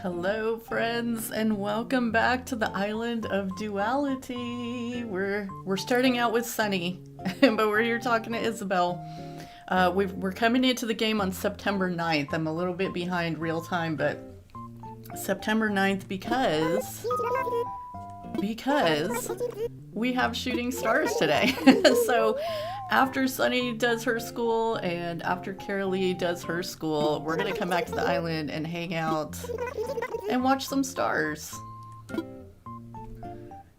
Hello friends, and welcome back to the island of duality. We're starting out with Sunny, but we're here talking to Isabel. We're coming into the game on September 9th. I'm a little bit behind real time, but September 9th because we have shooting stars today. So after Sunny does her school and after Carraleigh does her school, we're gonna come back to the island and hang out and watch some stars.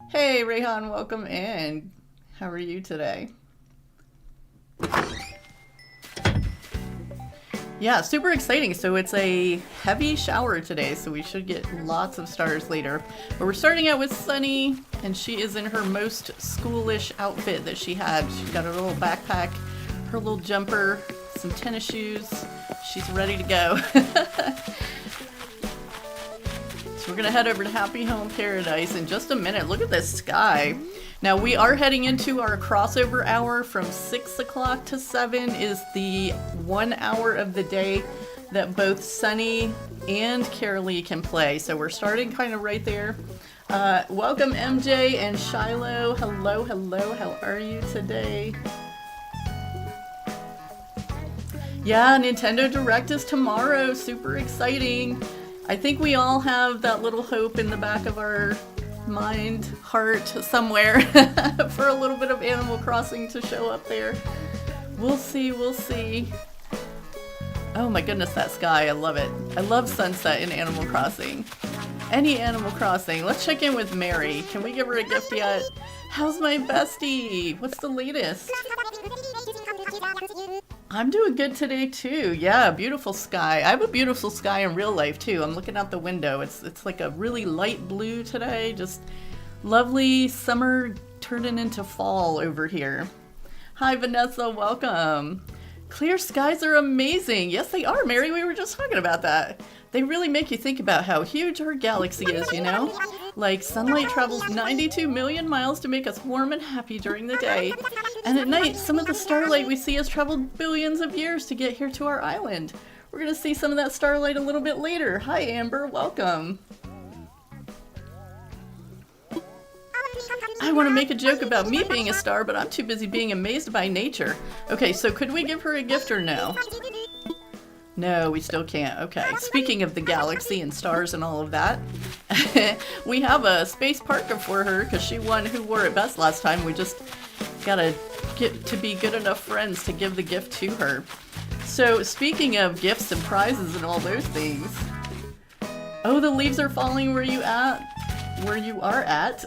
Hey Rayhan, welcome in. How are you today? Yeah, super exciting. So it's a heavy shower today, so we should get lots of stars later. But we're starting out with Sunny, and she is in her most schoolish outfit that she had. She's got her little backpack, her little jumper, some tennis shoes. She's ready to go. So we're gonna head over to Happy Home Paradise in just a minute. Look at this sky. Now we are heading into our crossover hour from 6 o'clock to 7 is the 1 hour of the day that both Sunny and Carraleigh can play. So we're starting kind of right there. Welcome MJ and Shiloh. Hello, hello. How are you today? Yeah, Nintendo Direct is tomorrow. Super exciting. I think we all have that little hope in the back of our mind, heart, somewhere for a little bit of Animal Crossing to show up there. We'll see, we'll see. Oh my goodness, that sky, I love it. I love sunset in Animal Crossing. Any Animal Crossing. Let's check in with Mary. Can we give her a gift yet? How's my bestie? What's the latest? I'm doing good today too. Yeah, beautiful sky. I have a beautiful sky in real life too. I'm looking out the window. It's like a really light blue today. Just lovely summer turning into fall over here. Hi Vanessa, welcome. Clear skies are amazing. Yes, they are, Mary. We were just talking about that. They really make you think about how huge our galaxy is, you know? Like, sunlight travels 92 million miles to make us warm and happy during the day. And at night, some of the starlight we see has traveled billions of years to get here to our island. We're gonna see some of that starlight a little bit later. Hi, Amber. Welcome. I want to make a joke about me being a star, but I'm too busy being amazed by nature. Okay, so could we give her a gift or no? No, we still can't. Okay, speaking of the galaxy and stars and all of that, we have a space parka for her because she won Who Wore It Best last time. We just gotta get to be good enough friends to give the gift to her. So speaking of gifts and prizes and all those things, oh, the leaves are falling where you at? Where you are at.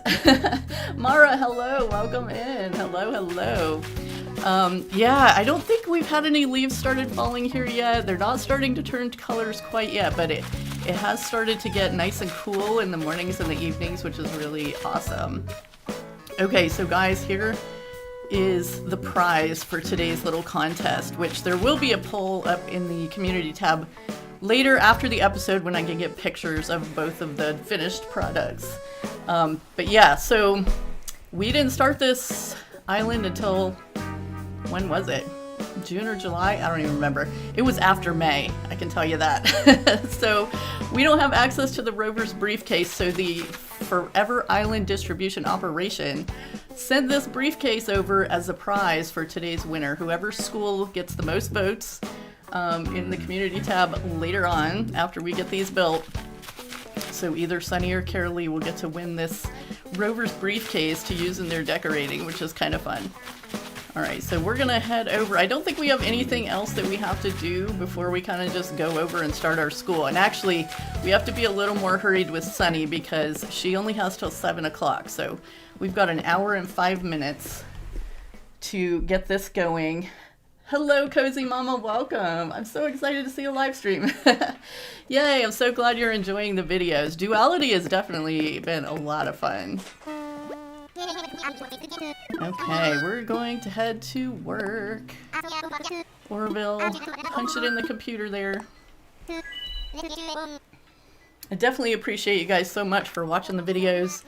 Mara, hello, welcome in. Hello, hello. Yeah, I don't think we've had any leaves started falling here yet. They're not starting to turn colors quite yet, but it has started to get nice and cool in the mornings and the evenings, which is really awesome. Okay, so guys, here is the prize for today's little contest, which there will be a poll up in the community tab later after the episode when I can get pictures of both of the finished products. But yeah, so we didn't start this island until, when was it? June or July? I don't even remember. It was after May, I can tell you that. So we don't have access to the Rover's briefcase, so the Forever Island distribution operation sent this briefcase over as a prize for today's winner. Whoever school gets the most votes in the community tab later on after we get these built. So either Sunny or Carraleigh will get to win this Rover's briefcase to use in their decorating, which is kind of fun. Alright, so we're gonna head over. I don't think we have anything else that we have to do before we kind of just go over and start our school. And actually, we have to be a little more hurried with Sunny because she only has till 7 o'clock. So we've got an hour and 5 minutes to get this going. Hello, Cozy Mama, welcome. I'm so excited to see a live stream. Yay, I'm so glad you're enjoying the videos. Duality has definitely been a lot of fun. Okay, we're going to head to work. Orville, punch it in the computer there. I definitely appreciate you guys so much for watching the videos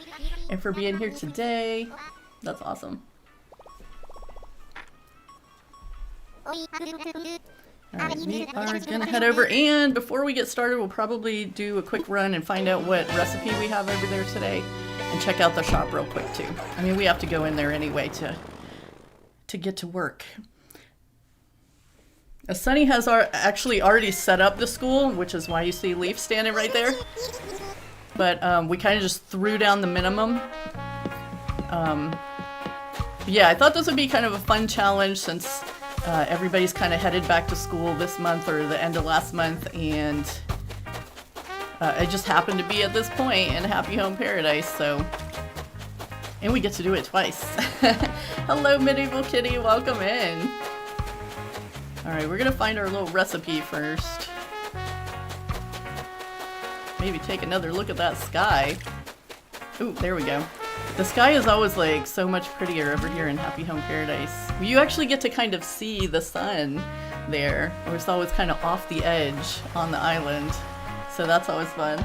and for being here today. That's awesome. Alright, we are gonna head over, and before we get started, we'll probably do a quick run and find out what recipe we have over there today, and check out the shop real quick too. I mean, we have to go in there anyway to get to work. Sunny has actually already set up the school, which is why you see Leaf standing right there. But we kind of just threw down the minimum. Yeah, I thought this would be kind of a fun challenge since everybody's kind of headed back to school this month or the end of last month, and it just happened to be at this point in Happy Home Paradise, so... And we get to do it twice. Hello, Medieval Kitty, welcome in. Alright, we're gonna find our little recipe first. Maybe take another look at that sky. Ooh, there we go. The sky is always like so much prettier over here in Happy Home Paradise. You actually get to kind of see the sun there, or it's always kind of off the edge on the island. So that's always fun.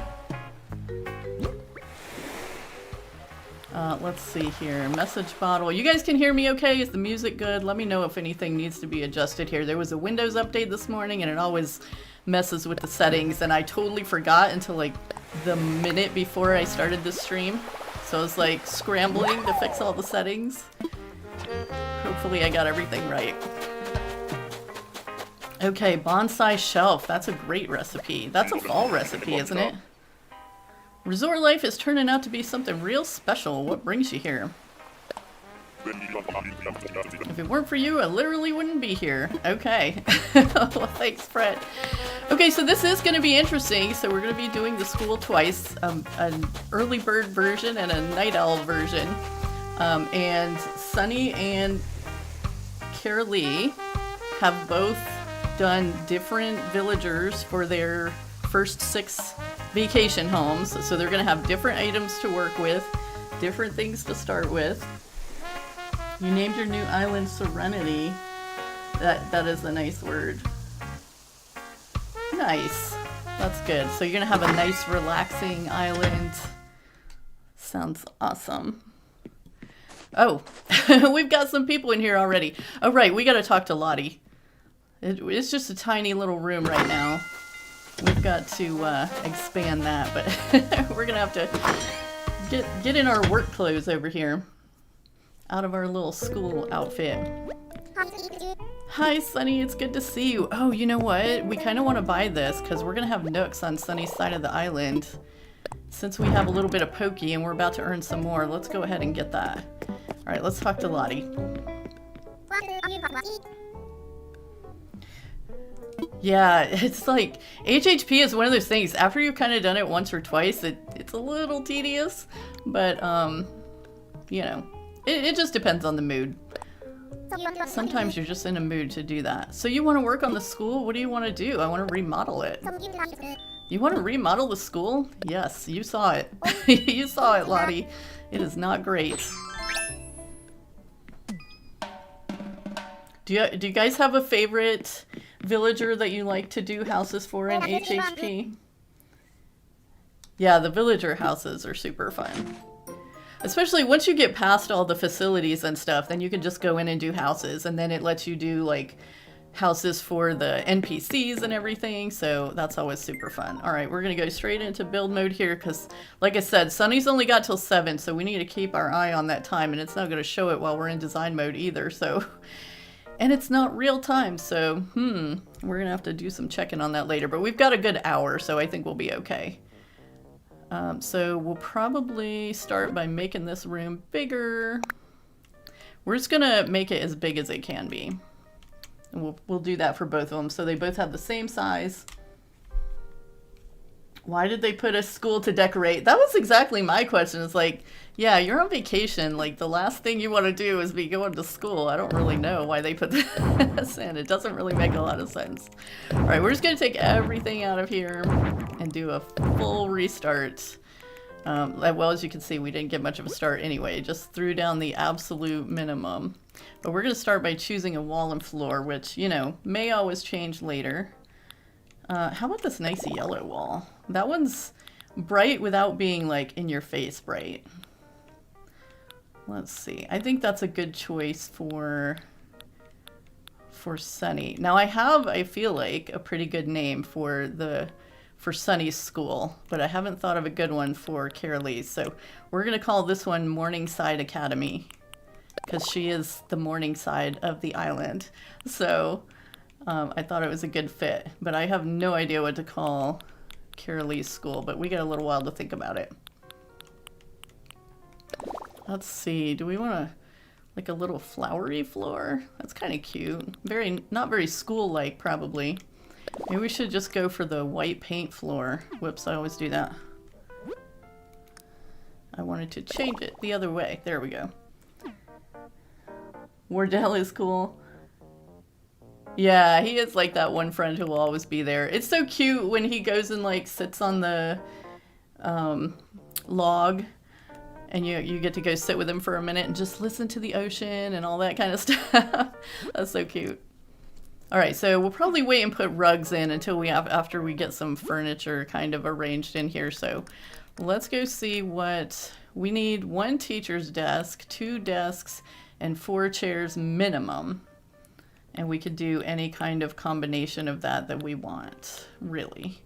Let's see here. Message bottle. You guys can hear me okay? Is the music good? Let me know if anything needs to be adjusted here. There was a Windows update this morning and it always messes with the settings, and I totally forgot until like the minute before I started this stream. So I was like scrambling to fix all the settings. Hopefully I got everything right. Okay, bonsai shelf. That's a great recipe. That's a fall recipe, isn't it? Resort life is turning out to be something real special. What brings you here? If it weren't for you, I literally wouldn't be here. Okay. Well, thanks, Fred. Okay, so this is going to be interesting. So we're going to be doing the school twice. An early bird version and a night owl version. And Sunny and Carraleigh have both done different villagers for their first 6 vacation homes. So they're going to have different items to work with, different things to start with. You named your new island Serenity. That is a nice word. Nice. That's good. So you're going to have a nice relaxing island. Sounds awesome. Oh, we've got some people in here already. Oh, right. We got to talk to Lottie. It's just a tiny little room right now. We've got to expand that, but we're going to have to get in our work clothes over here. Out of our little school outfit. Hi, Sunny. It's good to see you. Oh, you know what? We kind of want to buy this because we're going to have nooks on Sunny's side of the island. Since we have a little bit of pokey and we're about to earn some more, let's go ahead and get that. All right, let's talk to Lottie. Yeah, it's like HHP is one of those things. After you've kind of done it once or twice, it's a little tedious, but you know, it just depends on the mood. Sometimes you're just in a mood to do that. So you want to work on the school? What do you want to do? I want to remodel it. You want to remodel the school? Yes, you saw it. You saw it, Lottie. It is not great. Do you guys have a favorite villager that you like to do houses for in HHP? Yeah, the villager houses are super fun. Especially once you get past all the facilities and stuff, then you can just go in and do houses, and then it lets you do like houses for the NPCs and everything, so that's always super fun. Alright, we're gonna go straight into build mode here because, like I said, Sunny's only got till 7, so we need to keep our eye on that time, and it's not gonna show it while we're in design mode either, so... And it's not real time, so, we're gonna have to do some checking on that later, but we've got a good hour, so I think we'll be okay. So we'll probably start by making this room bigger. We're just gonna make it as big as it can be. And we'll do that for both of them, so they both have the same size. Why did they put a school to decorate? That was exactly my question. It's like, yeah, you're on vacation. Like, the last thing you want to do is be going to school. I don't really know why they put this in. It doesn't really make a lot of sense. All right, we're just going to take everything out of here and do a full restart. Well, as you can see, we didn't get much of a start anyway. Just threw down the absolute minimum. But we're going to start by choosing a wall and floor, which, you know, may always change later. How about this nice yellow wall? That one's bright without being like in your face bright. Let's see. I think that's a good choice for for Sunny. Now I have, I feel like, a pretty good name for Sunny's school, but I haven't thought of a good one for Carraleigh. So we're gonna call this one Morningside Academy, because she is the morning side of the island. So I thought it was a good fit, but I have no idea what to call Carraleigh's school, but we got a little while to think about it. Let's see, do we want to, like a little flowery floor? That's kind of cute. Not very school-like, probably. Maybe we should just go for the white paint floor. Whoops, I always do that. I wanted to change it the other way. There we go. Wardell is cool. Yeah, he is like that one friend who will always be there. It's so cute when he goes and like sits on the log, and you get to go sit with him for a minute and just listen to the ocean and all that kind of stuff. That's so cute. All right, so we'll probably wait and put rugs in until after we get some furniture kind of arranged in here. So let's go see what we need. 1 teacher's desk, 2 desks, and 4 chairs minimum. And we could do any kind of combination of that we want, really.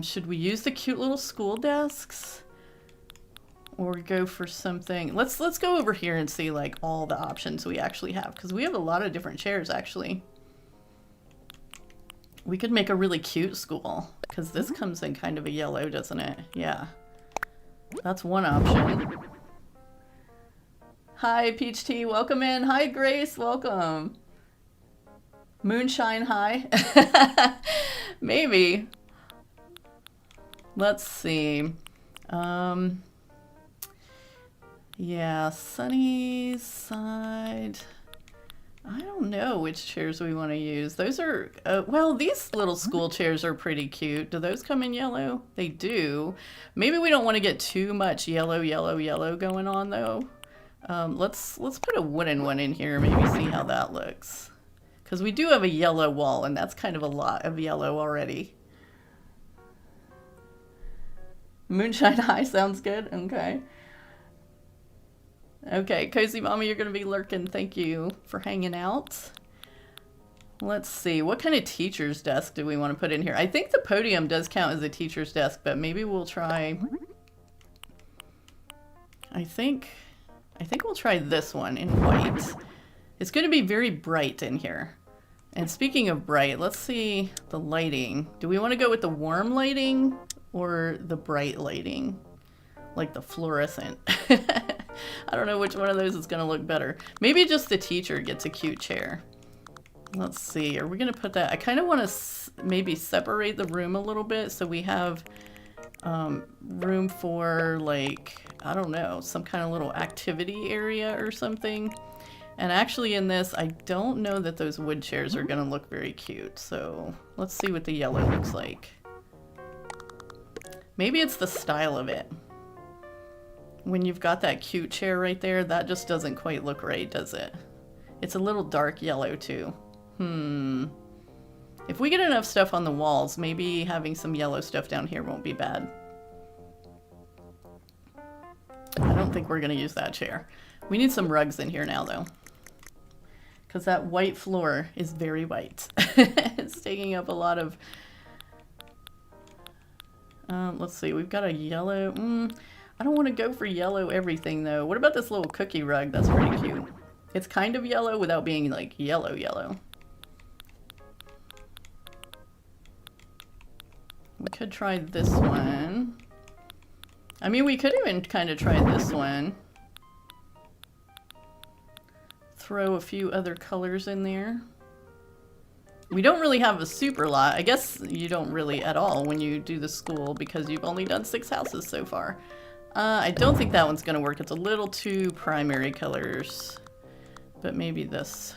Should we use the cute little school desks? Or go for something? Let's go over here and see like all the options we actually have, because we have a lot of different chairs actually. We could make a really cute school, because this comes in kind of a yellow, doesn't it? Yeah. That's one option. Hi, Peach Tea, welcome in. Hi, Grace, welcome. Moonshine high? Maybe. Let's see. Yeah, Sunny's side. I don't know which chairs we want to use. Those are, well, these little school chairs are pretty cute. Do those come in yellow? They do. Maybe we don't want to get too much yellow going on though. Let's put a wooden one in here, maybe see how that looks. Because we do have a yellow wall, and that's kind of a lot of yellow already. Moonshine High sounds good. Okay. Okay, Cozy Mama, you're going to be lurking. Thank you for hanging out. Let's see. What kind of teacher's desk do we want to put in here? I think the podium does count as a teacher's desk, but maybe we'll try... I think we'll try this one in white. It's going to be very bright in here. And speaking of bright, let's see the lighting. Do we want to go with the warm lighting or the bright lighting? Like the fluorescent. I don't know which one of those is going to look better. Maybe just the teacher gets a cute chair. Let's see. Are we going to put that? I kind of want to maybe separate the room a little bit so we have room for, like, I don't know, some kind of little activity area or something. And actually in this, I don't know that those wood chairs are going to look very cute. So let's see what the yellow looks like. Maybe it's the style of it. When you've got that cute chair right there, that just doesn't quite look right, does it? It's a little dark yellow too. If we get enough stuff on the walls, maybe having some yellow stuff down here won't be bad. I don't think we're going to use that chair. We need some rugs in here now though. Because that white floor is very white. It's taking up a lot of... let's see, we've got a yellow... I don't want to go for yellow everything though. What about this little cookie rug? That's pretty cute. It's kind of yellow without being like yellow. We could try this one. I mean, we could even kind of try this one. Throw a few other colors in there. We don't really have a super lot. I guess you don't really at all when you do the school because you've only done 6 houses so far. I don't think that one's going to work. It's a little too primary colors. But maybe this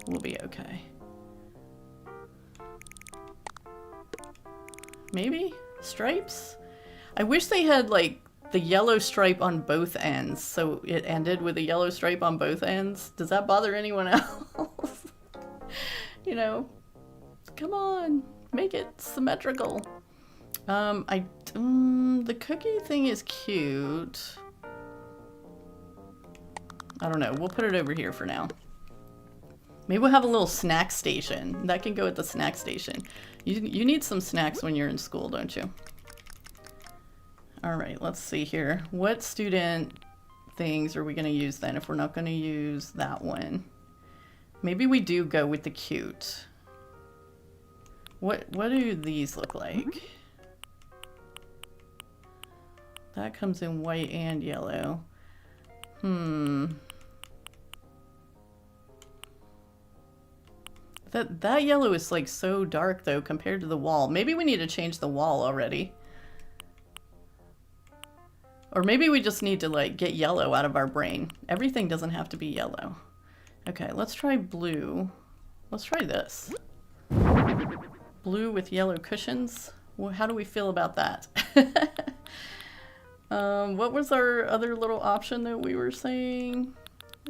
will be okay. Maybe? Stripes? I wish they had like the yellow stripe on both ends, so it ended with a yellow stripe on both ends. Does that bother anyone else? You know, come on, make it symmetrical. The cookie thing is cute. I don't know, we'll put it over here for now. Maybe we'll have a little snack station. That can go at the snack station. You need some snacks when you're in school, don't you? All right, let's see here. What student things are we going to use then if we're not going to use that one? Maybe we do go with the cute. What do these look like? That comes in white and yellow. That yellow is like so dark though compared to the wall. Maybe we need to change the wall already. Or maybe we just need to like get yellow out of our brain. Everything doesn't have to be yellow. Okay, let's try blue. Let's try this. Blue with yellow cushions. Well, how do we feel about that? What was our other little option that we were saying?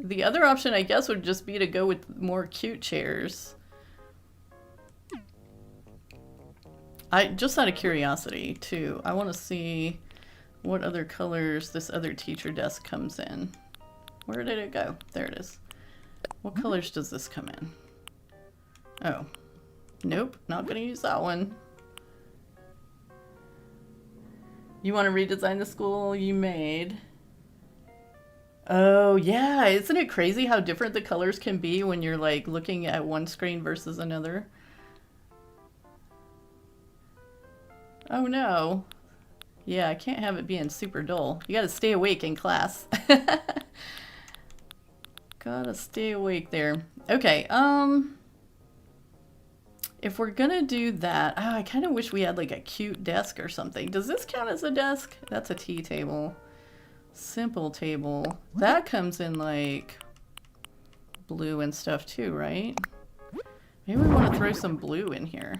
The other option, I guess, would just be to go with more cute chairs. Just out of curiosity, too, I want to see what other colors this other teacher desk comes in. Where did it go? There it is. What colors does this come in? Oh. Nope, not going to use that one. You want to redesign the school you made? Oh, yeah. Isn't it crazy how different the colors can be when you're like looking at one screen versus another? Oh, no. Yeah, I can't have it being super dull. You got to stay awake in class. Gotta stay awake there. Okay, if we're gonna do that, oh, I kind of wish we had like a cute desk or something. Does this count as a desk? That's a tea table. Simple table. That comes in like blue and stuff too, right? Maybe we want to throw some blue in here.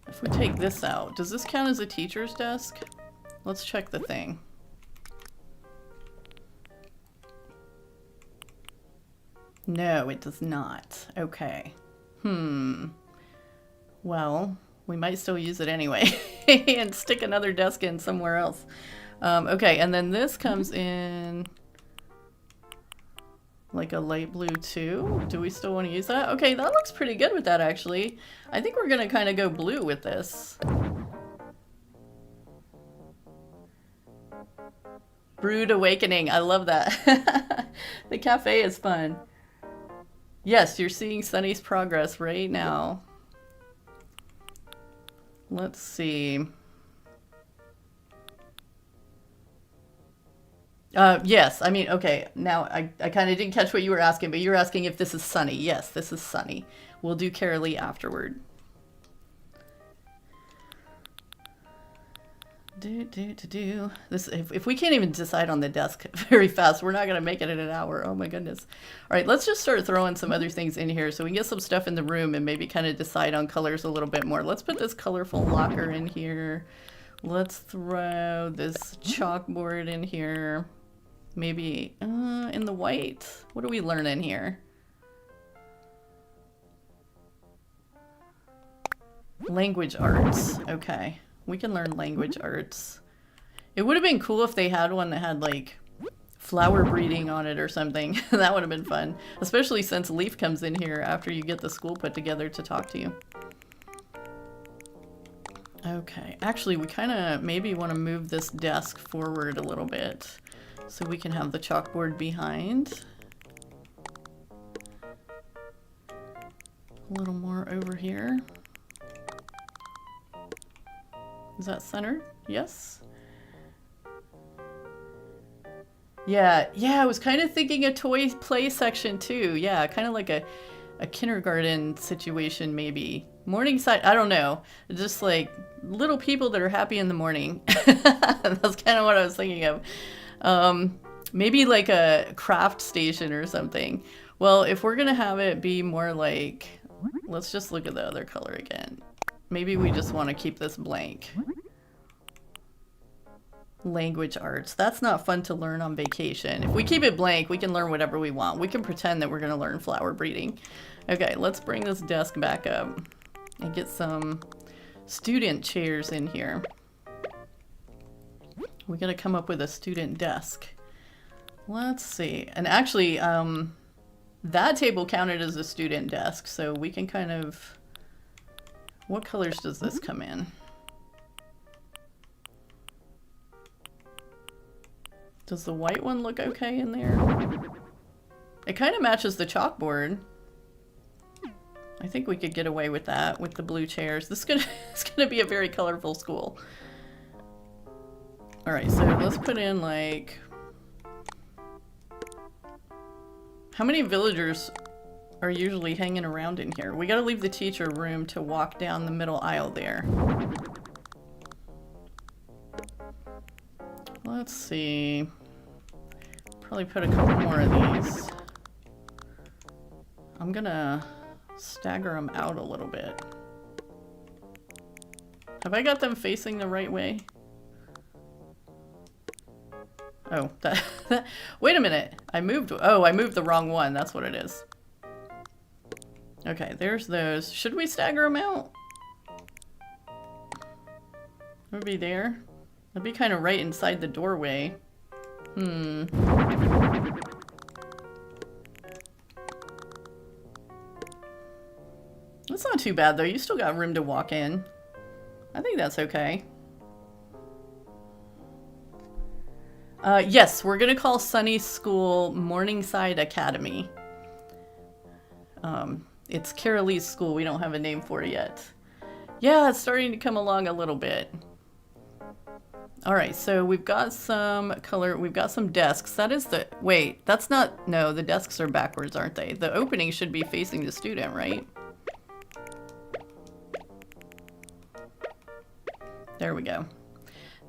If we take this out, does this count as a teacher's desk? Let's check the thing. No, it does not. Okay. Well, we might still use it anyway and stick another desk in somewhere else. Okay, and then this comes in like a light blue too. Do we still want to use that? Okay, that looks pretty good with that actually. I think we're gonna kind of go blue with this. Brood Awakening. I love that. The cafe is fun. Yes, you're seeing Sunny's progress right now. Let's see. Yes, I mean, okay, now I kind of didn't catch what you were asking, but you were asking if this is Sunny. Yes, this is Sunny. We'll do Carraleigh afterward. This, if we can't even decide on the desk very fast, we're not going to make it in an hour. Oh my goodness. All right, let's just start throwing some other things in here so we can get some stuff in the room and maybe kind of decide on colors a little bit more. Let's put this colorful locker in here. Let's throw this chalkboard in here. Maybe in the white. What do we learn in here? Language arts. Okay. We can learn language arts. It would have been cool if they had one that had like flower breeding on it or something. That would have been fun. Especially since Leaf comes in here after you get the school put together to talk to you. Okay. Actually, we kind of maybe want to move this desk forward a little bit so we can have the chalkboard behind. A little more over here. Is that centered? Yes. Yeah, I was kind of thinking a toy play section too. Yeah, kind of like a kindergarten situation maybe. Morningside, I don't know. Just like little people that are happy in the morning. That's kind of what I was thinking of. Maybe like a craft station or something. Well, if we're gonna have it be more like, let's just look at the other color again. Maybe we just want to keep this blank. Language arts. That's not fun to learn on vacation. If we keep it blank, we can learn whatever we want. We can pretend that we're going to learn flower breeding. Okay, let's bring this desk back up and get some student chairs in here. We got to come up with a student desk. Let's see. And actually, that table counted as a student desk, so we can kind of... What colors does this come in? Does the white one look okay in there? It kind of matches the chalkboard. I think we could get away with that with the blue chairs. This is gonna, it's gonna be a very colorful school. Alright, so let's put in like... How many villagers are usually hanging around in here? We gotta leave the teacher room to walk down the middle aisle there. Let's see. Probably put a couple more of these. I'm gonna stagger them out a little bit. Have I got them facing the right way? Oh, wait a minute. I moved the wrong one. That's what it is. Okay, there's those. Should we stagger them out? Would be there. That'd be kind of right inside the doorway. That's not too bad though. You still got room to walk in. I think that's okay. Yes, we're gonna call Sunny's school Morningside Academy. It's Carralegh's school. We don't have a name for it yet. Yeah, it's starting to come along a little bit. Alright, so we've got some color, we've got some desks. That is the, wait, that's not, no, the desks are backwards, aren't they? The opening should be facing the student, right? There we go.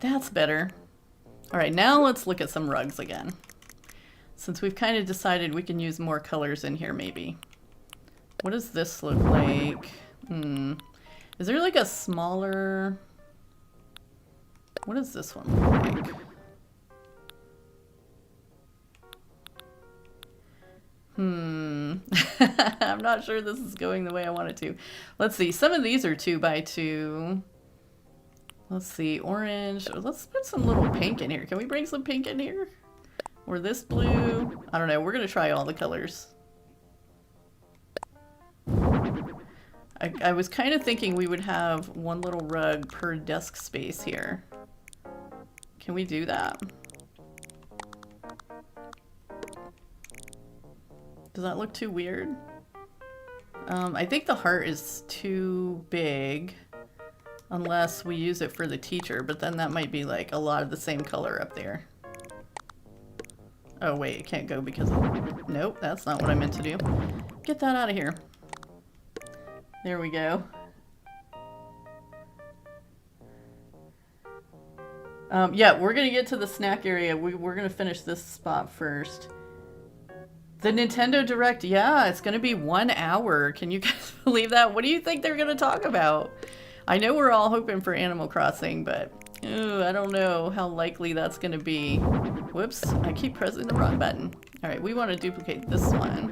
That's better. Alright, now let's look at some rugs again. Since we've kind of decided we can use more colors in here, maybe. What does this look like? Is there like a smaller... What does this one look like? I'm not sure this is going the way I want it to. Let's see. Some of these are 2x2. Let's see. Orange. Let's put some little pink in here. Can we bring some pink in here? Or this blue? I don't know. We're going to try all the colors. I was kind of thinking we would have one little rug per desk space here. Can we do that? Does that look too weird? I think the heart is too big unless we use it for the teacher, but then that might be like a lot of the same color up there. Oh wait, it can't go because of... Nope, that's not what I meant to do. Get that out of here. There we go. Yeah, we're gonna get to the snack area. We're gonna finish this spot first. The Nintendo Direct, yeah, it's gonna be 1 hour. Can you guys believe that? What do you think they're gonna talk about? I know we're all hoping for Animal Crossing, but I don't know how likely that's gonna be. Whoops, I keep pressing the wrong button. Alright, we want to duplicate this one.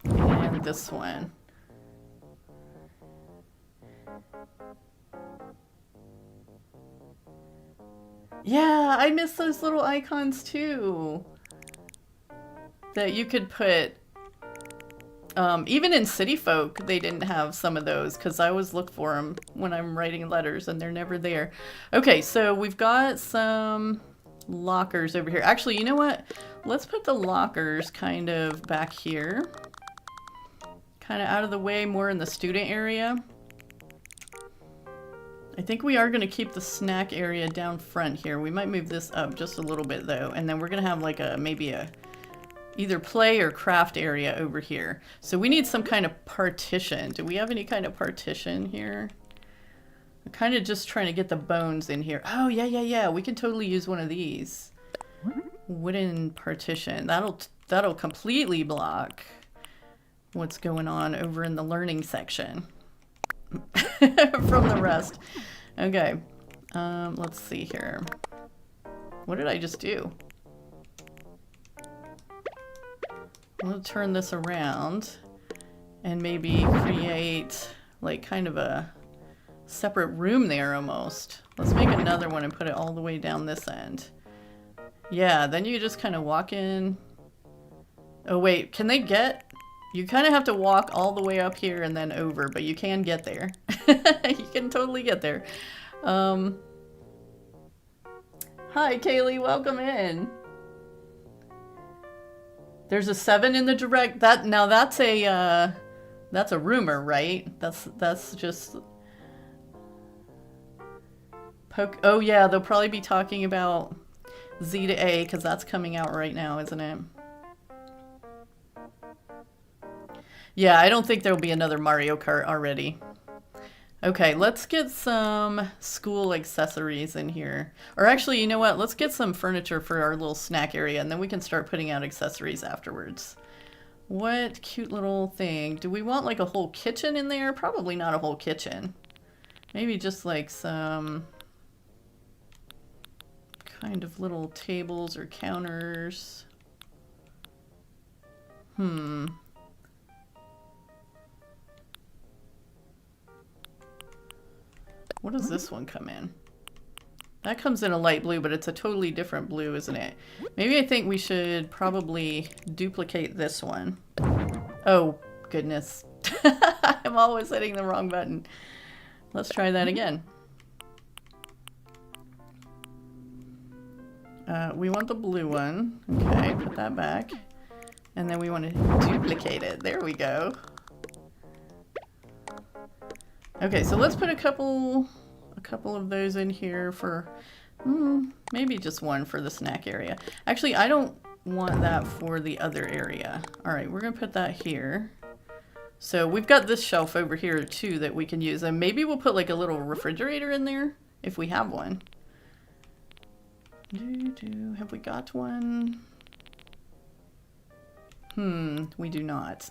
And this one. Yeah, I miss those little icons too. That you could put... even in City Folk, they didn't have some of those because I always look for them when I'm writing letters and they're never there. Okay, so we've got some lockers over here. Actually, you know what? Let's put the lockers kind of back here. Kind of out of the way, more in the student area. I think we are going to keep the snack area down front here. We might move this up just a little bit though, and then we're going to have like a maybe a either play or craft area over here. So we need some kind of partition. Do we have any kind of partition here? I'm kind of just trying to get the bones in here. Oh yeah. We can totally use one of these. Wooden partition. That'll completely block what's going on over in the learning section. From the rest. Okay. Let's see here. What did I just do? I'm gonna turn this around and maybe create like kind of a separate room there almost. Let's make another one and put it all the way down this end. Yeah, then you just kind of walk in. Oh wait, can they get... You kind of have to walk all the way up here and then over, but you can get there. You can totally get there. Hi, Kaylee, welcome in. There's a 7 in the direct. Now that's a rumor, right? That's just... Oh yeah, they'll probably be talking about Z to A because that's coming out right now, isn't it? Yeah, I don't think there'll be another Mario Kart already. Okay, let's get some school accessories in here. Or actually, you know what? Let's get some furniture for our little snack area, and then we can start putting out accessories afterwards. What cute little thing. Do we want like a whole kitchen in there? Probably not a whole kitchen. Maybe just like some kind of little tables or counters. What does this one come in? That comes in a light blue, but it's a totally different blue, isn't it? Maybe I think we should probably duplicate this one. Oh, goodness. I'm always hitting the wrong button. Let's try that again. We want the blue one. Okay, put that back. And then we want to duplicate it. There we go. Okay, so let's put a couple of those in here for maybe just one for the snack area. Actually, I don't want that for the other area. All right, we're gonna put that here. So we've got this shelf over here too that we can use, and maybe we'll put like a little refrigerator in there if we have one. Have we got one? We do not.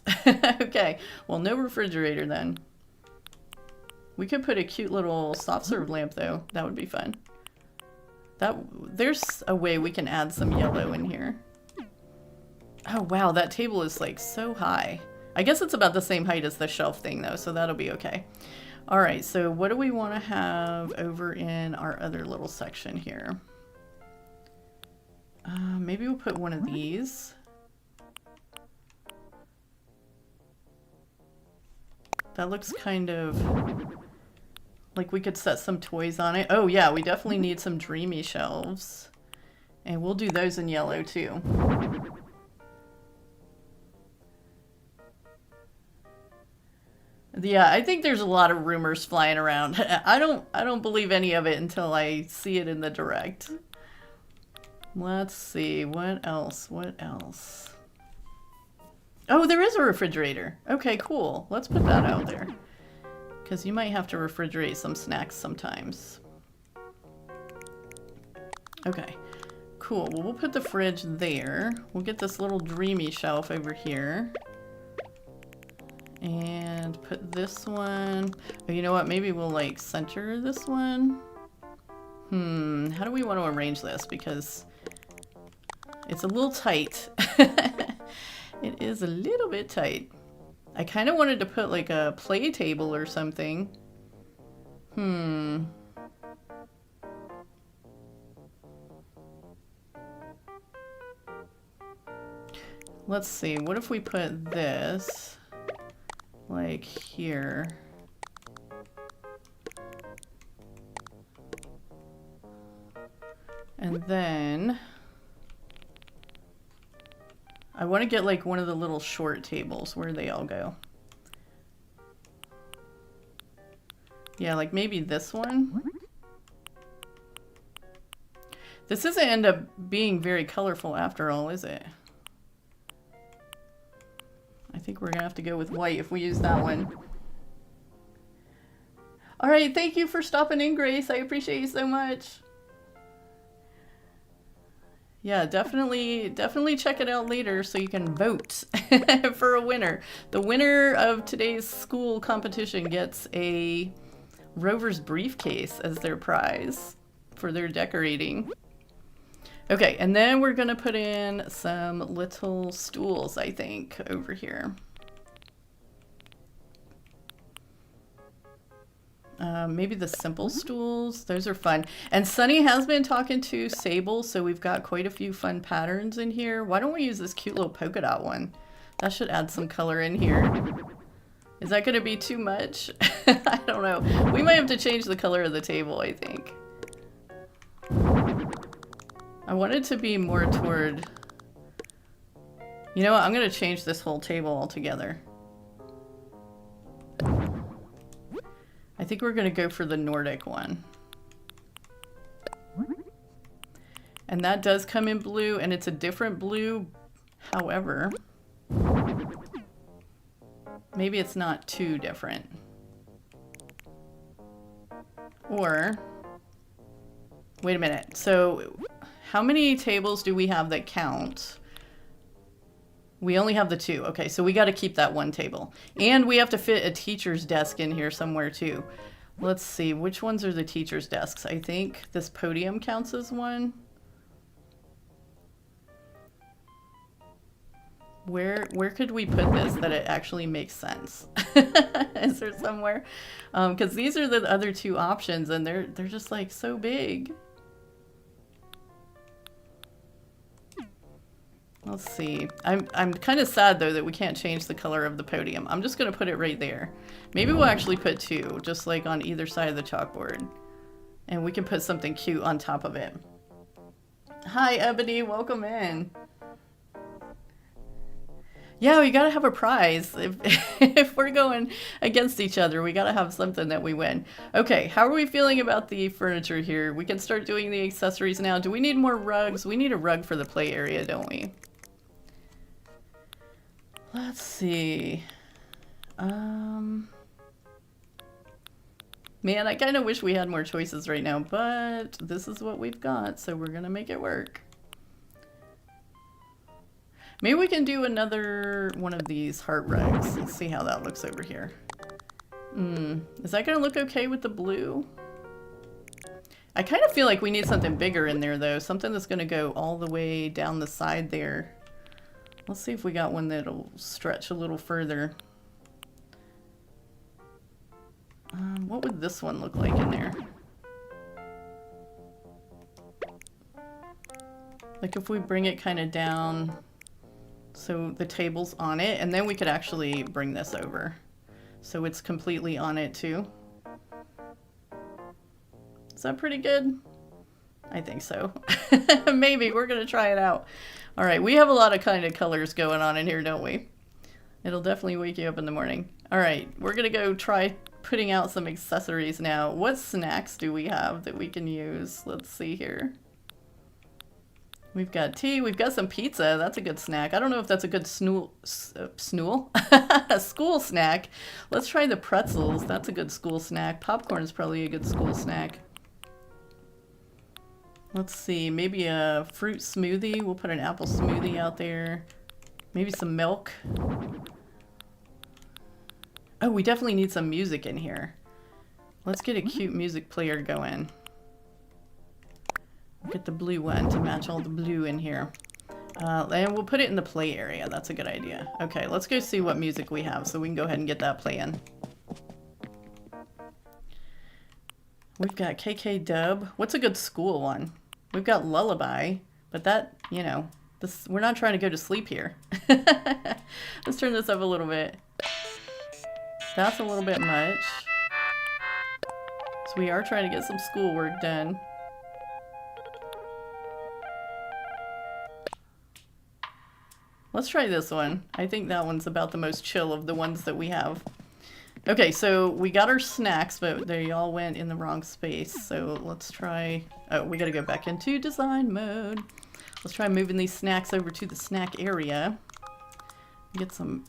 Okay, well, no refrigerator then. We could put a cute little soft serve lamp though. That would be fun. There's a way we can add some yellow in here. Oh wow, that table is like so high. I guess it's about the same height as the shelf thing though, so that'll be okay. All right, so what do we want to have over in our other little section here? Maybe we'll put one of these. That looks kind of like we could set some toys on it. Oh yeah, we definitely need some dreamy shelves. And we'll do those in yellow too. Yeah, I think there's a lot of rumors flying around. I don't believe any of it until I see it in the direct. Let's see, what else? What else? Oh, there is a refrigerator. Okay, cool. Let's put that out there. Because you might have to refrigerate some snacks sometimes. Okay, cool. Well, we'll put the fridge there. We'll get this little dreamy shelf over here. And put this one. Oh, you know what? Maybe we'll like center this one. How do we want to arrange this? Because it's a little tight. It is a little bit tight. I kind of wanted to put like a play table or something. Let's see. What if we put this like here? And then I want to get like one of the little short tables. Where they all go? Yeah, like maybe this one. This doesn't end up being very colorful after all, is it? I think we're gonna have to go with white if we use that one. All right, thank you for stopping in, Grace. I appreciate you so much. Yeah, definitely check it out later so you can vote for a winner. The winner of today's school competition gets a Rover's briefcase as their prize for their decorating. Okay, and then we're gonna put in some little stools, I think, over here. Maybe the simple stools. Those are fun. And Sunny has been talking to Sable, so we've got quite a few fun patterns in here. Why don't we use this cute little polka dot one? That should add some color in here. Is that going to be too much? I don't know. We might have to change the color of the table, I think. I want it to be more toward... You know what? I'm going to change this whole table altogether. I think we're going to go for the Nordic one. And that does come in blue, and it's a different blue. However, maybe it's not too different. Or, wait a minute. So, how many tables do we have that count? We only have the 2. Okay, so we got to keep that one table. And we have to fit a teacher's desk in here somewhere too. Let's see, which ones are the teacher's desks? I think this podium counts as one. Where could we put this that it actually makes sense? Is there somewhere? Because these are the other 2 options, and they're just like so big. Let's see. I'm kind of sad though that we can't change the color of the podium. I'm just gonna put it right there. Maybe we'll actually put 2, just like on either side of the chalkboard. And we can put something cute on top of it. Hi Ebony, welcome in. Yeah, we gotta have a prize. If we're going against each other, we gotta have something that we win. Okay, how are we feeling about the furniture here? We can start doing the accessories now. Do we need more rugs? We need a rug for the play area, don't we? Let's see. Man, I kind of wish we had more choices right now, but this is what we've got, so we're gonna make it work. Maybe we can do another one of these heart rugs. Let's see how that looks over here. Is that gonna look okay with the blue? I kind of feel like we need something bigger in there though. Something that's gonna go all the way down the side there. Let's see if we got one that'll stretch a little further. What would this one look like in there? Like if we bring it kind of down so the table's on it, and then we could actually bring this over so it's completely on it too. Is that pretty good? I think so. Maybe. We're gonna try it out. All right, we have a lot of kind of colors going on in here, don't we? It'll definitely wake you up in the morning. All right, we're gonna go try putting out some accessories now. What snacks do we have that we can use? Let's see here. We've got tea. We've got some pizza. That's a good snack. I don't know if that's a good school snack. Let's try the pretzels. That's a good school snack. Popcorn is probably a good school snack. Let's see. Maybe a fruit smoothie. We'll put an apple smoothie out there. Maybe some milk. Oh, we definitely need some music in here. Let's get a cute music player going. Get the blue one to match all the blue in here. And we'll put it in the play area. That's a good idea. Okay, let's go see what music we have so we can go ahead and get that playing. We've got KK Dub. What's a good school one? We've got Lullaby, but that, you know, we're not trying to go to sleep here. Let's turn this up a little bit. That's a little bit much. So we are trying to get some schoolwork done. Let's try this one. I think that one's about the most chill of the ones that we have. Okay, so we got our snacks, but they all went in the wrong space. So let's try... Oh, we gotta go back into design mode. Let's try moving these snacks over to the snack area. Get some...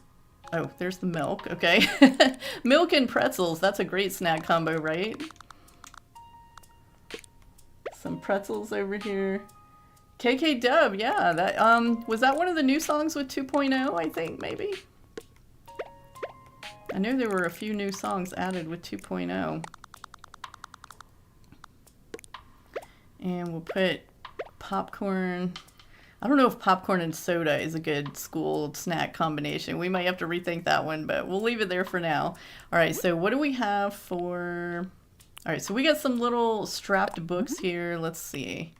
Oh, there's the milk. Okay. Milk and pretzels. That's a great snack combo, right? Some pretzels over here. KK Dub, yeah. That was that one of the new songs with 2.0, I think, maybe? I know there were a few new songs added with 2.0. And we'll put popcorn. I don't know if popcorn and soda is a good school snack combination. We might have to rethink that one, but we'll leave it there for now. All right, so what do we have for All right, so we got some little strapped books here. Let's see.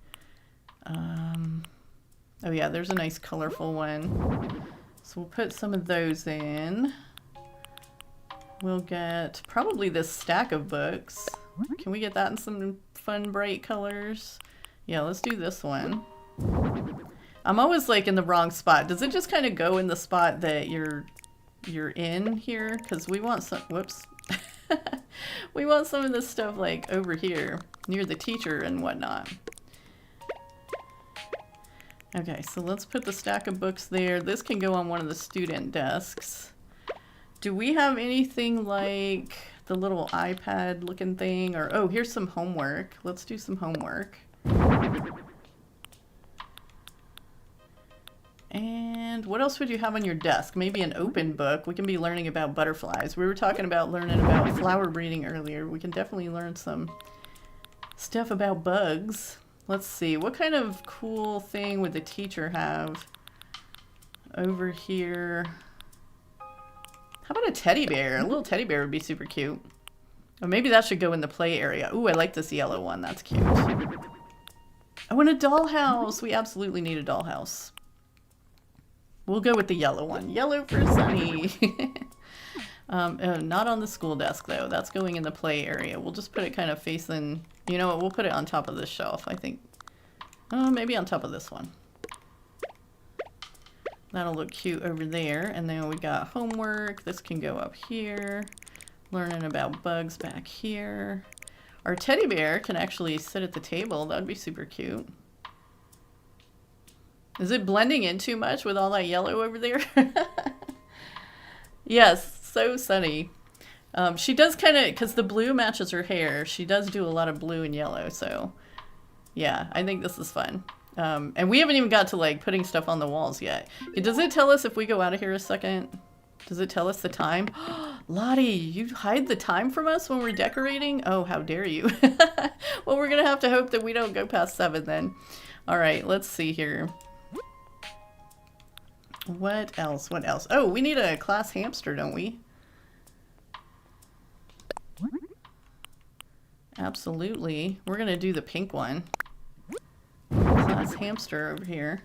Oh yeah, there's a nice colorful one. So we'll put some of those in. We'll get probably this stack of books. Can we get that in some fun bright colors? Yeah, let's do this one. I'm always like in the wrong spot. Does it just kind of go in the spot that you're in here? Because we want some, whoops. We want some of this stuff like over here near the teacher and whatnot. Okay, so let's put the stack of books there. This can go on one of the student desks. Do we have anything like the little iPad looking thing? Or, oh, here's some homework. Let's do some homework. And what else would you have on your desk? Maybe an open book. We can be learning about butterflies. We were talking about learning about flower breeding earlier. We can definitely learn some stuff about bugs. Let's see. What kind of cool thing would the teacher have over here? How about a teddy bear? A little teddy bear would be super cute. Or maybe that should go in the play area. Ooh, I like this yellow one. That's cute. Oh, and a dollhouse. We absolutely need a dollhouse. We'll go with the yellow one. Yellow for Sunny. Not on the school desk, though. That's going in the play area. We'll just put it kind of facing... You know what? We'll put it on top of this shelf, I think. Oh, maybe on top of this one. That'll look cute over there. And then we got homework. This can go up here. Learning about bugs back here. Our teddy bear can actually sit at the table. That'd be super cute. Is it blending in too much with all that yellow over there? Yes, so Sunny. She does kind of, because the blue matches her hair, she does do a lot of blue and yellow, so yeah, I think this is fun. And we haven't even got to like putting stuff on the walls yet. Does it tell us if we go out of here a second? Does it tell us the time? Lottie, you hide the time from us when we're decorating? Oh, how dare you. Well, we're going to have to hope that we don't go past 7 then. All right, let's see here. What else? What else? Oh, we need a class hamster, don't we? Absolutely. We're going to do the pink one. Class hamster over here.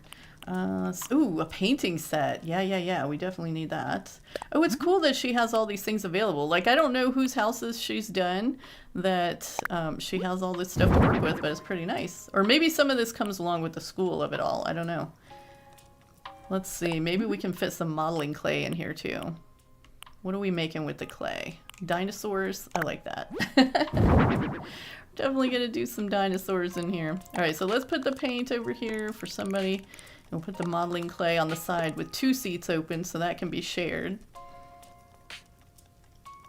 Ooh, a painting set. Yeah. We definitely need that. Oh, it's cool that she has all these things available. Like, I don't know whose houses she's done that she has all this stuff to work with, but it's pretty nice. Or maybe some of this comes along with the school of it all. I don't know. Let's see. Maybe we can fit some modeling clay in here, too. What are we making with the clay? Dinosaurs? I like that. Definitely going to do some dinosaurs in here. All right, so let's put the paint over here for somebody. We'll put the modeling clay on the side with 2 seats open so that can be shared.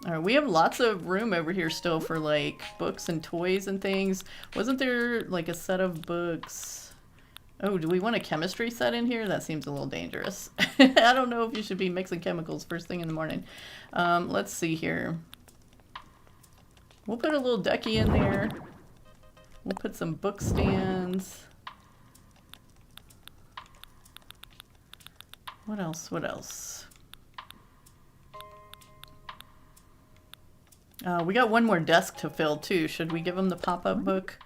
All right, we have lots of room over here still for like books and toys and things. Wasn't there like a set of books? Oh, do we want a chemistry set in here? That seems a little dangerous. I don't know if you should be mixing chemicals first thing in the morning. Let's see here. We'll put a little ducky in there. We'll put some book stands. What else? What else? We got one more desk to fill too. Should we give him the pop-up book?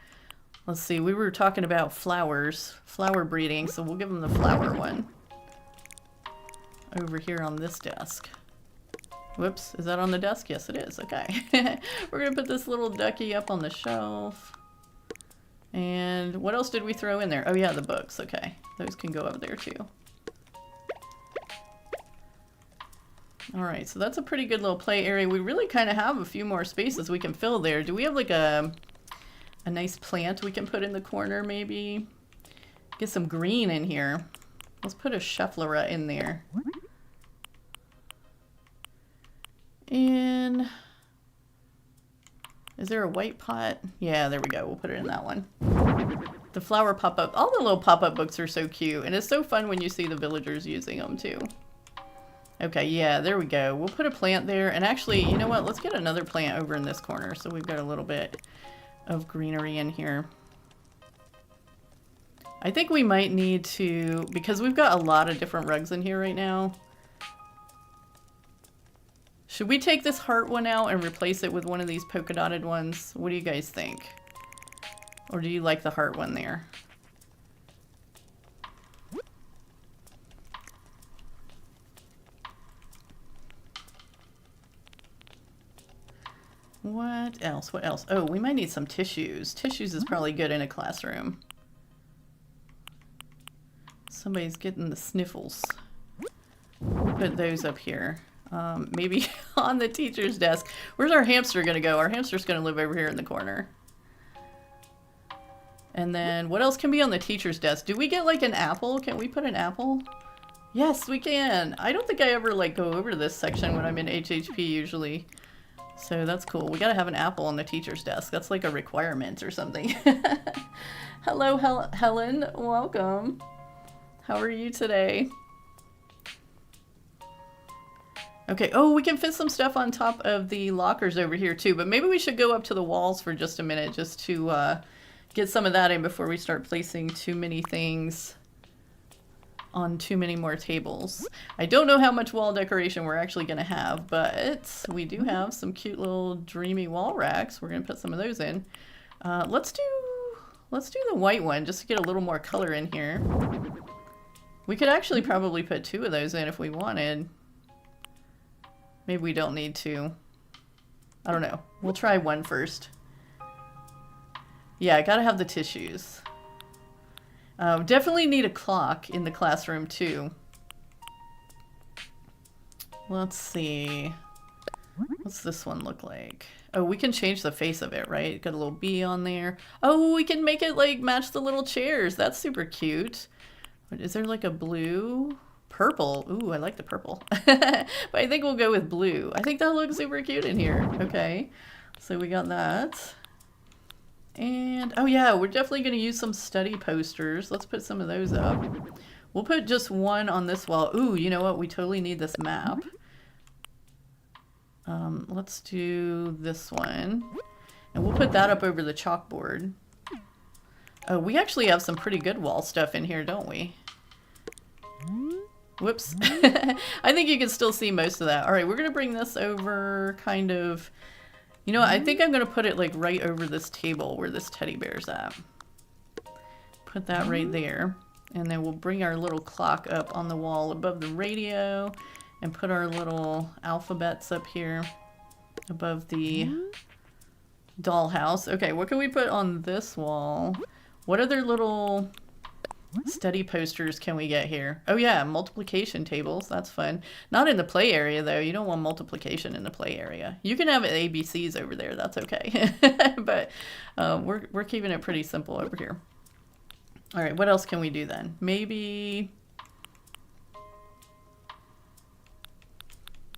Let's see, we were talking about flowers, flower breeding, so we'll give him the flower one. Over here on this desk. Whoops, is that on the desk? Yes, it is. Okay. We're going to put this little ducky up on the shelf. And what else did we throw in there? Oh yeah, the books. Okay, those can go up there too. Alright, so that's a pretty good little play area. We really kind of have a few more spaces we can fill there. Do we have like a nice plant we can put in the corner maybe? Get some green in here. Let's put a Schefflera in there. And is there a white pot? Yeah, there we go. We'll put it in that one. The flower pop-up. All the little pop-up books are so cute. And it's so fun when you see the villagers using them too. Okay, yeah, there we go. We'll put a plant there. And actually, you know what? Let's get another plant over in this corner so we've got a little bit of greenery in here. I think we might need to, because we've got a lot of different rugs in here right now. Should we take this heart one out and replace it with one of these polka dotted ones? What do you guys think? Or do you like the heart one there? What else? What else? Oh, we might need some tissues. Tissues is probably good in a classroom. Somebody's getting the sniffles. We'll put those up here. Maybe on the teacher's desk. Where's our hamster gonna go? Our hamster's gonna live over here in the corner. And then what else can be on the teacher's desk? Do we get like an apple? Can we put an apple? Yes, we can. I don't think I ever like go over to this section when I'm in HHP usually. So that's cool. We gotta have an apple on the teacher's desk. That's like a requirement or something. Hello, Helen. Welcome. How are you today? Okay, oh, we can fit some stuff on top of the lockers over here too, but maybe we should go up to the walls for just a minute just to get some of that in before we start placing too many things on too many more tables. I don't know how much wall decoration we're actually going to have, but we do have some cute little dreamy wall racks. We're going to put some of those in. Let's do the white one just to get a little more color in here. We could actually probably put 2 of those in if we wanted. Maybe we don't need to. I don't know. We'll try one first. Yeah, I gotta have the tissues. Definitely need a clock in the classroom too. Let's see. What's this one look like? Oh, we can change the face of it, right? Got a little bee on there. Oh, we can make it like match the little chairs. That's super cute. Is there like a blue? Purple. Ooh, I like the purple. But I think we'll go with blue. I think that looks super cute in here. Okay. So we got that. And, oh yeah, we're definitely going to use some study posters. Let's put some of those up. We'll put just one on this wall. Ooh, you know what? We totally need this map. Let's do this one. And we'll put that up over the chalkboard. Oh, we actually have some pretty good wall stuff in here, don't we? Whoops. I think you can still see most of that. All right, we're going to bring this over kind of... You know what? I think I'm going to put it like right over this table where this teddy bear's at. Put that right there. And then we'll bring our little clock up on the wall above the radio and put our little alphabets up here above the dollhouse. Okay, what can we put on this wall? What other little study posters can we get here? Oh yeah, multiplication tables. That's fun. Not in the play area though. You don't want multiplication in the play area. You can have ABCs over there. That's okay. But we're keeping it pretty simple over here. All right, what else can we do then? Maybe...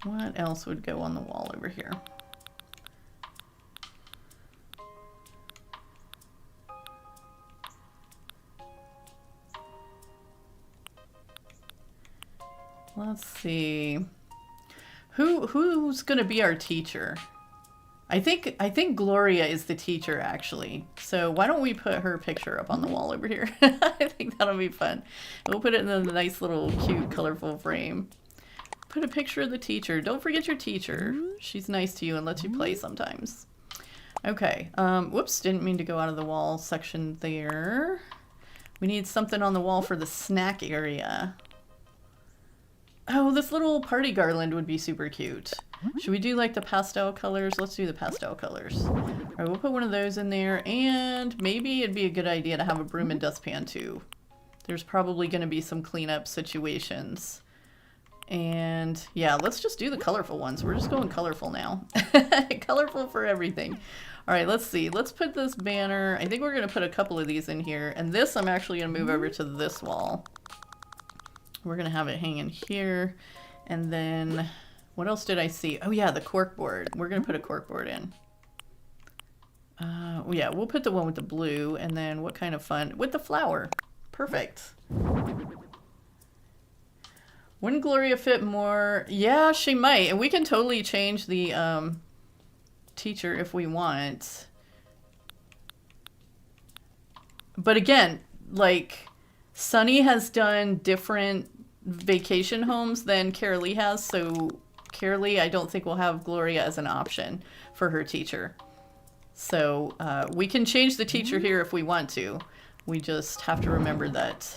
What else would go on the wall over here? Let's see. Who's going to be our teacher? I think Gloria is the teacher actually. So why don't we put her picture up on the wall over here? I think that'll be fun. We'll put it in a nice little cute colorful frame. Put a picture of the teacher. Don't forget your teacher. She's nice to you and lets you play sometimes. Okay. Whoops, didn't mean to go out of the wall section there. We need something on the wall for the snack area. Oh, this little party garland would be super cute. Should we do like the pastel colors? Let's do the pastel colors. All right, we'll put one of those in there, and maybe it'd be a good idea to have a broom and dustpan too. There's probably going to be some cleanup situations. And yeah, let's just do the colorful ones. We're just going colorful now. Colorful for everything. All right, let's see. Let's put this banner. I think we're going to put a couple of these in here. And this I'm actually going to move over to this wall. We're going to have it hanging here. And then what else did I see? Oh yeah, the cork board. We're going to put a cork board in. Yeah, we'll put the one with the blue. And then what kind of fun? With the flower. Perfect. Wouldn't Gloria fit more? Yeah, she might. And we can totally change the teacher if we want. But again, like, Sunny has done different vacation homes than Carraleigh has, so Carraleigh, I don't think we'll have Gloria as an option for her teacher. So we can change the teacher here if we want to. We just have to remember that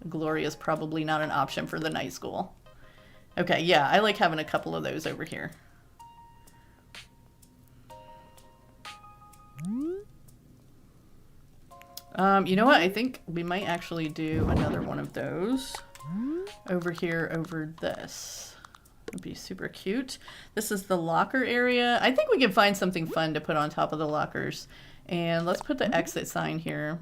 Gloria is probably not an option for the night school. Okay, yeah, I like having a couple of those over here. You know what? I think we might actually do another one of those over here over this. Would be super cute. This is the locker area. I think we can find something fun to put on top of the lockers. And let's put the exit sign here.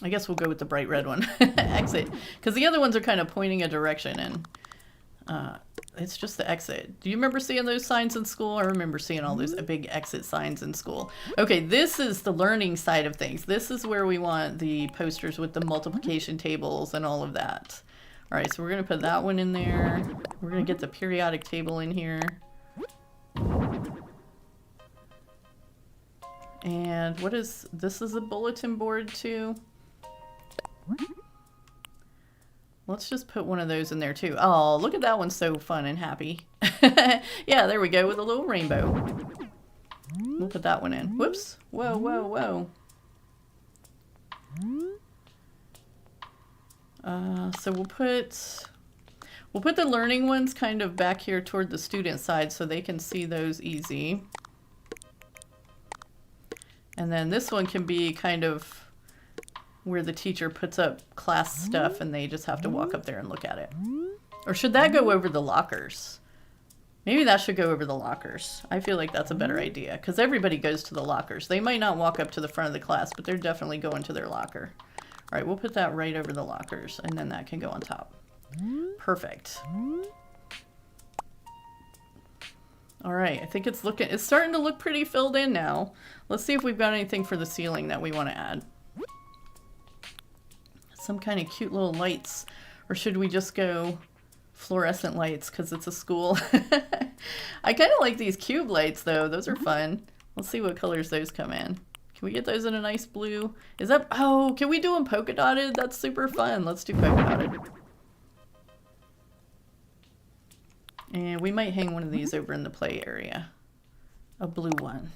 I guess we'll go with the bright red one. Exit. Because the other ones are kind of pointing a direction, and it's just the exit. Do you remember seeing those signs in school? I remember seeing all those big exit signs in school. Okay, this is the learning side of things. This is where we want the posters with the multiplication tables and all of that. All right, so we're going to put that one in there. We're going to get the periodic table in here. And what is this? Is a bulletin board too. Let's just put one of those in there too. Oh, look at that one, so fun and happy. Yeah, there we go, with a little rainbow. We'll put that one in. Whoops. Whoa, whoa, whoa. So we'll put the learning ones kind of back here toward the student side so they can see those easy. And then this one can be kind of where the teacher puts up class stuff and they just have to walk up there and look at it. Or should that go over the lockers? Maybe that should go over the lockers. I feel like that's a better idea because everybody goes to the lockers. They might not walk up to the front of the class, but they're definitely going to their locker. All right, we'll put that right over the lockers and then that can go on top. Perfect. All right, I think it's starting to look pretty filled in now. Let's see if we've got anything for the ceiling that we want to add. Some kind of cute little lights, or should we just go fluorescent lights because it's a school? I kind of like these cube lights though. Those are fun. Let's see what colors those come in. Can we get those in a nice blue? Is that, oh, can we do them polka dotted? That's super fun. Let's do polka dotted. And we might hang one of these over in the play area. A blue one.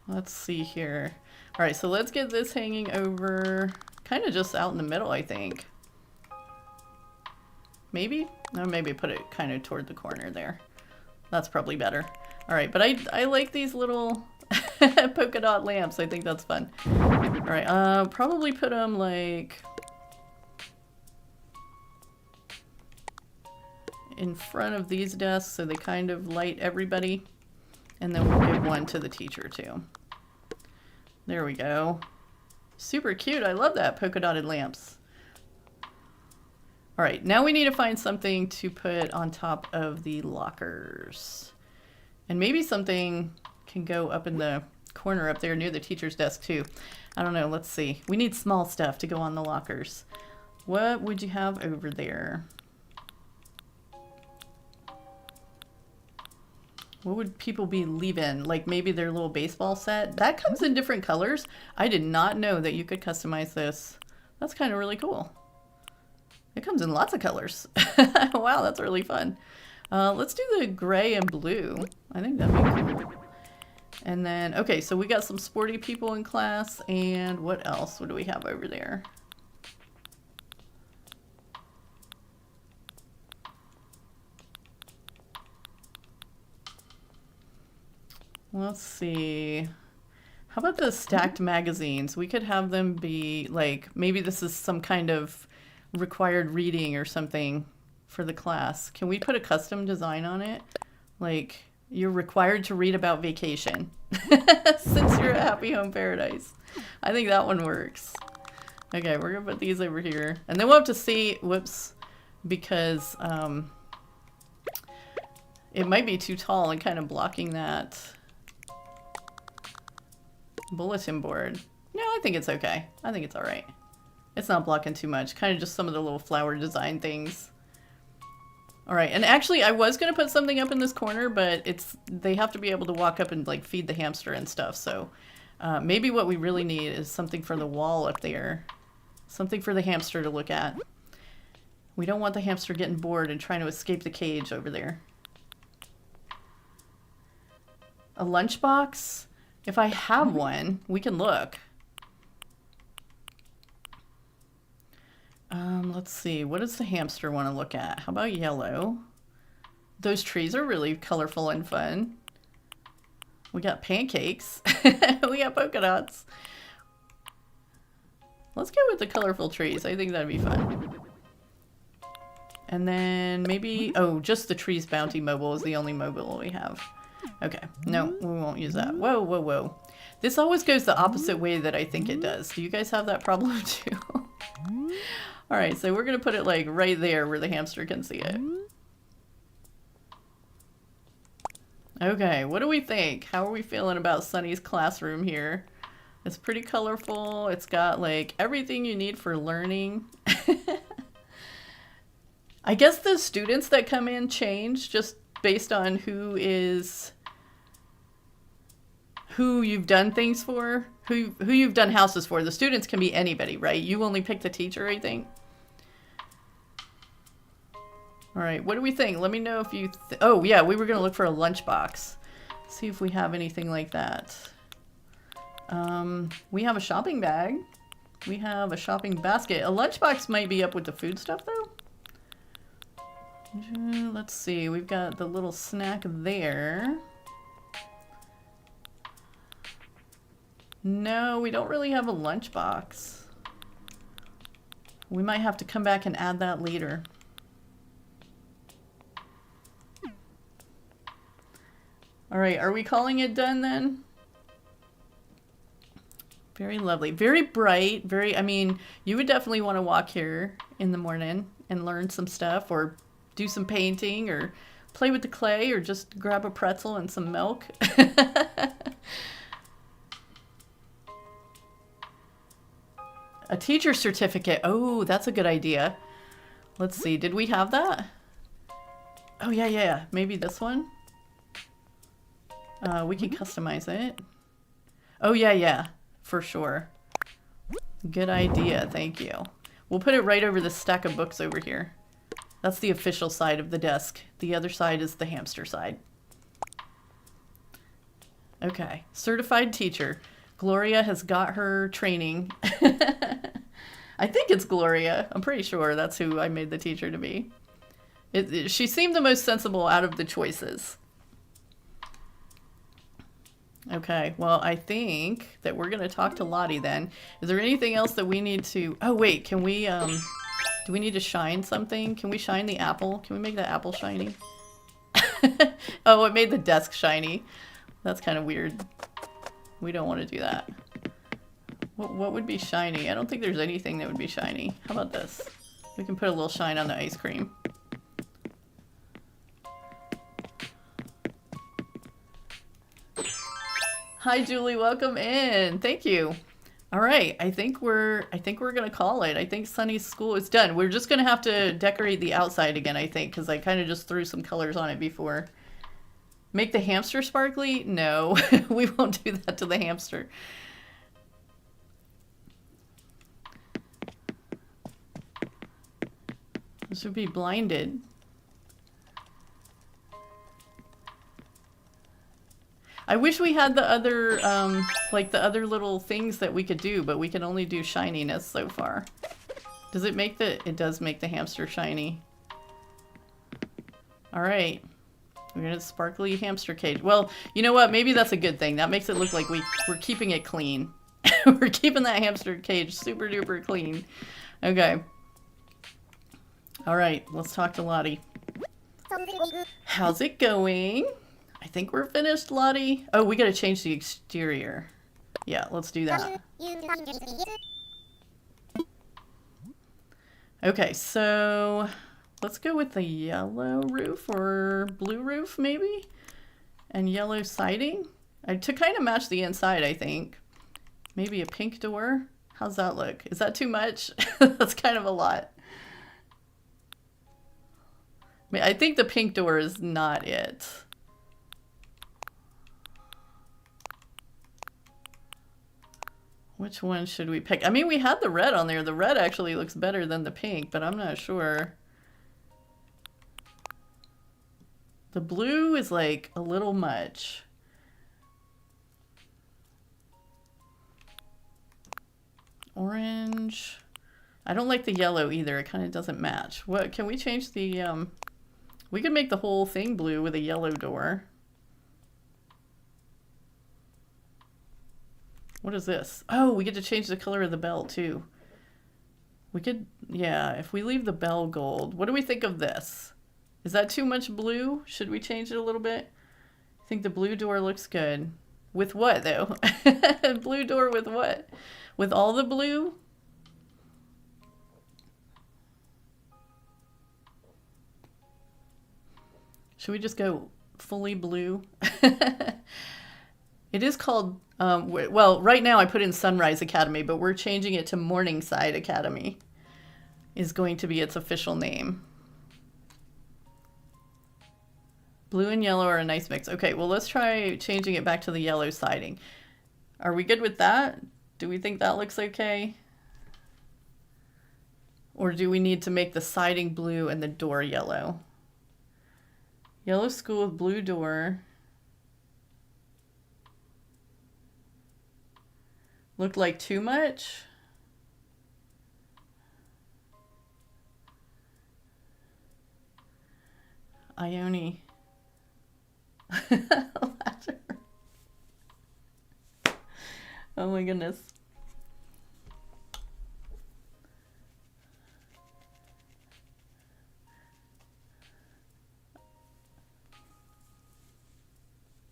Let's see here. All right, so let's get this hanging over kind of just out in the middle, I think. Maybe? No, maybe put it kind of toward the corner there. That's probably better. All right, but I like these little polka dot lamps. I think that's fun. All right, probably put them like in front of these desks so they kind of light everybody. And then we'll give one to the teacher too. There we go. Super cute. I love that, polka dotted lamps. All right, now we need to find something to put on top of the lockers. And maybe something can go up in the corner up there near the teacher's desk too. I don't know, let's see. We need small stuff to go on the lockers. What would you have over there? What would people be leaving? Like maybe their little baseball set? That comes in different colors. I did not know that you could customize this. That's kind of really cool. It comes in lots of colors. Wow, that's really fun. Let's do the gray and blue. I think that'd be cool. And then, okay, so we got some sporty people in class. And what else? What do we have over there? Let's see. How about the stacked magazines? We could have them be like, maybe this is some kind of required reading or something for the class. Can we put a custom design on it? Like, you're required to read about vacation since you're at Happy Home Paradise. I think that one works. Okay, we're gonna put these over here. And then we'll have to see, whoops, because it might be too tall and kind of blocking that bulletin board. No, I think it's okay. I think it's all right. It's not blocking too much. Kind of just some of the little flower design things. All right, and actually I was going to put something up in this corner, but they have to be able to walk up and like feed the hamster and stuff. So Maybe what we really need is something for the wall up there. Something for the hamster to look at. We don't want the hamster getting bored and trying to escape the cage over there. A lunchbox? If I have one, we can look. Let's see. What does the hamster want to look at? How about yellow? Those trees are really colorful and fun. We got pancakes. We got polka dots. Let's go with the colorful trees. I think that'd be fun. And then maybe... Oh, just the trees bounty mobile is the only mobile we have. Okay. No, we won't use that. Whoa, whoa, whoa. This always goes the opposite way that I think it does. Do you guys have that problem too? Alright, so we're going to put it like right there where the hamster can see it. Okay, what do we think? How are we feeling about Sunny's classroom here? It's pretty colorful. It's got like everything you need for learning. I guess the students that come in change just based on who you've done things for, who you've done houses for. The students can be anybody, right? You only pick the teacher, I think. All right, what do we think? Let me know if you... Oh, yeah, we were going to look for a lunchbox. See if we have anything like that. We have a shopping bag. We have a shopping basket. A lunchbox might be up with the food stuff, though. Let's see. We've got the little snack there. No, we don't really have a lunchbox. We might have to come back and add that later. All right, are we calling it done then? Very lovely. Very bright. Very, I mean, you would definitely want to walk here in the morning and learn some stuff or do some painting or play with the clay or just grab a pretzel and some milk. A teacher certificate. Oh, that's a good idea. Let's see. Did we have that? Oh, yeah. Maybe this one? We can customize it. Oh, yeah. For sure. Good idea. Thank you. We'll put it right over the stack of books over here. That's the official side of the desk. The other side is the hamster side. Okay. Certified teacher. Gloria has got her training. I think it's Gloria. I'm pretty sure that's who I made the teacher to be. She seemed the most sensible out of the choices. Okay, well, I think that we're going to talk to Lottie then. Is there anything else that we need to... Oh, wait, can we, do we need to shine something? Can we shine the apple? Can we make the apple shiny? Oh, it made the desk shiny. That's kind of weird. We don't want to do that. What would be shiny? I don't think there's anything that would be shiny. How about this? We can put a little shine on the ice cream. Hi, Julie. Welcome in. Thank you. All right. I think we're gonna call it. I think Sunny's school is done. We're just gonna have to decorate the outside again, I think, because I kind of just threw some colors on it before. Make the hamster sparkly? No, we won't do that to the hamster. This would be blinded. I wish we had the other, like the other little things that we could do, but we can only do shininess so far. Does it make the... It does make the hamster shiny. All right. We're gonna sparkly hamster cage. Well, you know what? Maybe that's a good thing. That makes it look like we're keeping it clean. We're keeping that hamster cage super duper clean. Okay. All right. Let's talk to Lottie. How's it going? I think we're finished, Lottie. Oh, we gotta change the exterior. Yeah, let's do that. Okay, so let's go with the yellow roof or blue roof, maybe? And yellow siding? To kind of match the inside, I think. Maybe a pink door? How's that look? Is that too much? That's kind of a lot. I mean, I think the pink door is not it. Which one should we pick? I mean, we had the red on there. The red actually looks better than the pink, but I'm not sure. The blue is like a little much. Orange. I don't like the yellow either. It kind of doesn't match. What can we change the we could make the whole thing blue with a yellow door. What is this? Oh, we get to change the color of the bell too. We could, yeah, if we leave the bell gold. What do we think of this? Is that too much blue? Should we change it a little bit? I think the blue door looks good. With what though? Blue door with what? With all the blue? Should we just go fully blue? It is called, well, right now I put in Sunrise Academy, but we're changing it to Morningside Academy is going to be its official name. Blue and yellow are a nice mix. Okay, well, let's try changing it back to the yellow siding. Are we good with that? Do we think that looks okay? Or do we need to make the siding blue and the door yellow? Yellow school with blue door. Looked like too much? Ione. Oh my goodness.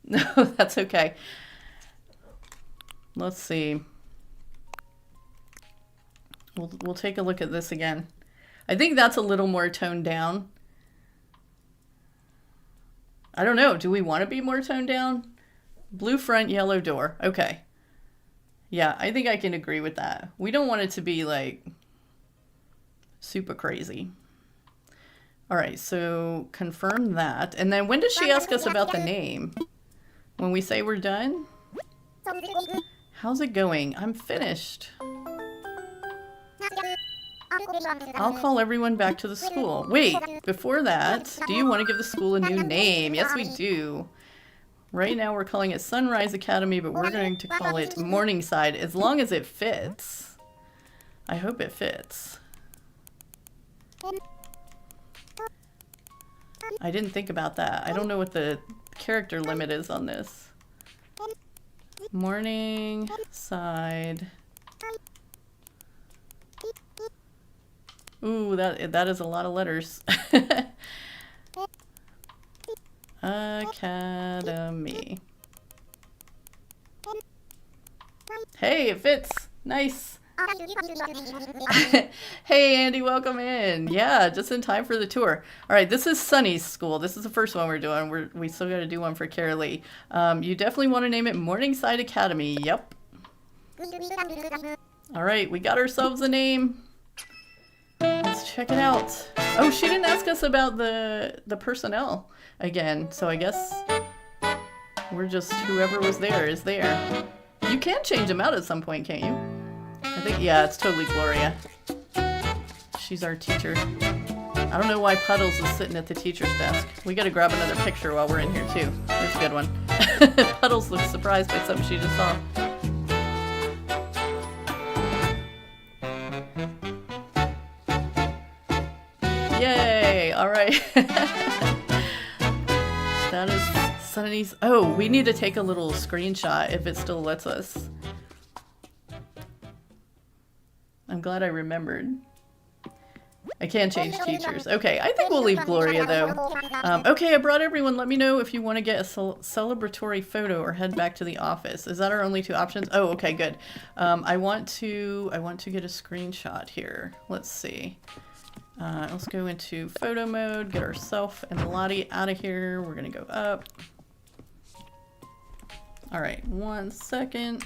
No, that's okay. Let's see. We'll take a look at this again. I think that's a little more toned down. I don't know. Do we want to be more toned down? Blue front, yellow door. Okay. Yeah, I think I can agree with that. We don't want it to be like super crazy. All right, so confirm that. And then when does she ask us about the name? When we say we're done? How's it going? I'm finished. I'll call everyone back to the school. Wait, before that, do you want to give the school a new name? Yes, we do. Right now we're calling it Sunrise Academy, but we're going to call it Morningside as long as it fits. I hope it fits. I didn't think about that. I don't know what the character limit is on this. Morningside. Ooh, that is a lot of letters. Academy. Hey, it fits. Nice. Hey, Andy, welcome in. Yeah, just in time for the tour. All right, this is Sunny's school. This is the first one we're doing. We still got to do one for Carraleigh. You definitely want to name it Morningside Academy. Yep. All right, we got ourselves a name. Let's check it out. Oh, she didn't ask us about the personnel again, so I guess we're just whoever was there is there. You can change them out at some point, can't you? I think, yeah, it's totally Gloria. She's our teacher. I don't know why Puddles is sitting at the teacher's desk. We gotta grab another picture while we're in here too. There's a good one. Puddles looks surprised by something she just saw. Yay! Alright. That is Sunny's. Oh, we need to take a little screenshot if it still lets us. I'm glad I remembered. I can change teachers. Okay, I think we'll leave Gloria though. Okay, I brought everyone. Let me know if you want to get a celebratory photo or head back to the office. Is that our only two options? Oh, okay, good. I want to get a screenshot here. Let's see. Let's go into photo mode, get ourselves and Lottie out of here. We're gonna go up. All right, 1 second.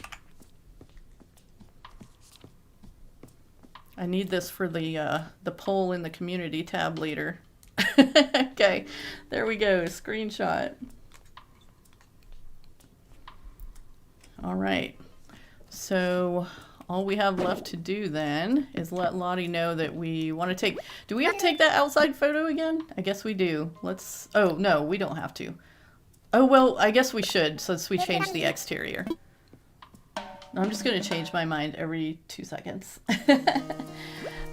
I need this for the poll in the community tab later. Okay, there we go, screenshot. All right, so all we have left to do then is let Lottie know that we want to take... Do we have to take that outside photo again? I guess we do. Let's... Oh, no, we don't have to. Oh, well, I guess we should, since we changed the exterior. I'm just going to change my mind every 2 seconds.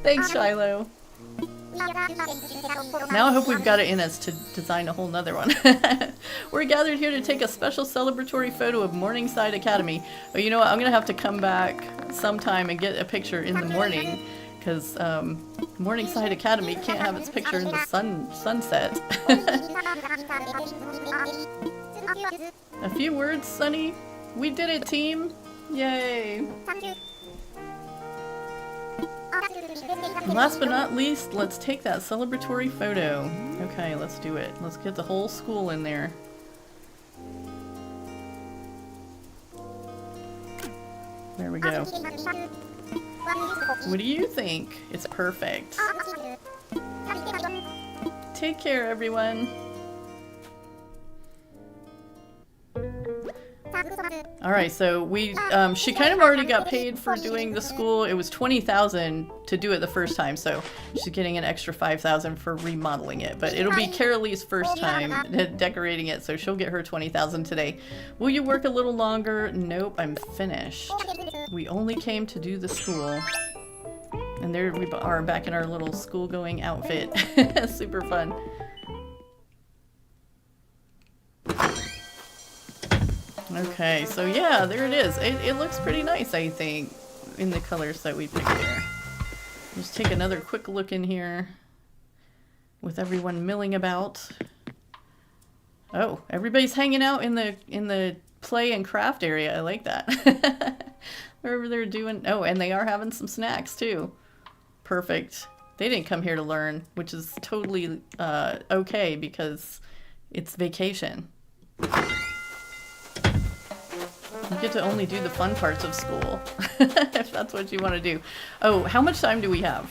Thanks, Shiloh. Now I hope we've got it in us to design a whole nother one. We're gathered here to take a special celebratory photo of Morningside Academy. Oh, you know what? I'm going to have to come back sometime and get a picture in the morning, because Morningside Academy can't have its picture in the sunset. A few words, Sunny. We did it, team. Yay. And last but not least, let's take that celebratory photo. Okay, let's do it. Let's get the whole school in there. There we go. What do you think? It's perfect. Take care, everyone. Alright, so we, she kind of already got paid for doing the school. It was $20,000 to do it the first time, so she's getting an extra $5,000 for remodeling it. But it'll be Carralegh's first time decorating it, so she'll get her $20,000 today. Will you work a little longer? Nope, I'm finished. We only came to do the school. And there we are back in our little school-going outfit. Super fun. Okay, so yeah, there it is. It looks pretty nice, I think, in the colors that we picked there. Just take another quick look in here with everyone milling about. Oh, everybody's hanging out in the play and craft area. I like that. Wherever they're doing... Oh, and they are having some snacks, too. Perfect. They didn't come here to learn, which is totally okay, because it's vacation. You get to only do the fun parts of school, if that's what you want to do. Oh, how much time do we have?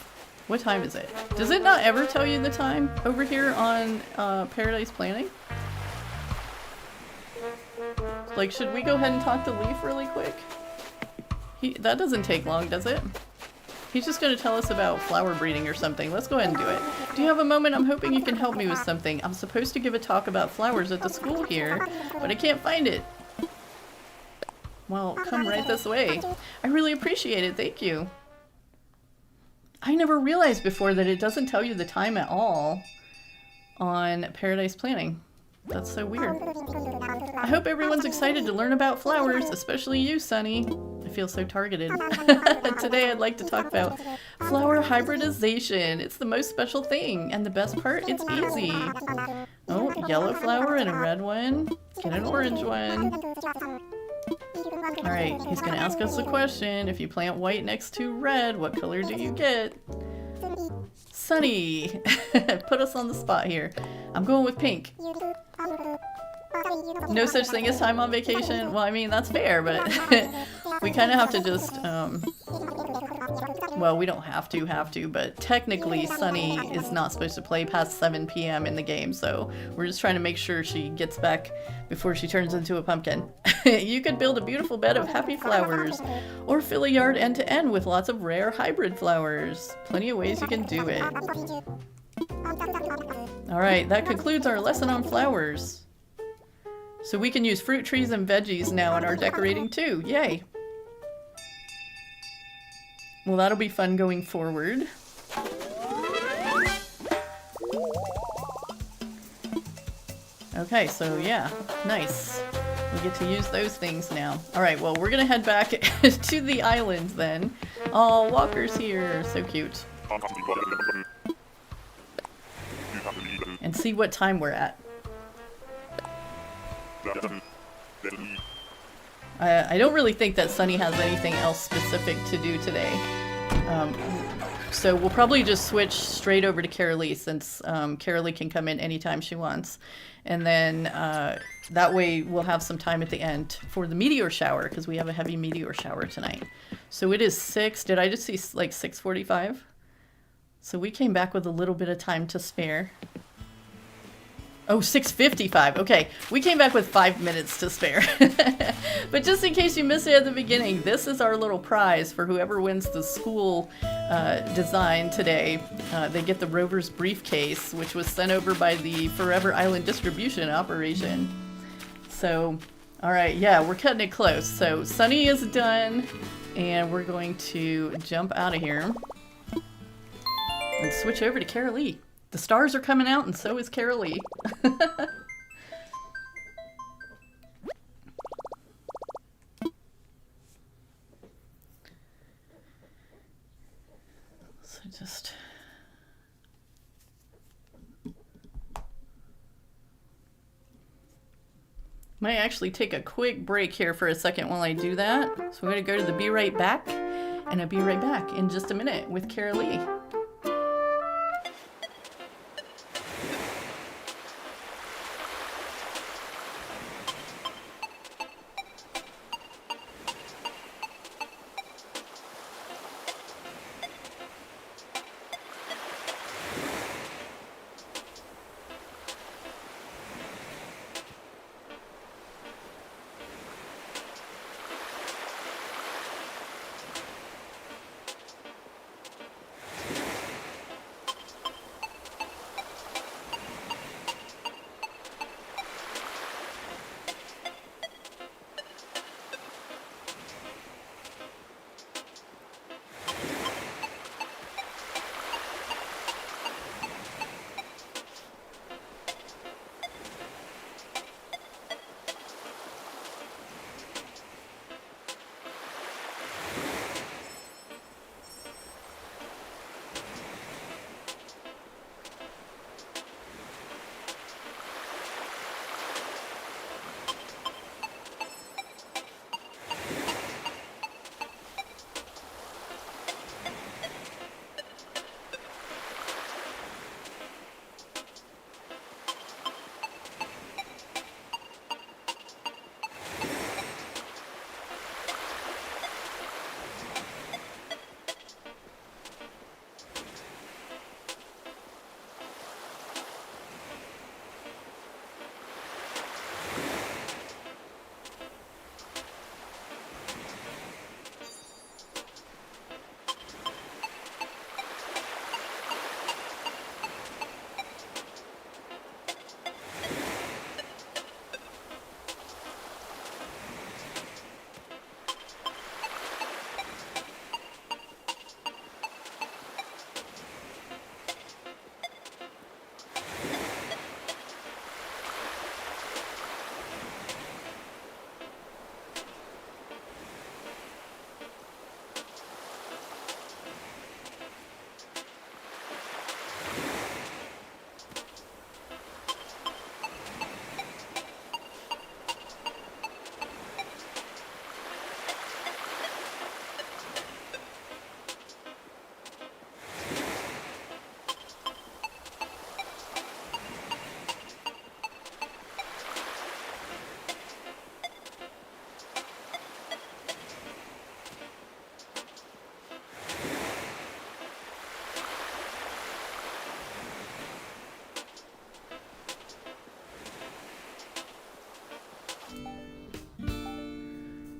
What time is it? Does it not ever tell you the time over here on Paradise Planning? Like, should we go ahead and talk to Leaf really quick? That doesn't take long, does it? He's just going to tell us about flower breeding or something. Let's go ahead and do it. Do you have a moment? I'm hoping you can help me with something. I'm supposed to give a talk about flowers at the school here, but I can't find it. Well, come right this way. I really appreciate it. Thank you. I never realized before that it doesn't tell you the time at all on Paradise Planning. That's so weird. I hope everyone's excited to learn about flowers, especially you, Sunny. I feel so targeted. Today I'd like to talk about flower hybridization. It's the most special thing, and the best part, it's easy. Oh, yellow flower and a red one. Get an orange one. Alright, he's gonna ask us a question. If you plant white next to red, what color do you get? Sunny! Put us on the spot here. I'm going with pink. No such thing as time on vacation? Well, I mean, that's fair, but we kind of have to just, well, we don't have to, but technically Sunny is not supposed to play past 7 p.m. in the game, so we're just trying to make sure she gets back before she turns into a pumpkin. You could build a beautiful bed of happy flowers, or fill a yard end to end with lots of rare hybrid flowers. Plenty of ways you can do it. Alright, that concludes our lesson on flowers. So we can use fruit trees and veggies now in our decorating too. Yay! Well, that'll be fun going forward. Okay, so yeah, nice. We get to use those things now. Alright, well, we're gonna head back to the island then. Oh, Walker's here. So cute. And see what time we're at. I don't really think that Sunny has anything else specific to do today. So we'll probably just switch straight over to Carraleigh, since Carraleigh can come in anytime she wants. And then that way we'll have some time at the end for the meteor shower, because we have a heavy meteor shower tonight. So it is 6. Did I just see like 6:45? So we came back with a little bit of time to spare. Oh, 6:55. Okay, we came back with 5 minutes to spare. But just in case you missed it at the beginning, this is our little prize for whoever wins the school design today. They get the Rover's briefcase, which was sent over by the Forever Island distribution operation. So, all right, yeah, we're cutting it close. So Sunny is done, and we're going to jump out of here and switch over to Carraleigh. The stars are coming out, and so is Carraleigh. So just... might actually take a quick break here for a second while I do that. So we're going to go to the Be Right Back, and I'll be right back in just a minute with Carraleigh.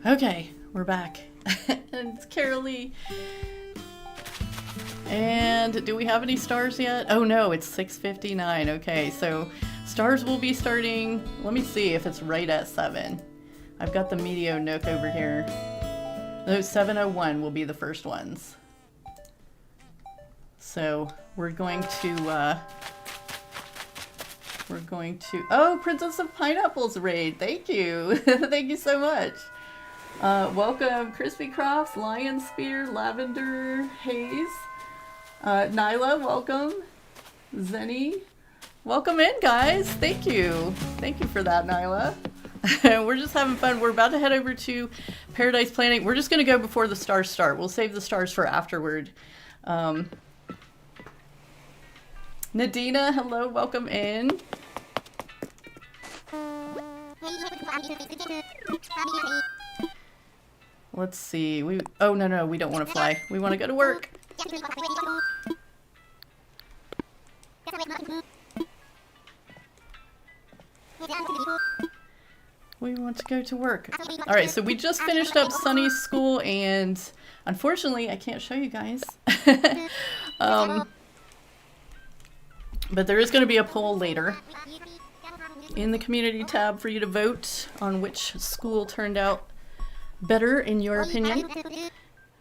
Okay, we're back. And it's Carraleigh. And do we have any stars yet? Oh no, it's 6:59. Okay, so stars will be starting. Let me see if it's right at 7. I've got the Medio Nook over here. No, 7:01 will be the first ones. So we're going to oh, Princess of Pineapples raid. Thank you. Thank you so much. Welcome Crispy Crofts, Lion Spear, Lavender Haze. Nyla, welcome. Zenny, welcome in, guys. Thank you. Thank you for that, Nyla. We're just having fun. We're about to head over to Paradise Planning. We're just going to go before the stars start. We'll save the stars for afterward. Nadina, hello, welcome in. Let's see. Oh no, we don't want to fly. We want to go to work. We want to go to work. All right, so we just finished up Sunny's school, and unfortunately, I can't show you guys. But there is going to be a poll later in the community tab for you to vote on which school turned out better in your opinion.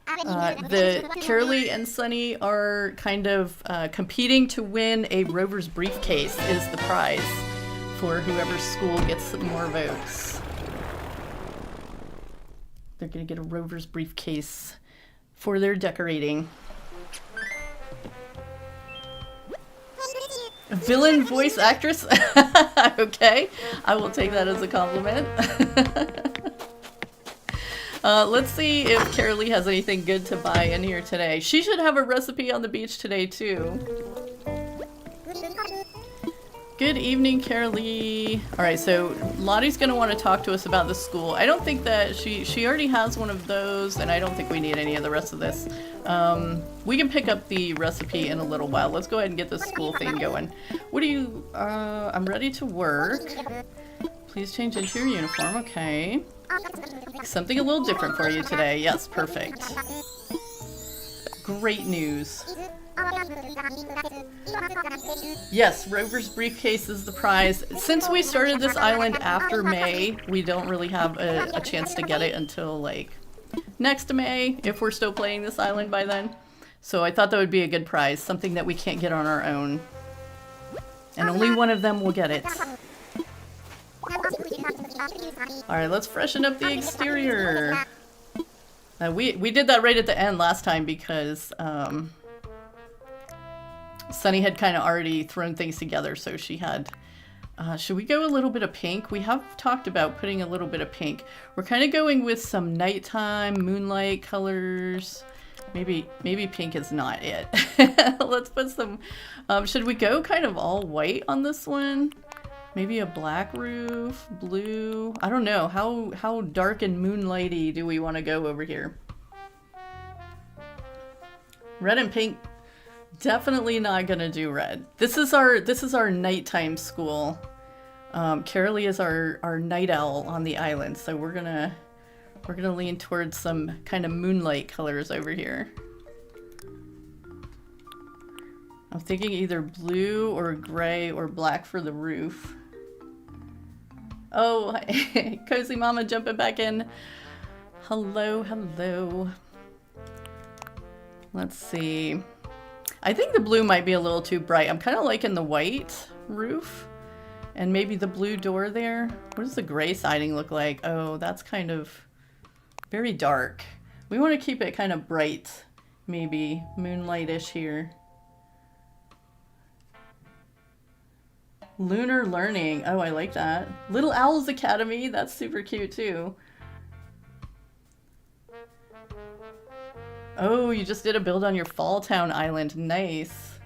The Carraleigh and Sunny are kind of competing to win a Rover's briefcase is the prize for whoever school gets more votes. They're going to get a Rover's briefcase for their decorating. A villain voice actress? Okay, I will take that as a compliment. Let's see if Carraleigh has anything good to buy in here today. She should have a recipe on the beach today too. Good evening, Carraleigh. Alright, so Lottie's going to want to talk to us about the school. I don't think that she already has one of those, and I don't think we need any of the rest of this. We can pick up the recipe in a little while. Let's go ahead and get this school thing going. What do you... I'm ready to work. Please change into your uniform. Okay. Something a little different for you today. Yes, perfect. Great news. Yes, Rover's briefcase is the prize. Since we started this island after May, we don't really have a chance to get it until like next May, if we're still playing this island by then. So I thought that would be a good prize, something that we can't get on our own. And only one of them will get it. Alright, let's freshen up the exterior. We did that right at the end last time because Sunny had kind of already thrown things together, so she had... should we go a little bit of pink? We have talked about putting a little bit of pink. We're kind of going with some nighttime, moonlight colors. Maybe pink is not it. Let's put some... should we go kind of all white on this one? Maybe a black roof, blue. I don't know. How dark and moonlighty do we want to go over here? Red and pink. Definitely not gonna do red. This is our nighttime school. Carraleigh is our night owl on the island, so we're gonna lean towards some kind of moonlight colors over here. I'm thinking either blue or gray or black for the roof. Oh, Cozy Mama jumping back in. Hello, hello. Let's see. I think the blue might be a little too bright. I'm kind of liking the white roof and maybe the blue door there. What does the gray siding look like? Oh, that's kind of very dark. We want to keep it kind of bright, maybe moonlightish here. Lunar Learning. Oh, I like that. Little Owls Academy. That's super cute too. Oh, you just did a build on your Fall Town island. Nice.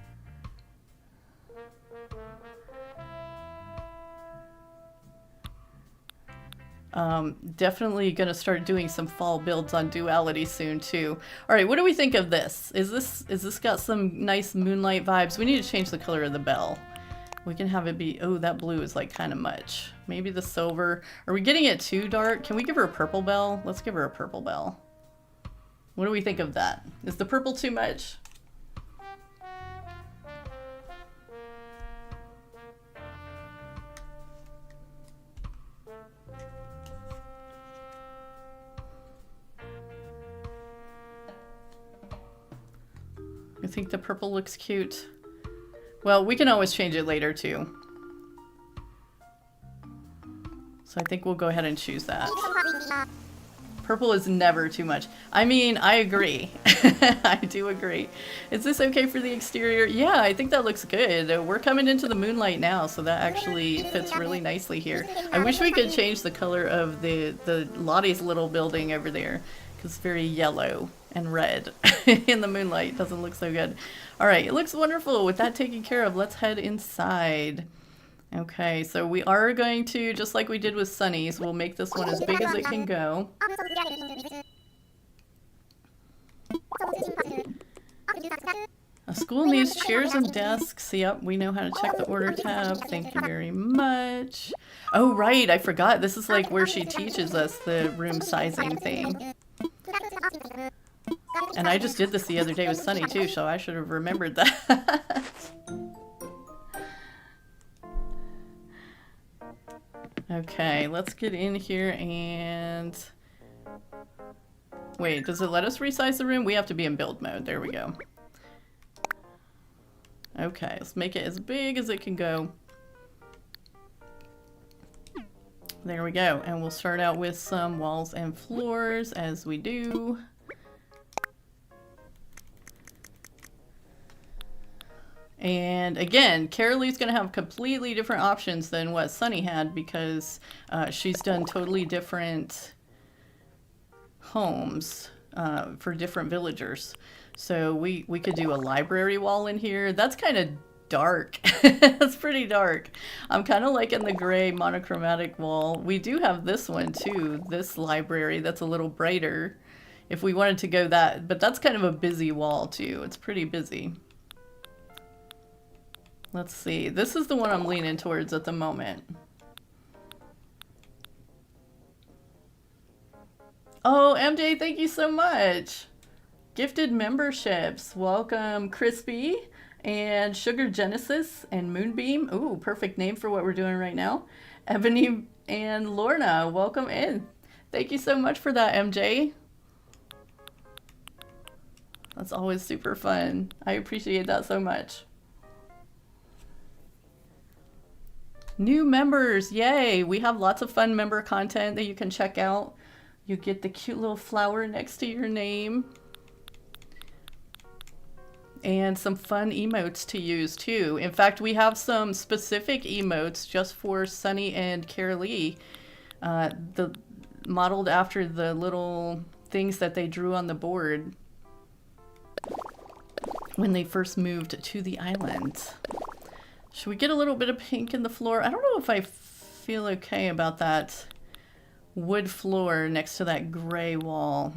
Definitely gonna start doing some fall builds on Duality soon too. All right, what do we think of this? Is this got some nice moonlight vibes? We need to change the color of the bell. We can have it be, oh, that blue is like kind of much. Maybe the silver. Are we getting it too dark? Can we give her a purple bell? Let's give her a purple bell. What do we think of that? Is the purple too much? I think the purple looks cute. Well, we can always change it later too. So I think we'll go ahead and choose that. Purple is never too much. I mean, I agree. I do agree. Is this okay for the exterior? Yeah, I think that looks good. We're coming into the moonlight now, so that actually fits really nicely here. I wish we could change the color of the Lottie's little building over there, because it's very yellow and red in the moonlight. Doesn't look so good. All right, it looks wonderful. With that taken care of, let's head inside. Okay, so we are going to, just like we did with Sunny's, we'll make this one as big as it can go. A school needs chairs and desks. Yep, we know how to check the order tab. Thank you very much. Oh, right, I forgot. This is like where she teaches us the room sizing thing. And I just did this the other day with Sunny too, so I should have remembered that. Okay, let's get in here and... Wait, does it let us resize the room? We have to be in build mode. There we go. Okay, let's make it as big as it can go. There we go. And we'll start out with some walls and floors as we do. And again, Carralleigh's going to have completely different options than what Sunny had because she's done totally different homes for different villagers. So we could do a library wall in here. That's kind of dark. That's pretty dark. I'm kind of liking the gray monochromatic wall. We do have this one too, this library that's a little brighter if we wanted to go that, but that's kind of a busy wall too. It's pretty busy. Let's see. This is the one I'm leaning towards at the moment. Oh, MJ, thank you so much. Gifted memberships. Welcome, Crispy and Sugar Genesis and Moonbeam. Ooh, perfect name for what we're doing right now. Ebony and Lorna, welcome in. Thank you so much for that, MJ. That's always super fun. I appreciate that so much. New members, yay! We have lots of fun member content that you can check out. You get the cute little flower next to your name. And some fun emotes to use too. In fact, we have some specific emotes just for Sunny and Carraleigh. Modeled after the little things that they drew on the board when they first moved to the island. Should we get a little bit of pink in the floor? I don't know if I feel okay about that wood floor next to that gray wall.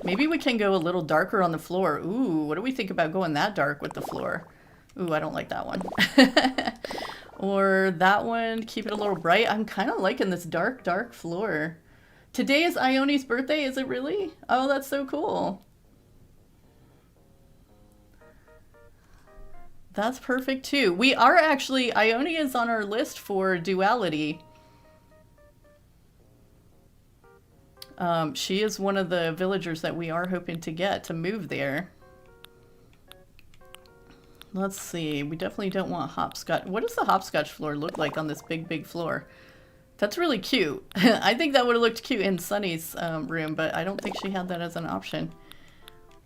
Maybe we can go a little darker on the floor. Ooh, what do we think about going that dark with the floor? Ooh, I don't like that one. Or that one, keep it a little bright. I'm kind of liking this dark, dark floor. Today is Ione's birthday, is it really? Oh, that's so cool. That's perfect too. We are actually, Ione is on our list for duality. She is one of the villagers that we are hoping to get to move there. Let's see. We definitely don't want hopscotch. What does the hopscotch floor look like on this big, big floor? That's really cute. I think that would have looked cute in Sunny's room, but I don't think she had that as an option.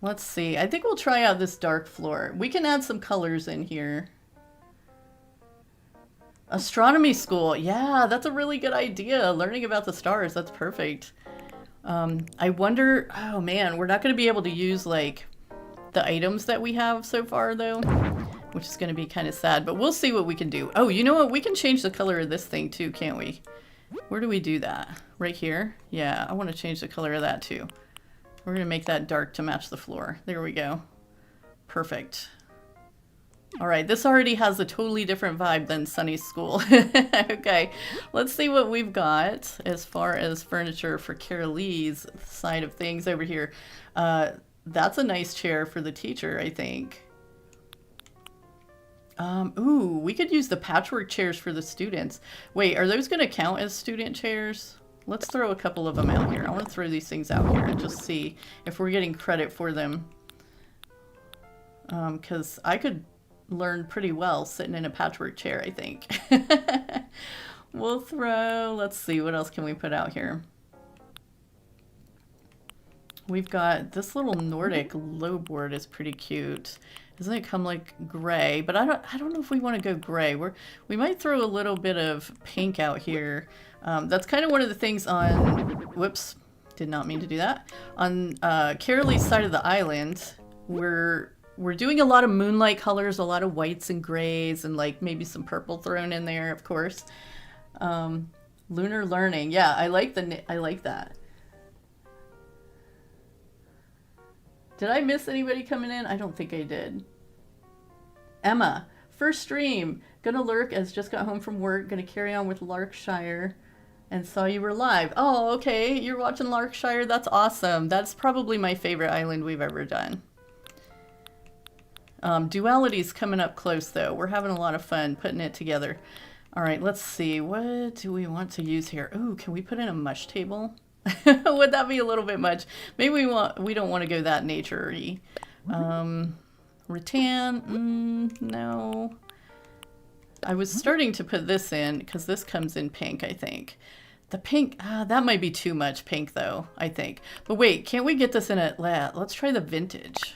Let's see. I think we'll try out this dark floor. We can add some colors in here. Astronomy school. Yeah, that's a really good idea. Learning about the stars. That's perfect. I wonder, oh man, we're not going to be able to use like the items that we have so far though, which is going to be kind of sad, but we'll see what we can do. Oh, you know what? We can change the color of this thing too, can't we? Where do we do that? Right here? Yeah, I want to change the color of that too. We're going to make that dark to match the floor. There we go. Perfect. All right, this already has a totally different vibe than Sunny's school. Okay, let's see what we've got as far as furniture for Carraleigh's side of things over here. That's a nice chair for the teacher, I think. Ooh, we could use the patchwork chairs for the students. Wait, are those going to count as student chairs? Let's throw a couple of them out here. I want to throw these things out here and just see if we're getting credit for them. Because I could learn pretty well sitting in a patchwork chair, I think. We'll throw, let's see, what else can we put out here? We've got this little Nordic low board is pretty cute. Doesn't it come like gray? But I don't know if we want to go gray. We might throw a little bit of pink out here. That's kind of one of the things on, whoops, did not mean to do that. On Carralleigh's side of the island, we're doing a lot of moonlight colors, a lot of whites and grays, and like maybe some purple thrown in there, of course. Lunar learning, yeah, I like that. Did I miss anybody coming in? I don't think I did. Emma, first stream. Gonna lurk as just got home from work. Gonna carry on with Larkshire and saw you were live. Oh, okay. You're watching Larkshire. That's awesome. That's probably my favorite island we've ever done. Duality's coming up close, though. We're having a lot of fun putting it together. All right, let's see. What do we want to use here? Ooh, can we put in a mush table? Would that be a little bit much? Maybe we don't want to go that nature-y. Rattan, no. I was starting to put this in because this comes in pink, I think. The pink, that might be too much pink though, I think. But wait, can't we get this in a, let's try the vintage.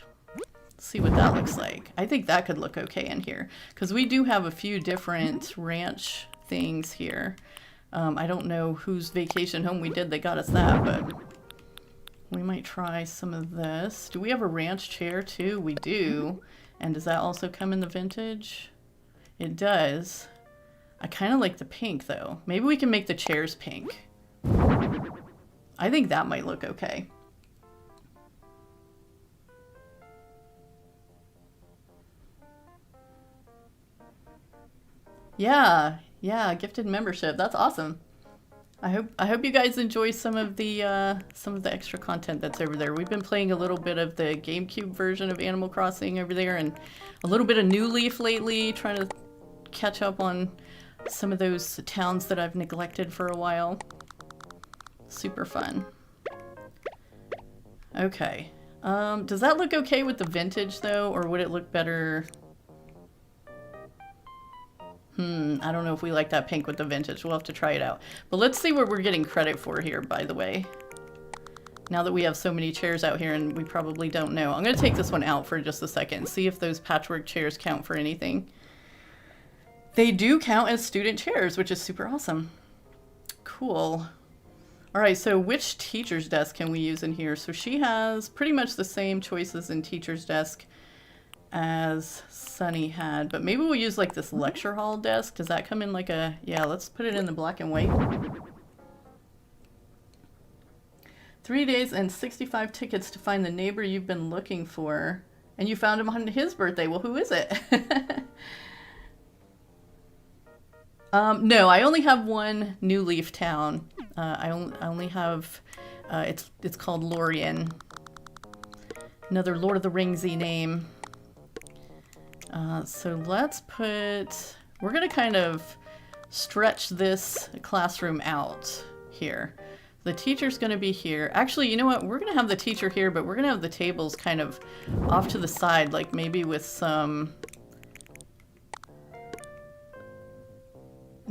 See what that looks like. I think that could look okay in here because we do have a few different ranch things here. I don't know whose vacation home we did that got us that, but we might try some of this. Do we have a ranch chair too? We do. And does that also come in the vintage? It does. I kind of like the pink though. Maybe we can make the chairs pink. I think that might look okay. Yeah, gifted membership. That's awesome. I hope you guys enjoy some of the extra content that's over there. We've been playing a little bit of the GameCube version of Animal Crossing over there, and a little bit of New Leaf lately, trying to catch up on some of those towns that I've neglected for a while. Super fun. Okay. Does that look okay with the vintage though, or would it look better? I don't know if we like that pink with the vintage. We'll have to try it out. But let's see what we're getting credit for here, by the way. Now that we have so many chairs out here and we probably don't know. I'm going to take this one out for just a second and see if those patchwork chairs count for anything. They do count as student chairs, which is super awesome. Cool. All right, so which teacher's desk can we use in here? So she has pretty much the same choices in teacher's desk as Sunny had, but maybe we'll use like this lecture hall desk. Does that come in like a, yeah, let's put it in the black and white. 3 days and 65 tickets to find the neighbor you've been looking for. And you found him on his birthday. Well, who is it? No, I only have one New Leaf town. I only have, it's called Lorien. Another Lord of the Ringsy name. So let's put, we're going to kind of stretch this classroom out here. The teacher's going to be here. Actually, you know what? We're going to have the teacher here, but we're going to have the tables kind of off to the side, like maybe with some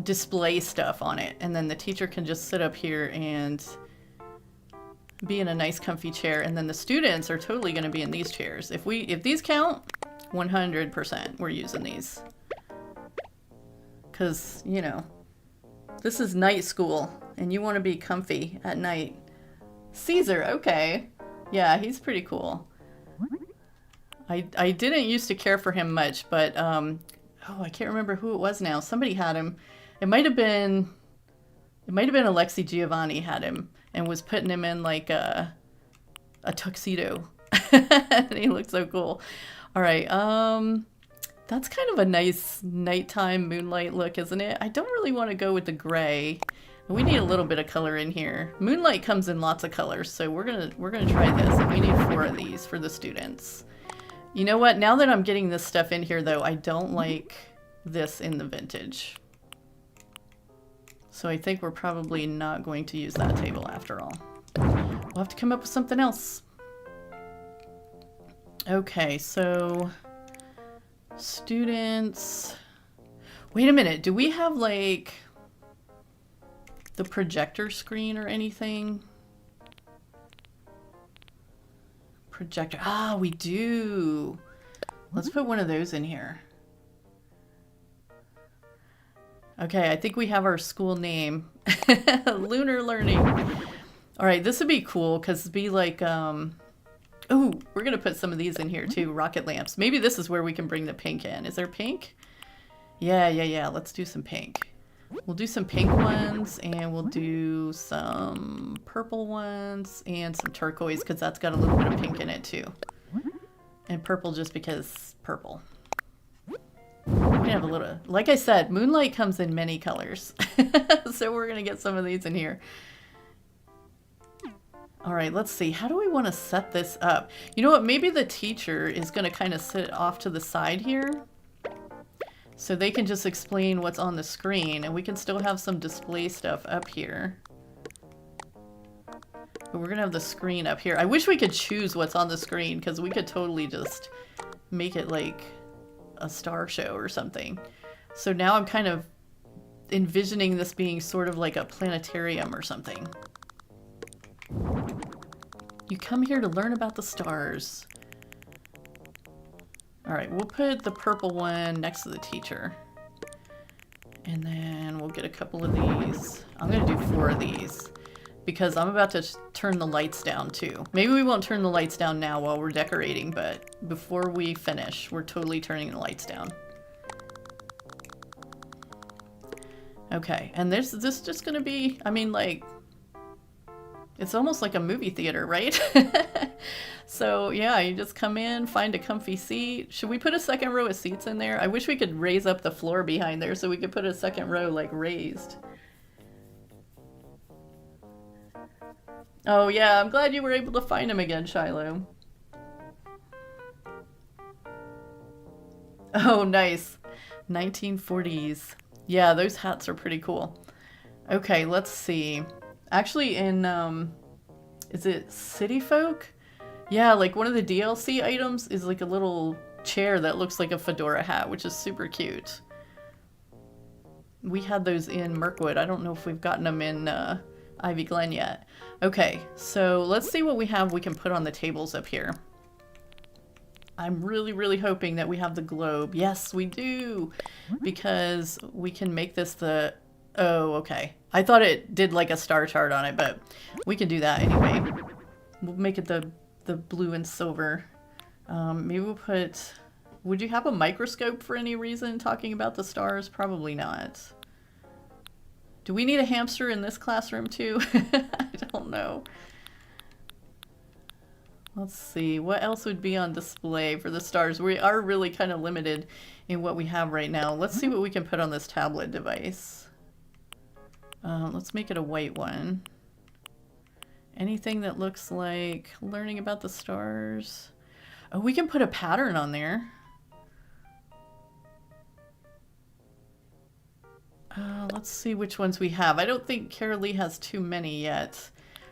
display stuff on it. And then the teacher can just sit up here and be in a nice comfy chair. And then the students are totally going to be in these chairs. If these count, 100% we're using these. Because, you know, this is night school and you want to be comfy at night. Caesar, okay. Yeah, he's pretty cool. I didn't used to care for him much, but, oh, I can't remember who it was now. Somebody had him. It might have been Alexi Giovanni had him and was putting him in like a tuxedo. And he looked so cool. All right, that's kind of a nice nighttime moonlight look, isn't it? I don't really want to go with the gray. We need a little bit of color in here. Moonlight comes in lots of colors, so we're gonna try this. And we need 4 of these for the students. You know what? Now that I'm getting this stuff in here, though, I don't like this in the vintage. So I think we're probably not going to use that table after all. We'll have to come up with something else. Okay, so students. Wait a minute. Do we have like the projector screen or anything? Projector. Ah, we do. Let's put one of those in here. Okay, I think we have our school name. Lunar Learning. All right, this would be cool because it'd be like, oh, we're going to put some of these in here too. Rocket lamps. Maybe this is where we can bring the pink in. Is there pink? Yeah. Let's do some pink. We'll do some pink ones and we'll do some purple ones and some turquoise because that's got a little bit of pink in it too. And purple just because purple. We have a little, like I said, moonlight comes in many colors. So we're going to get some of these in here. All right, let's see. How do we want to set this up? You know what? Maybe the teacher is going to kind of sit off to the side here. So they can just explain what's on the screen, and we can still have some display stuff up here. But we're going to have the screen up here. I wish we could choose what's on the screen, because we could totally just make it like a star show or something. So now I'm kind of envisioning this being sort of like a planetarium or something. You come here to learn about the stars. All right, we'll put the purple one next to the teacher. And then we'll get a couple of these. I'm gonna do 4 of these because I'm about to turn the lights down too. Maybe we won't turn the lights down now while we're decorating, but before we finish, we're totally turning the lights down. Okay, and this is just gonna be, I mean, like, it's almost like a movie theater, right? So yeah, you just come in, find a comfy seat. Should we put a second row of seats in there? I wish we could raise up the floor behind there so we could put a second row like raised. Oh yeah, I'm glad you were able to find him again, Shiloh. Oh, nice. 1940s. Yeah, those hats are pretty cool. Okay, let's see. Actually in, is it City Folk? Yeah, like one of the DLC items is like a little chair that looks like a fedora hat, which is super cute. We had those in Mirkwood. I don't know if we've gotten them in Ivy Glen yet. Okay, so let's see what we have we can put on the tables up here. I'm really, really hoping that we have the globe. Yes, we do, because we can make this the... Oh, okay. I thought it did like a star chart on it, but we can do that anyway. We'll make it the blue and silver. Maybe we'll put... Would you have a microscope for any reason talking about the stars? Probably not. Do we need a hamster in this classroom too? I don't know. Let's see. What else would be on display for the stars? We are really kind of limited in what we have right now. Let's see what we can put on this tablet device. Let's make it a white one. Anything that looks like learning about the stars. Oh, we can put a pattern on there. Let's see which ones we have. I don't think Carraleigh has too many yet.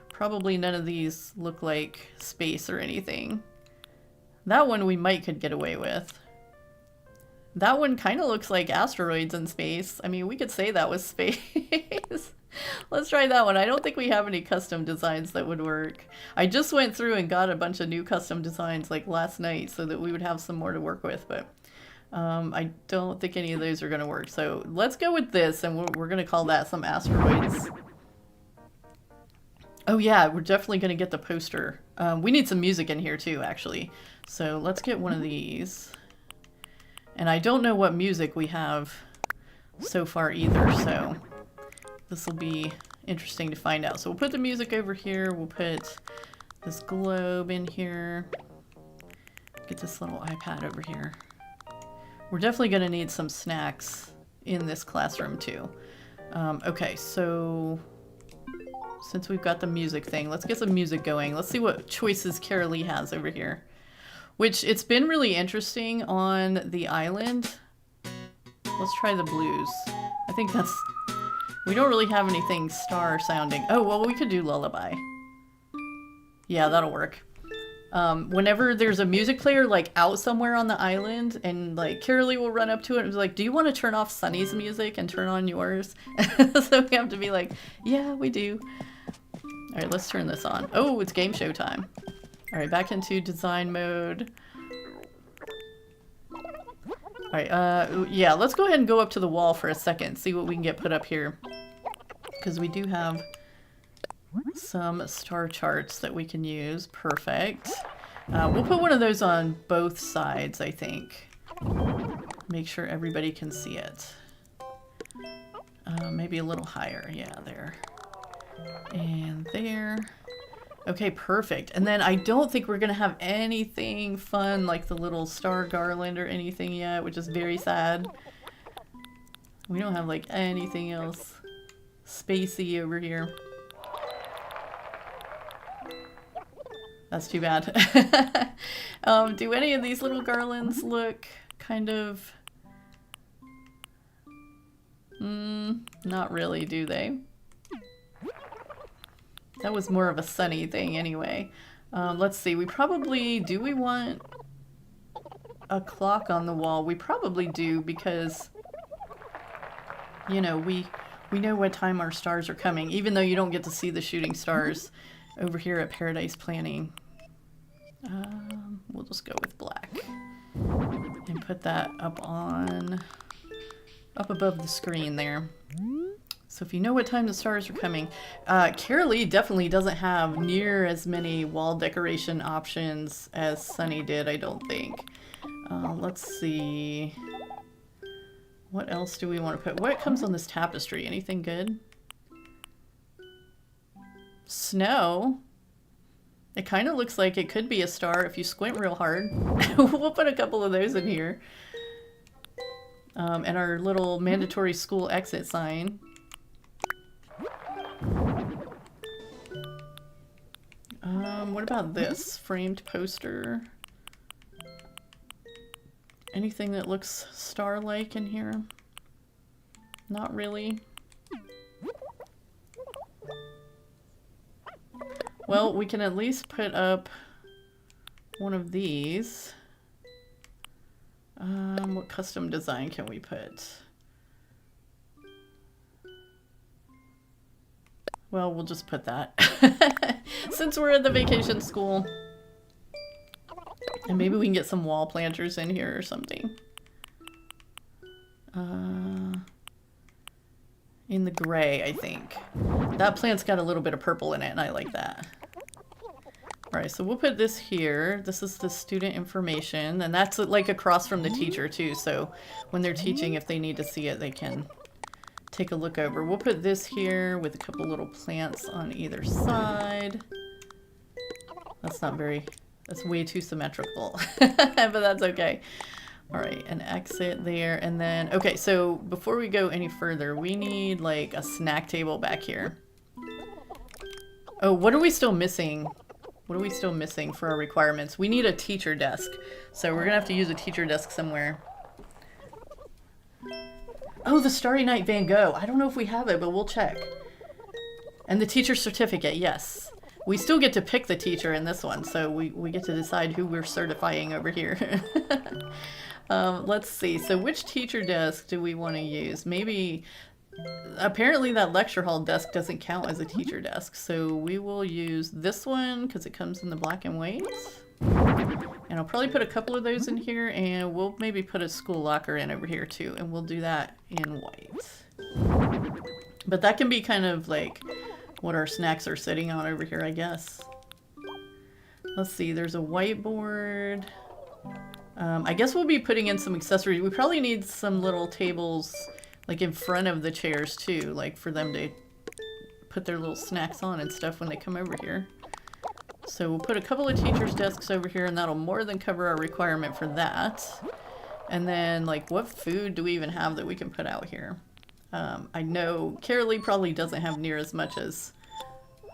Probably none of these look like space or anything. That one we might could get away with. That one kind of looks like asteroids in space. I mean, we could say that was space. Let's try that one. I don't think we have any custom designs that would work. I just went through and got a bunch of new custom designs like last night so that we would have some more to work with, but I don't think any of those are going to work. So let's go with this, and we're going to call that some asteroids. Oh yeah, we're definitely going to get the poster. We need some music in here too, actually. So let's get one of these. And I don't know what music we have so far either, so this will be interesting to find out. So we'll put the music over here. We'll put this globe in here. Get this little iPad over here. We're definitely going to need some snacks in this classroom too. Okay, so since we've got the music thing, let's get some music going. Let's see what choices Carraleigh has over here. Which, it's been really interesting on the island. Let's try the blues. I think that's... We don't really have anything star sounding. Oh, well, we could do lullaby. Yeah, that'll work. Whenever there's a music player, like, out somewhere on the island, and, like, Carraleigh will run up to it and be like, do you want to turn off Sunny's music and turn on yours? So we have to be like, yeah, we do. All right, let's turn this on. Oh, it's game show time. All right, back into design mode. All right, yeah, let's go ahead and go up to the wall for a second, see what we can get put up here. Because we do have some star charts that we can use. Perfect. We'll put one of those on both sides, I think. Make sure everybody can see it. Maybe a little higher. Yeah, there. And there. Okay, perfect. And then I don't think we're going to have anything fun like the little star garland or anything yet, which is very sad. We don't have like anything else spacey over here. That's too bad. Do any of these little garlands look kind of... not really, do they? That was more of a sunny thing anyway. Let's see, we probably... Do we want a clock on the wall? We probably do because, you know, we know what time our stars are coming, even though you don't get to see the shooting stars over here at Paradise Planning. We'll just go with black and put that up above the screen there. So if you know what time the stars are coming. Carraleigh definitely doesn't have near as many wall decoration options as Sunny did, I don't think. Let's see. What else do we want to put? What comes on this tapestry? Anything good? Snow. It kind of looks like it could be a star if you squint real hard. We'll put a couple of those in here. And our little mandatory school exit sign. What about this? Framed poster. Anything that looks star-like in here? Not really. Well, we can at least put up one of these. What custom design can we put? Well, we'll just put that. Since we're at the vacation school. And maybe we can get some wall planters in here or something. In the gray, I think. That plant's got a little bit of purple in it, and I like that. Alright, so we'll put this here. This is the student information, and that's like across from the teacher too, so when they're teaching, if they need to see it, they can take a look over. We'll put this here with a couple little plants on either side. That's not very... That's way too symmetrical, but that's okay. All right, an exit there, and then, okay, so before we go any further, we need like a snack table back here. Oh, what are we still missing? What are we still missing for our requirements? We need a teacher desk, so we're gonna have to use a teacher desk somewhere. Oh, the Starry Night Van Gogh. I don't know if we have it, but we'll check. And the teacher certificate, yes. We still get to pick the teacher in this one, so we get to decide who we're certifying over here. Let's see. So which teacher desk do we want to use? Maybe... Apparently that lecture hall desk doesn't count as a teacher desk, so we will use this one because it comes in the black and white. And I'll probably put a couple of those in here, and we'll maybe put a school locker in over here too, and we'll do that in white. But that can be kind of like... what our snacks are sitting on over here, I guess. Let's see, there's a whiteboard. I guess we'll be putting in some accessories. We probably need some little tables like in front of the chairs too, like for them to put their little snacks on and stuff when they come over here. So we'll put a couple of teachers' desks over here, and that'll more than cover our requirement for that. And then, like, what food do we even have that we can put out here? I know Carraleigh probably doesn't have near as much as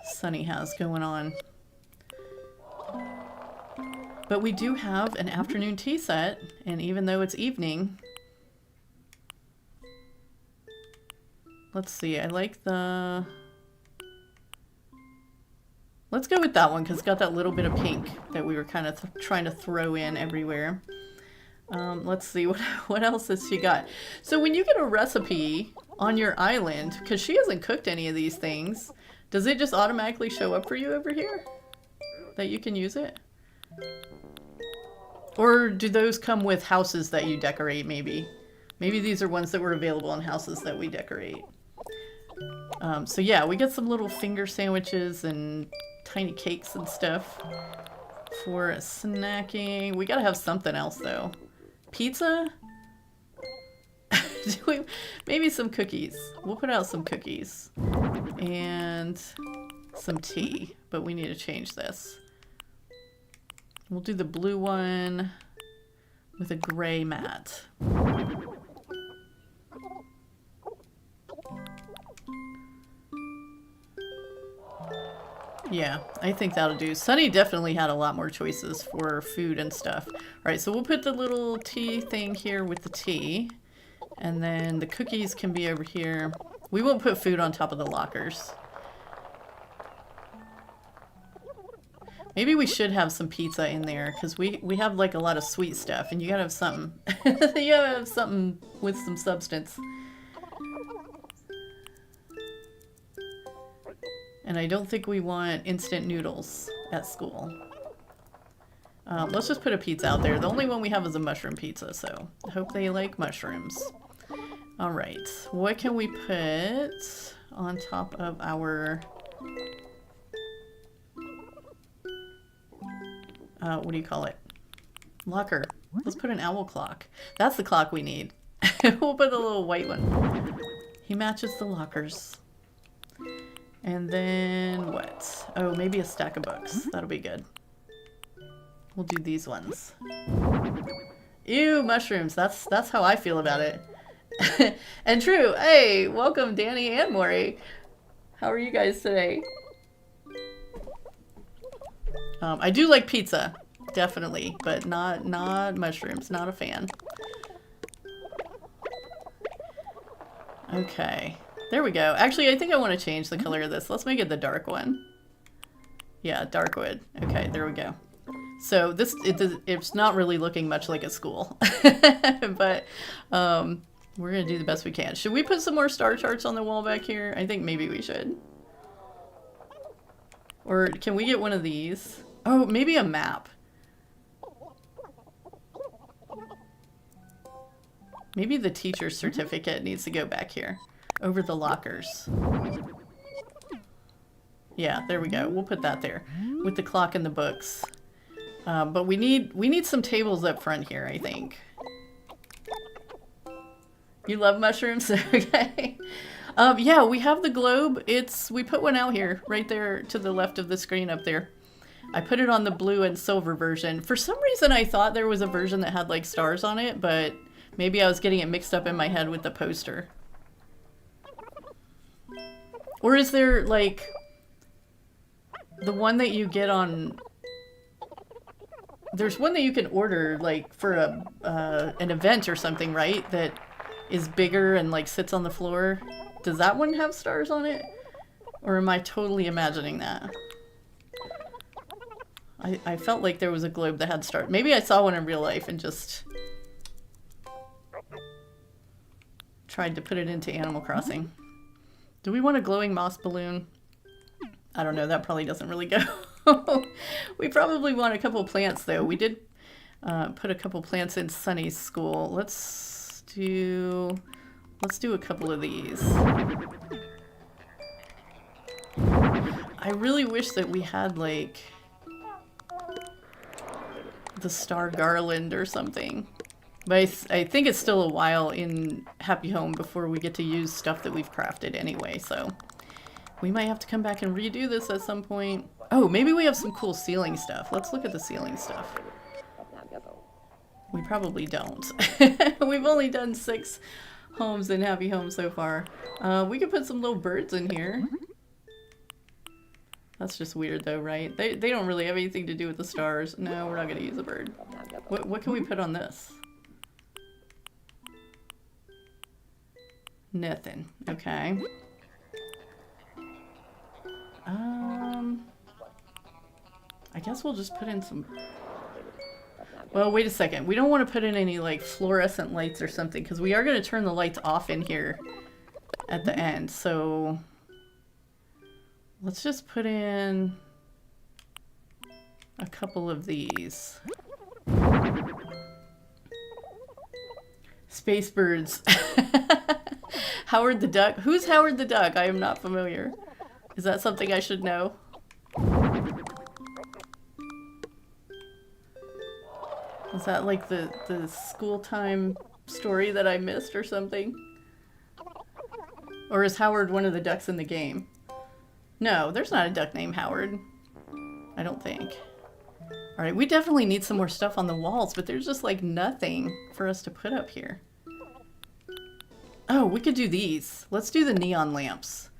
Sunny has going on. But we do have an afternoon tea set, and even though it's evening... Let's see, I like the... Let's go with that one, because it's got that little bit of pink that we were kind of trying to throw in everywhere. Let's see, what else has she got? So when you get a recipe on your island, because she hasn't cooked any of these things, does it just automatically show up for you over here? That you can use it? Or do those come with houses that you decorate, maybe? Maybe these are ones that were available in houses that we decorate. So yeah, we get some little finger sandwiches and tiny cakes and stuff for snacking. We gotta have something else though. Pizza? Maybe some cookies. We'll put out some cookies. And some tea. But we need to change this. We'll do the blue one with a gray mat. Yeah, I think that'll do. Sunny definitely had a lot more choices for food and stuff. All right, so we'll put the little tea thing here with the tea. And then the cookies can be over here. We won't put food on top of the lockers. Maybe we should have some pizza in there because we have like a lot of sweet stuff and you gotta have something. You gotta have something with some substance. And I don't think we want instant noodles at school. Let's just put a pizza out there. The only one we have is a mushroom pizza, so I hope they like mushrooms. All right, what can we put on top of our... what do you call it? Locker. Let's put an owl clock. That's the clock we need. We'll put the little white one. He matches the lockers. And then what? Oh, maybe a stack of books. That'll be good. We'll do these ones. Ew, mushrooms. That's how I feel about it. And true. Hey, welcome Danny and Maury. How are you guys today? I do like pizza, definitely, but not mushrooms. Not a fan. Okay, there we go. Actually, I think I want to change the color of this. Let's make it the dark one. Yeah, dark wood. Okay, there we go. So this it's not really looking much like a school, but we're gonna do the best we can. Should we put some more star charts on the wall back here? I think maybe we should. Or can we get one of these? Oh, maybe a map. Maybe the teacher's certificate needs to go back here. Over the lockers. Yeah, there we go. We'll put that there. With the clock and the books. But we need some tables up front here, I think. You love mushrooms? Okay. Yeah, we have the globe. We put one out here, right there to the left of the screen up there. I put it on the blue and silver version. For some reason, I thought there was a version that had like stars on it, but maybe I was getting it mixed up in my head with the poster. Or is there like the one that you get on... There's one that you can order like for an event or something, right? That is bigger and like sits on the floor. Does that one have stars on it? Or am I totally imagining that? I felt like there was a globe that had stars. Maybe I saw one in real life and just tried to put it into Animal Crossing. Do we want a glowing moss balloon? I don't know, that probably doesn't really go. We probably want a couple plants though. We did put a couple plants in Sunny's school. Let's do a couple of these. I really wish that we had like the star garland or something. But I think it's still a while in Happy Home before we get to use stuff that we've crafted anyway, so we might have to come back and redo this at some point. Oh, maybe we have some cool ceiling stuff. Let's look at the ceiling stuff. We probably don't. We've only done 6 homes in Happy Home so far. We could put some little birds in here. That's just weird though, right? They don't really have anything to do with the stars. No, we're not going to use a bird. What can we put on this? Nothing. Okay. I guess we'll just put in some... Well, wait a second. We don't want to put in any like fluorescent lights or something because we are going to turn the lights off in here at the end. So let's just put in a couple of these. Space birds. Howard the Duck. Who's Howard the Duck? I am not familiar. Is that something I should know? Is that like the school time story that I missed or something? Or is Howard one of the ducks in the game? No, there's not a duck named Howard. I don't think. Alright, we definitely need some more stuff on the walls, but there's just like nothing for us to put up here. Oh, we could do these. Let's do the neon lamps.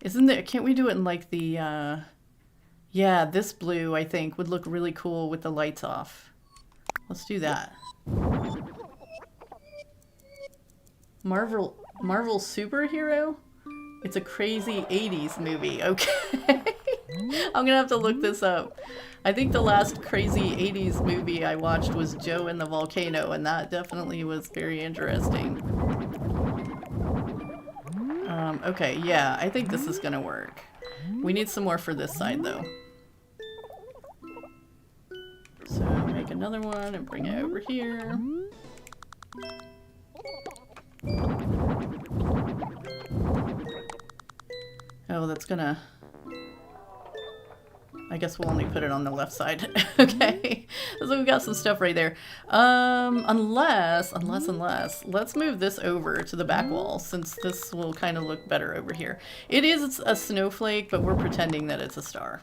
Isn't there, can't we do it in like the, yeah, this blue I think would look really cool with the lights off. Let's do that. Marvel superhero? It's a crazy 80s movie. Okay. I'm gonna have to look this up. I think the last crazy 80s movie I watched was Joe and the Volcano, and that definitely was very interesting. Okay, yeah, I think this is gonna work. We need some more for this side, though. So make another one and bring it over here. Oh, that's gonna... I guess we'll only put it on the left side. Okay. So we've got some stuff right there. Unless, let's move this over to the back wall, since this will kind of look better over here. It is a snowflake, but we're pretending that it's a star.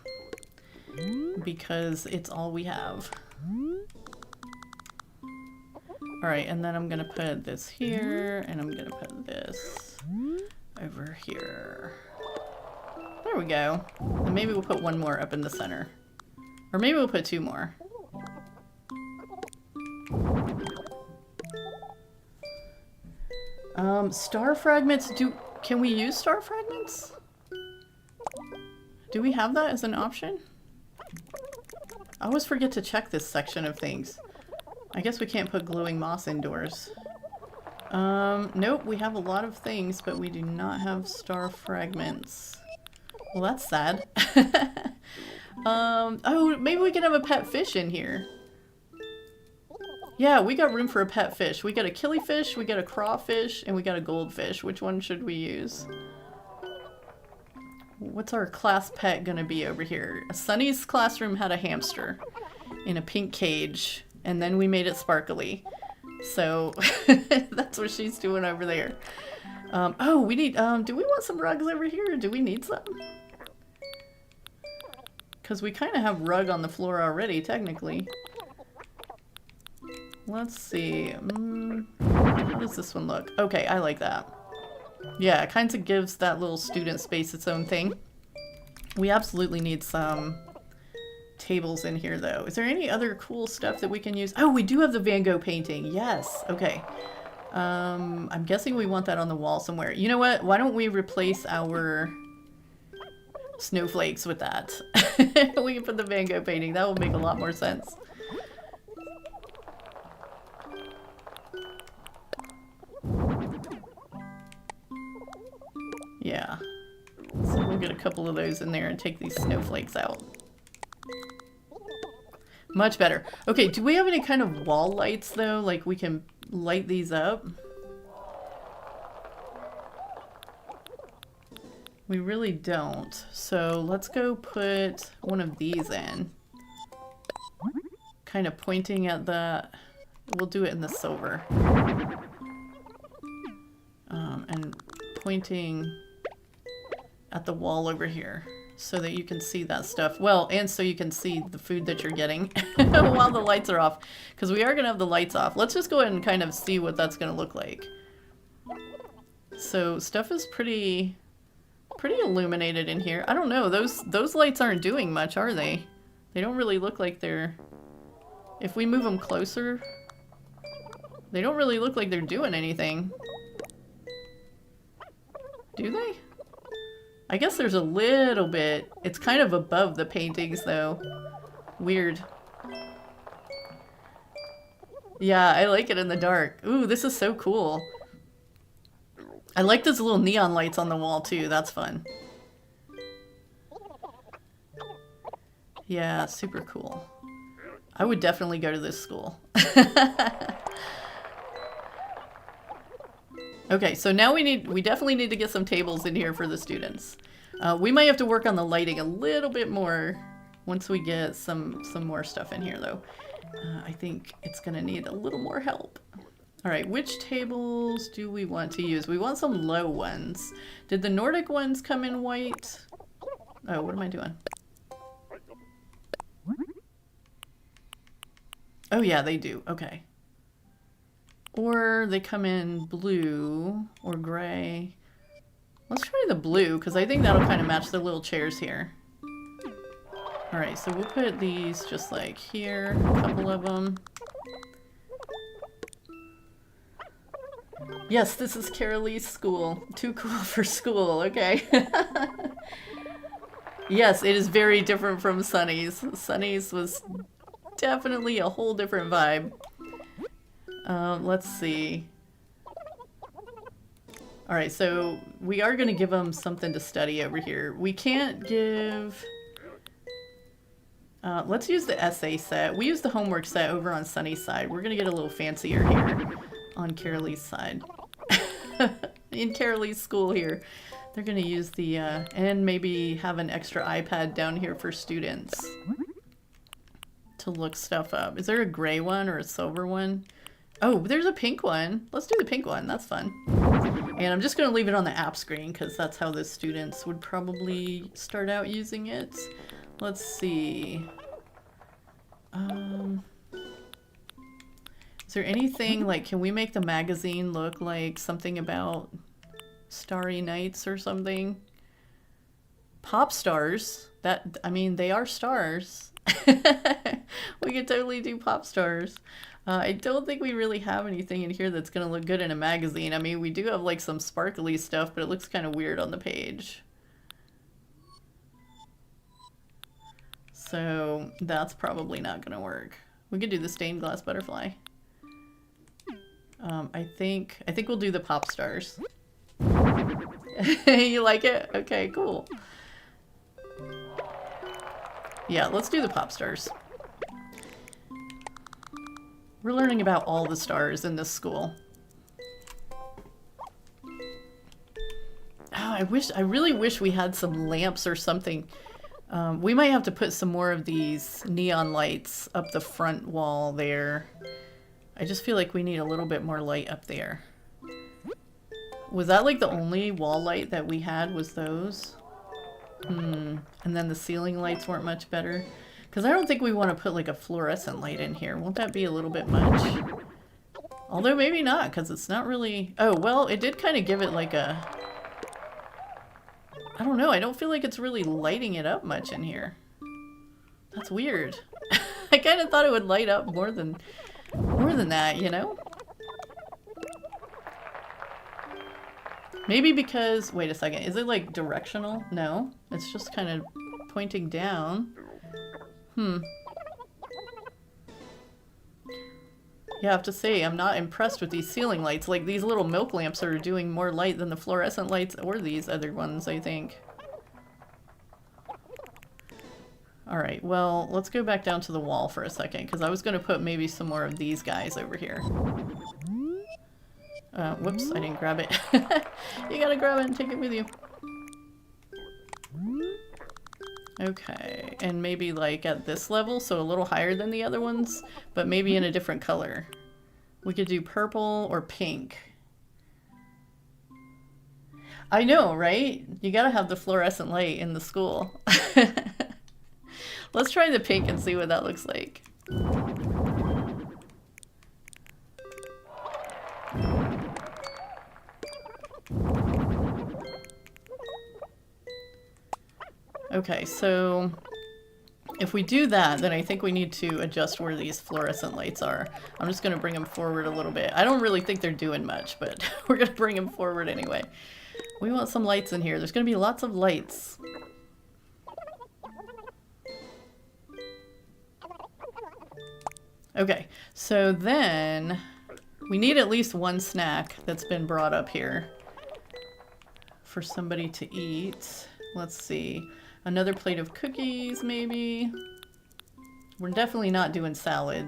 Because it's all we have. Alright, and then I'm gonna put this here, and I'm gonna put this over here. There we go. And maybe we'll put one more up in the center. Or maybe we'll put two more. Star fragments, can we use star fragments? Do we have that as an option? I always forget to check this section of things. I guess we can't put glowing moss indoors. Nope, we have a lot of things, but we do not have star fragments. Well, that's sad. Oh, maybe we can have a pet fish in here. Yeah, we got room for a pet fish. We got a killifish, we got a crawfish, and we got a goldfish. Which one should we use? What's our class pet gonna be over here? Sunny's classroom had a hamster in a pink cage, and then we made it sparkly. So that's what she's doing over there. Oh, we need, do we want some rugs over here, or do we need some? Because we kind of have rug on the floor already, technically. Let's see. How does this one look? Okay, I like that. Yeah, it kind of gives that little student space its own thing. We absolutely need some tables in here, though. Is there any other cool stuff that we can use? Oh, we do have the Van Gogh painting. Yes. Okay. I'm guessing we want that on the wall somewhere. You know what? Why don't we replace our snowflakes with that? We can put the Van Gogh painting. That will make a lot more sense. Yeah. So we'll get a couple of those in there and take these snowflakes out. Much better. Okay, do we have any kind of wall lights, though? Like, we can light these up? We really don't. So let's go put one of these in. Kind of pointing at the... We'll do it in the silver. And pointing at the wall over here so that you can see that stuff. Well, and so you can see the food that you're getting while the lights are off. Because we are going to have the lights off. Let's just go ahead and kind of see what that's going to look like. So stuff is pretty illuminated in here. I don't know. Those lights aren't doing much, are they? They don't really look like they're... If we move them closer, they don't really look like they're doing anything. Do they? I guess there's a little bit. It's kind of above the paintings, though. Weird. Yeah, I like it in the dark. Ooh, this is so cool. I like those little neon lights on the wall, too. That's fun. Yeah, super cool. I would definitely go to this school. Okay, so now we definitely need to get some tables in here for the students. We might have to work on the lighting a little bit more once we get some more stuff in here, though. I think it's gonna need a little more help. All right, which tables do we want to use? We want some low ones. Did the Nordic ones come in white? Oh, what am I doing? Oh yeah, they do. Okay. Or they come in blue or gray. Let's try the blue, because I think that'll kind of match the little chairs here. Alright, so we'll put these just like here, a couple of them. Yes, this is Carralleigh's school. Too cool for school, okay. Yes, it is very different from Sunny's. Sunny's was definitely a whole different vibe. Let's see. Alright, so we are going to give them something to study over here. We can't give... let's use the essay set. We use the homework set over on Sunny's side. We're going to get a little fancier here on Carralleigh's side. In Carralleigh's school here. They're going to use the, and maybe have an extra iPad down here for students to look stuff up. Is there a gray one or a silver one? Oh, there's a pink one. Let's do the pink one. That's fun. And I'm just going to leave it on the app screen because that's how the students would probably start out using it. Let's see. Is there anything, like, can we make the magazine look like something about Starry Nights or something? Pop stars. That, I mean, they are stars. We could totally do pop stars. I don't think we really have anything in here that's going to look good in a magazine. I mean, we do have, like, some sparkly stuff, but it looks kind of weird on the page. So that's probably not going to work. We could do the stained glass butterfly. I think we'll do the pop stars. You like it? Okay, cool. Yeah, let's do the pop stars. We're learning about all the stars in this school. Oh, I really wish we had some lamps or something. We might have to put some more of these neon lights up the front wall there. I just feel like we need a little bit more light up there. Was that like the only wall light that we had was those? And then the ceiling lights weren't much better. Because I don't think we want to put like a fluorescent light in here. Won't that be a little bit much? Although maybe not, because it's not really... Oh, well, it did kind of give it like a... I don't know, I don't feel like it's really lighting it up much in here. That's weird. I kind of thought it would light up more than that, you know? Maybe because... Wait a second, is it like directional? No, it's just kind of pointing down. Yeah, I have to say, I'm not impressed with these ceiling lights. Like, these little milk lamps are doing more light than the fluorescent lights or these other ones, I think. Alright, well, let's go back down to the wall for a second, because I was going to put maybe some more of these guys over here. Whoops, I didn't grab it. You gotta grab it and take it with you. Okay, and maybe like at this level, so a little higher than the other ones, but maybe in a different color. We could do purple or pink. I know, right? You gotta have the fluorescent light in the school. Let's try the pink and see what that looks like. Okay, so if we do that, then I think we need to adjust where these fluorescent lights are. I'm just going to bring them forward a little bit. I don't really think they're doing much, but we're going to bring them forward anyway. We want some lights in here. There's going to be lots of lights. Okay, so then we need at least one snack that's been brought up here for somebody to eat. Let's see. Another plate of cookies, maybe. We're definitely not doing salad.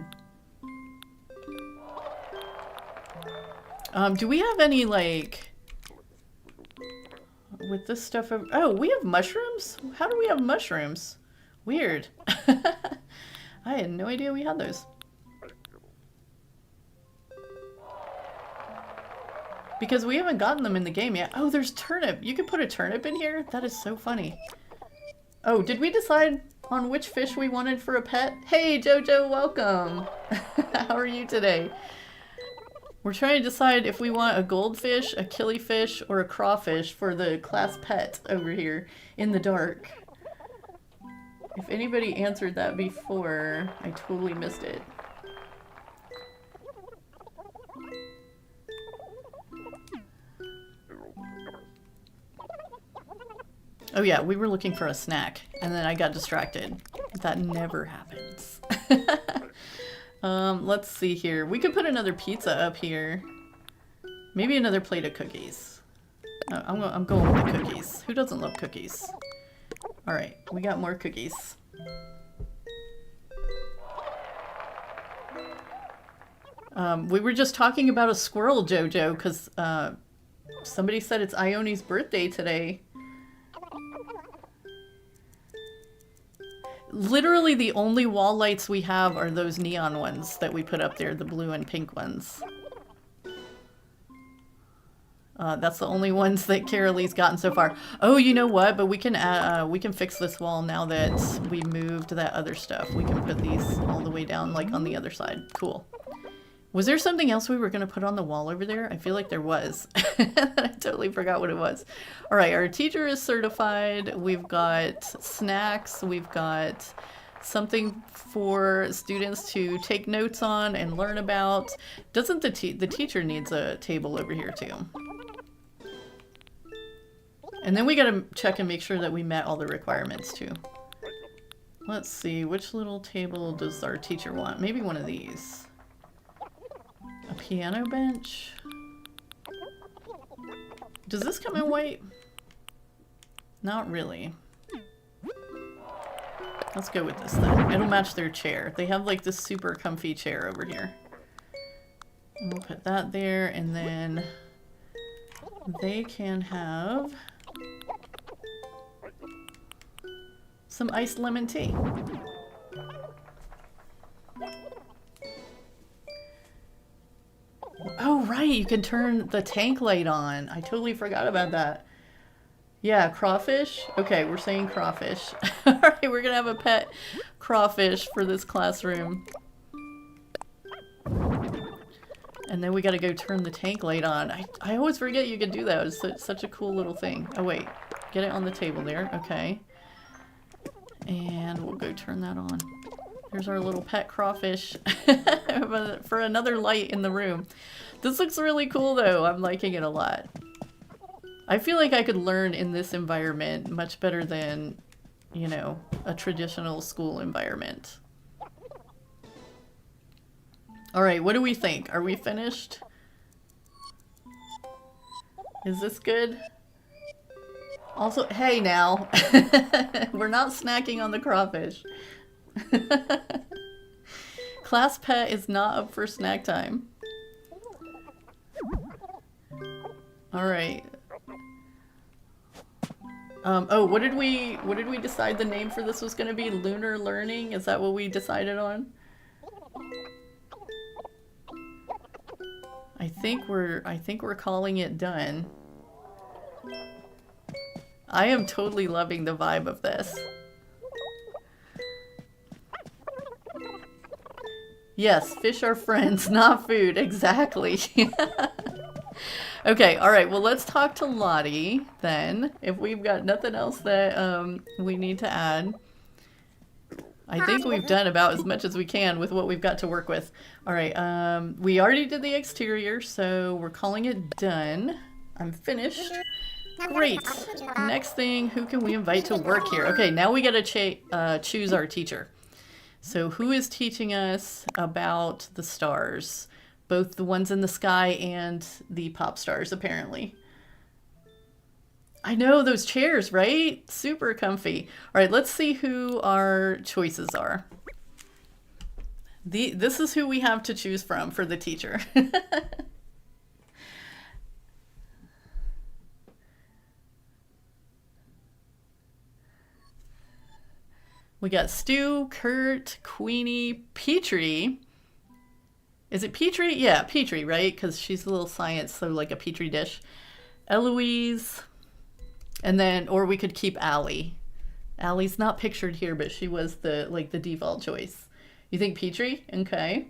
Do we have any, like... With this stuff... Oh, we have mushrooms? How do we have mushrooms? Weird. I had no idea we had those. Because we haven't gotten them in the game yet. Oh, there's turnip. You could put a turnip in here? That is so funny. Oh, did we decide on which fish we wanted for a pet? Hey, Jojo, welcome. How are you today? We're trying to decide if we want a goldfish, a killifish, or a crawfish for the class pet over here in the dark. If anybody answered that before, I totally missed it. Oh yeah, we were looking for a snack, and then I got distracted. That never happens. Let's see here. We could put another pizza up here. Maybe another plate of cookies. I'm going with the cookies. Who doesn't love cookies? Alright, we got more cookies. We were just talking about a squirrel, Jojo, because somebody said it's Ione's birthday today. Literally the only wall lights we have are those neon ones that we put up there, the blue and pink ones. That's the only ones that Carralegh's gotten so far. Oh, you know what? But we can fix this wall now that we moved that other stuff. We can put these all the way down, like on the other side. Cool. Was there something else we were going to put on the wall over there? I feel like there was. I totally forgot what it was. All right, our teacher is certified. We've got snacks. We've got something for students to take notes on and learn about. Doesn't the teacher needs a table over here too? And then we got to check and make sure that we met all the requirements too. Let's see, which little table does our teacher want? Maybe one of these. A piano bench? Does this come in white? Not really. Let's go with this then. It'll match their chair. They have like this super comfy chair over here. We'll put that there, and then they can have some iced lemon tea. Oh, right, you can turn the tank light on. I totally forgot about that. Yeah, crawfish. Okay, we're saying crawfish. All right, we're gonna have a pet crawfish for this classroom. And then we gotta go turn the tank light on. I always forget you can do that. It's such a cool little thing. Oh, wait. Get it on the table there. Okay. And we'll go turn that on. Here's our little pet crawfish for another light in the room. This looks really cool though. I'm liking it a lot. I feel like I could learn in this environment much better than, you know, a traditional school environment. All right, what do we think? Are we finished? Is this good? Also, hey now, we're not snacking on the crawfish. Class pet is not up for snack time. All right. Oh, what did we decide the name for this was going to be? Lunar Learning? Is that what we decided on? I think we're calling it done. I am totally loving the vibe of this. Yes, fish are friends, not food. Exactly. Okay, all right. Well, let's talk to Lottie then. If we've got nothing else that we need to add. I think we've done about as much as we can with what we've got to work with. All right. We already did the exterior, so we're calling it done. I'm finished. Great. Next thing, who can we invite to work here? Okay, now we gotta choose our teacher. So who is teaching us about the stars? Both the ones in the sky and the pop stars, apparently. I know, those chairs, right? Super comfy. All right, let's see who our choices are. This is who we have to choose from for the teacher. We got Stu, Kurt, Queenie, Petrie. Is it Petrie? Yeah, Petrie, right? Because she's a little science, so like a Petri dish. Eloise. And then, or we could keep Allie. Allie's not pictured here, but she was the default choice. You think Petrie? Okay.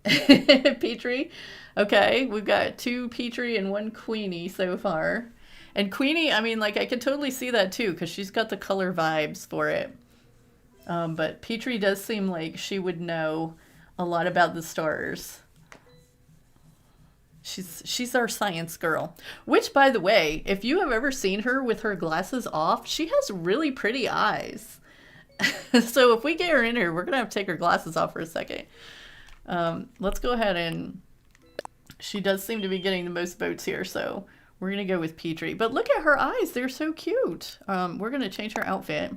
Petrie. Okay, we've got 2 Petrie and 1 Queenie so far. And Queenie, I mean, like, I can totally see that too, because she's got the color vibes for it. But Petrie does seem like she would know a lot about the stars. She's our science girl. Which, by the way, if you have ever seen her with her glasses off, she has really pretty eyes. So if we get her in here, we're going to have to take her glasses off for a second. Let's go ahead and... She does seem to be getting the most votes here, so we're going to go with Petrie. But look at her eyes. They're so cute. We're going to change her outfit.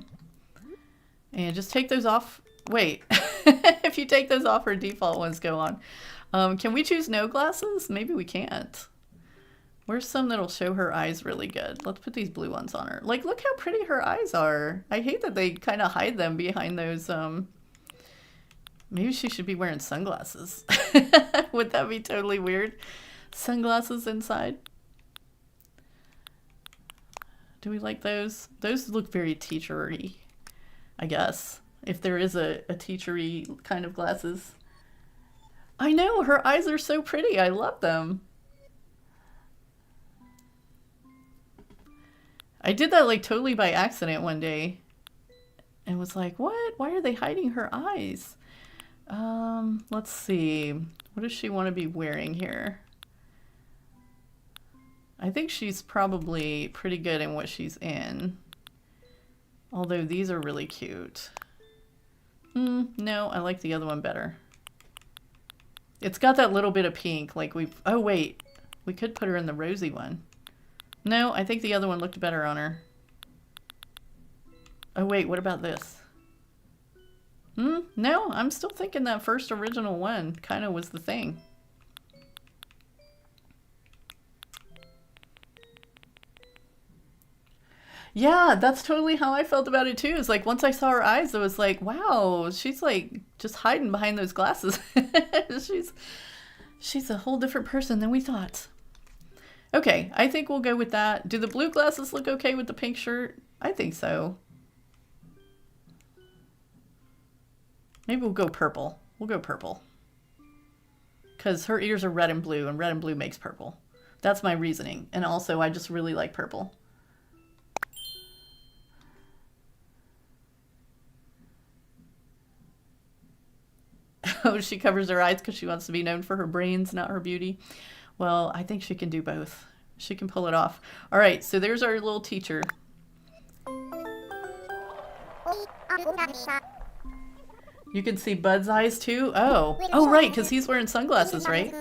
And just take those off. Wait. If you take those off, her default ones go on. Can we choose no glasses? Maybe we can't. Where's some that'll show her eyes really good? Let's put these blue ones on her. Like, look how pretty her eyes are. I hate that they kind of hide them behind those, Maybe she should be wearing sunglasses. Would that be totally weird? Sunglasses inside. Do we like those? Those look very teacher-y, I guess. If there is a teacher-y kind of glasses. I know, her eyes are so pretty. I love them. I did that like totally by accident one day. And was like, what? Why are they hiding her eyes? Let's see. What does she want to be wearing here? I think she's probably pretty good in what she's in. Although these are really cute. No, I like the other one better. It's got that little bit of pink, like we've... Oh, wait. We could put her in the rosy one. No, I think the other one looked better on her. Oh, wait, what about this? No, I'm still thinking that first original one kind of was the thing. Yeah, that's totally how I felt about it too. It's like once I saw her eyes, it was like, wow, she's like just hiding behind those glasses. She's a whole different person than we thought. Okay, I think we'll go with that. Do the blue glasses look okay with the pink shirt? I think so. Maybe we'll go purple. We'll go purple. Because her ears are red and blue makes purple. That's my reasoning. And also, I just really like purple. Oh, she covers her eyes because she wants to be known for her brains, not her beauty. Well, I think she can do both. She can pull it off. All right, so there's our little teacher. You can see Bud's eyes too? Oh, right, because he's wearing sunglasses, right?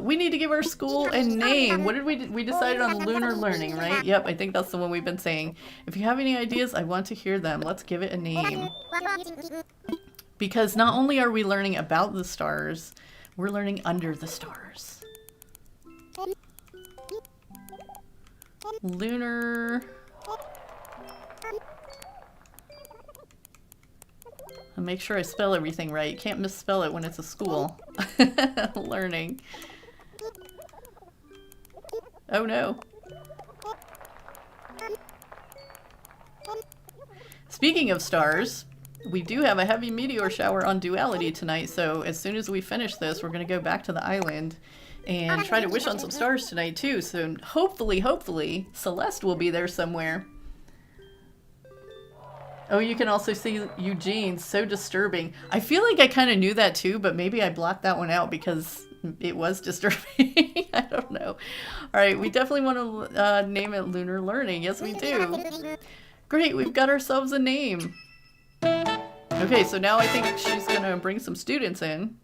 We need to give our school a name. What did we decided on Lunar Learning, right? Yep, I think that's the one we've been saying. If you have any ideas, I want to hear them. Let's give it a name. Because not only are we learning about the stars, we're learning under the stars. Lunar. I'll make sure I spell everything right. You can't misspell it when it's a school. Learning. Oh no. Speaking of stars, we do have a heavy meteor shower on Duality tonight, so as soon as we finish this, we're going to go back to the island and try to wish on some stars tonight too. So hopefully, Celeste will be there somewhere. Oh, you can also see Eugene. So disturbing. I feel like I kind of knew that too, but maybe I blocked that one out because it was disturbing. I don't know. All right, we definitely want to name it Lunar Learning. Yes, we do. Great, we've got ourselves a name. Okay, so now I think she's going to bring some students in.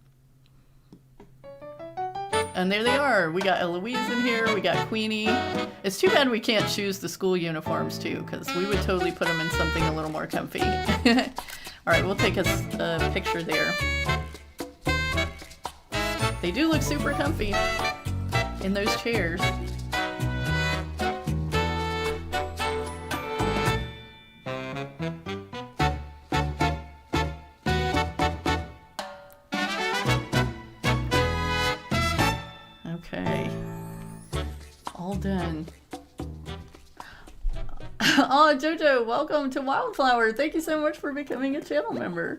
And there they are. We got Eloise in here. We got Queenie. It's too bad we can't choose the school uniforms too, because we would totally put them in something a little more comfy. All right, we'll take a picture there. They do look super comfy in those chairs. Okay. All done. Oh, Jojo, welcome to Wildflower. Thank you so much for becoming a channel member.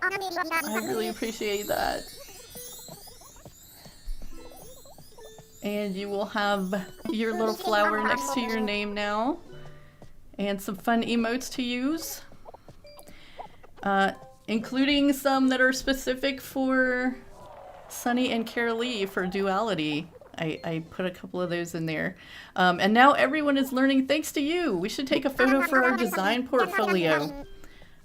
I really appreciate that. And you will have your little flower next to your name now. And some fun emotes to use. Including some that are specific for Sunny and Carraleigh for duality. I put a couple of those in there. And now everyone is learning thanks to you. We should take a photo for our design portfolio.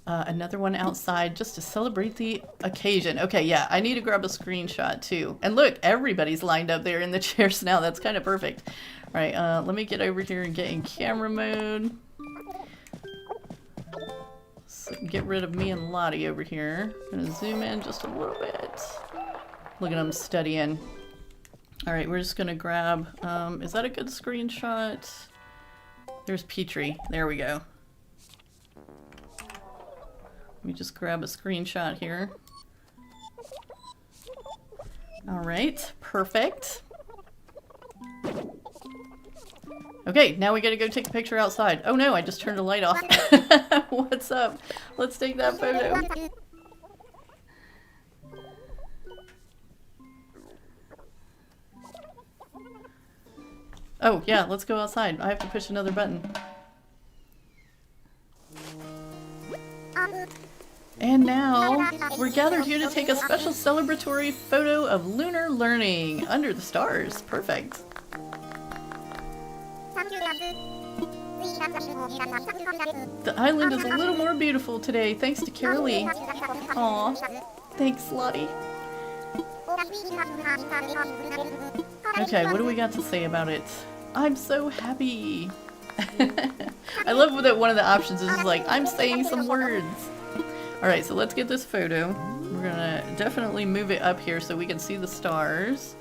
Another one outside just to celebrate the occasion. Okay, yeah, I need to grab a screenshot too. And look, everybody's lined up there in the chairs now. That's kind of perfect. All right, let me get over here and get in camera mode. So get rid of me and Lottie over here. I'm gonna zoom in just a little bit. Look at them studying. All right, we're just gonna grab, is that a good screenshot? There's Petrie, there we go. Let me just grab a screenshot here. All right, perfect. Okay, now we gotta go take a picture outside. Oh no, I just turned the light off. What's up? Let's take that photo. Oh yeah, let's go outside. I have to push another button. And now, we're gathered here to take a special celebratory photo of lunar learning under the stars. Perfect. The island is a little more beautiful today, thanks to Carraleigh. Aw, thanks, Lottie. Okay, what do we got to say about it? I'm so happy. I love that one of the options is like, I'm saying some words. Alright, so let's get this photo. We're gonna definitely move it up here so we can see the stars.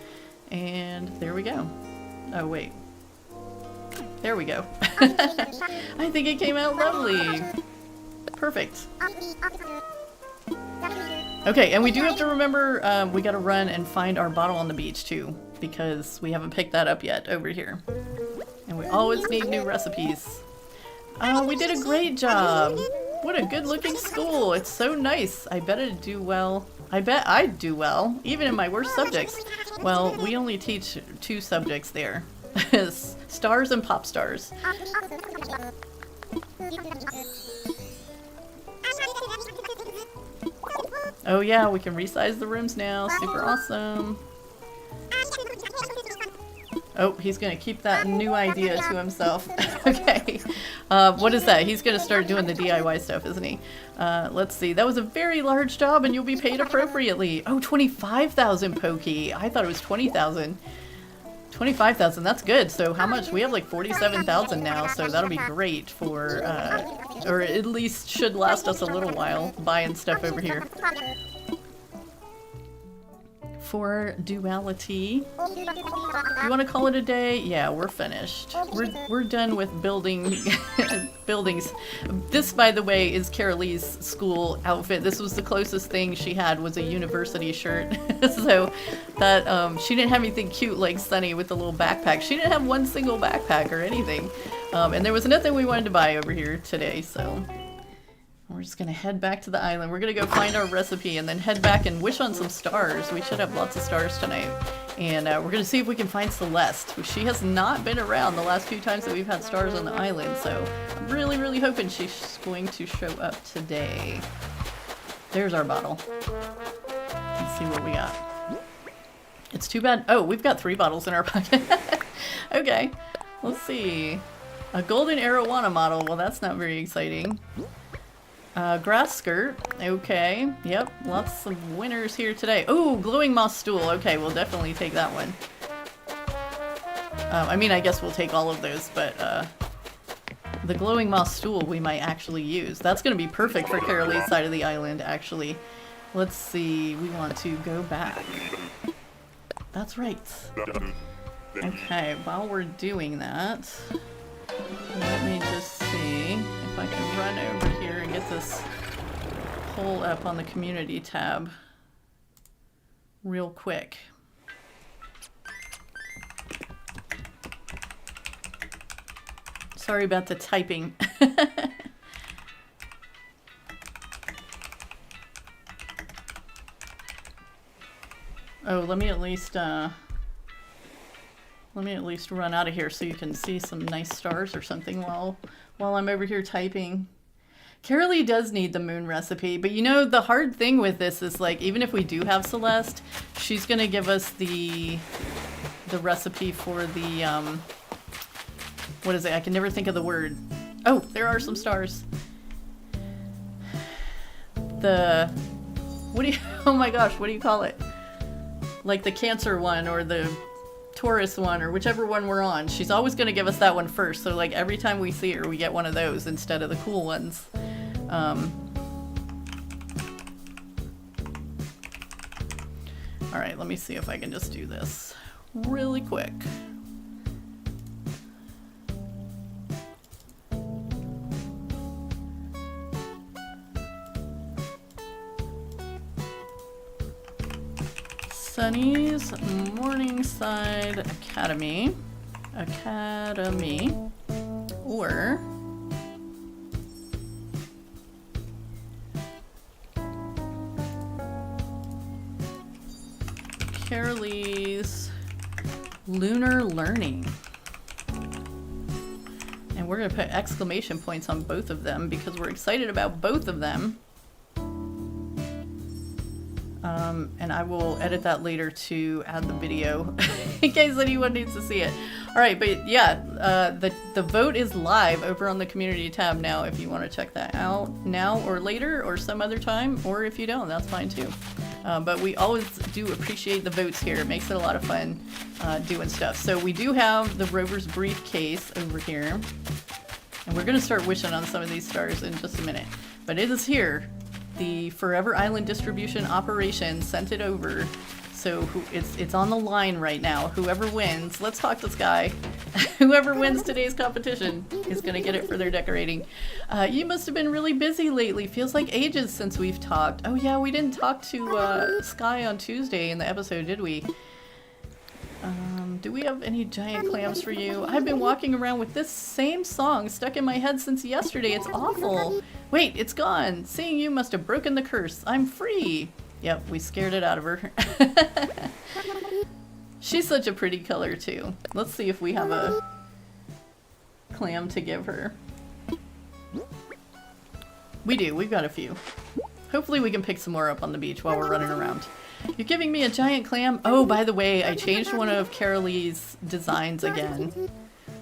And there we go. Oh, wait. There we go. I think it came out lovely. Perfect. Okay, and we do have to remember we gotta run and find our bottle on the beach too, because we haven't picked that up yet over here. And we always need new recipes. We did a great job. What a good looking school. It's so nice. I bet it'd do well. I bet I'd do well, even in my worst subjects. Well, we only teach 2 subjects there. Stars and pop stars. Oh yeah, we can resize the rooms now. Super awesome. Oh, he's gonna keep that new idea to himself. Okay. What is that? He's gonna start doing the DIY stuff, isn't he? Let's see. That was a very large job and you'll be paid appropriately. Oh, 25,000 Pokey. I thought it was 20,000. 25,000, that's good. So how much? We have like 47,000 now, so that'll be great for, or at least should last us a little while buying stuff over here. For duality. You want to call it a day? Yeah, we're finished. We're done with building buildings. This, by the way, is Carraleigh's school outfit. This was the closest thing she had was a university shirt. So that she didn't have anything cute like Sunny with the little backpack. She didn't have one single backpack or anything. And there was nothing we wanted to buy over here today, so we're just gonna head back to the island. We're gonna go find our recipe and then head back and wish on some stars. We should have lots of stars tonight. And we're gonna see if we can find Celeste. She has not been around the last few times that we've had stars on the island, so I'm really, really hoping she's going to show up today. There's our bottle. Let's see what we got. It's too bad. Oh, we've got 3 bottles in our pocket. Okay, let's see. A golden arowana model. Well, that's not very exciting. Grass skirt. Okay. Yep. Lots of winners here today. Oh, glowing moss stool. Okay, we'll definitely take that one. I mean, I guess we'll take all of those, but the glowing moss stool we might actually use. That's going to be perfect for Carraleigh's side of the island, actually. Let's see. We want to go back. That's right. Okay, while we're doing that, let me just see if I can run over here and get this poll up on the community tab real quick. Sorry about the typing. Oh, let me at least run out of here so you can see some nice stars or something while I'm over here typing. Carraleigh does need the moon recipe, but you know, the hard thing with this is, like, even if we do have Celeste, she's gonna give us the recipe for the, what is it? I can never think of the word. Oh, there are some stars. Oh my gosh, what do you call it? Like the Cancer one or the Taurus one or whichever one we're on. She's always going to give us that one first. So like every time we see her, we get one of those instead of the cool ones. All right, let me see if I can just do this really quick. Sunny's Morningside Academy, or Carraleigh's Lunar Learning. And we're going to put exclamation points on both of them because we're excited about both of them. And I will edit that later to add the video in case anyone needs to see it. All right, but yeah, the vote is live over on the community tab now if you want to check that out now or later or some other time, or if you don't, that's fine too. But we always do appreciate the votes here. It makes it a lot of fun doing stuff. So we do have the Rover's Briefcase over here. And we're going to start wishing on some of these stars in just a minute. But it is here. The Forever Island distribution operation sent it over, so it's on the line right now. Whoever wins, let's talk to Sky. Whoever wins today's competition is gonna get it for their decorating. You must have been really busy lately. Feels like ages since we've talked. Oh yeah, we didn't talk to Sky on Tuesday in the episode, did we? Do we have any giant clams for you? I've been walking around with this same song stuck in my head since yesterday. It's awful. Wait, it's gone. Seeing you must have broken the curse. I'm free. Yep, we scared it out of her. She's such a pretty color too. Let's see if we have a clam to give her. We do. We've got a few. Hopefully we can pick some more up on the beach while we're running around. You're giving me a giant clam? Oh, by the way, I changed one of Carraleigh's designs again.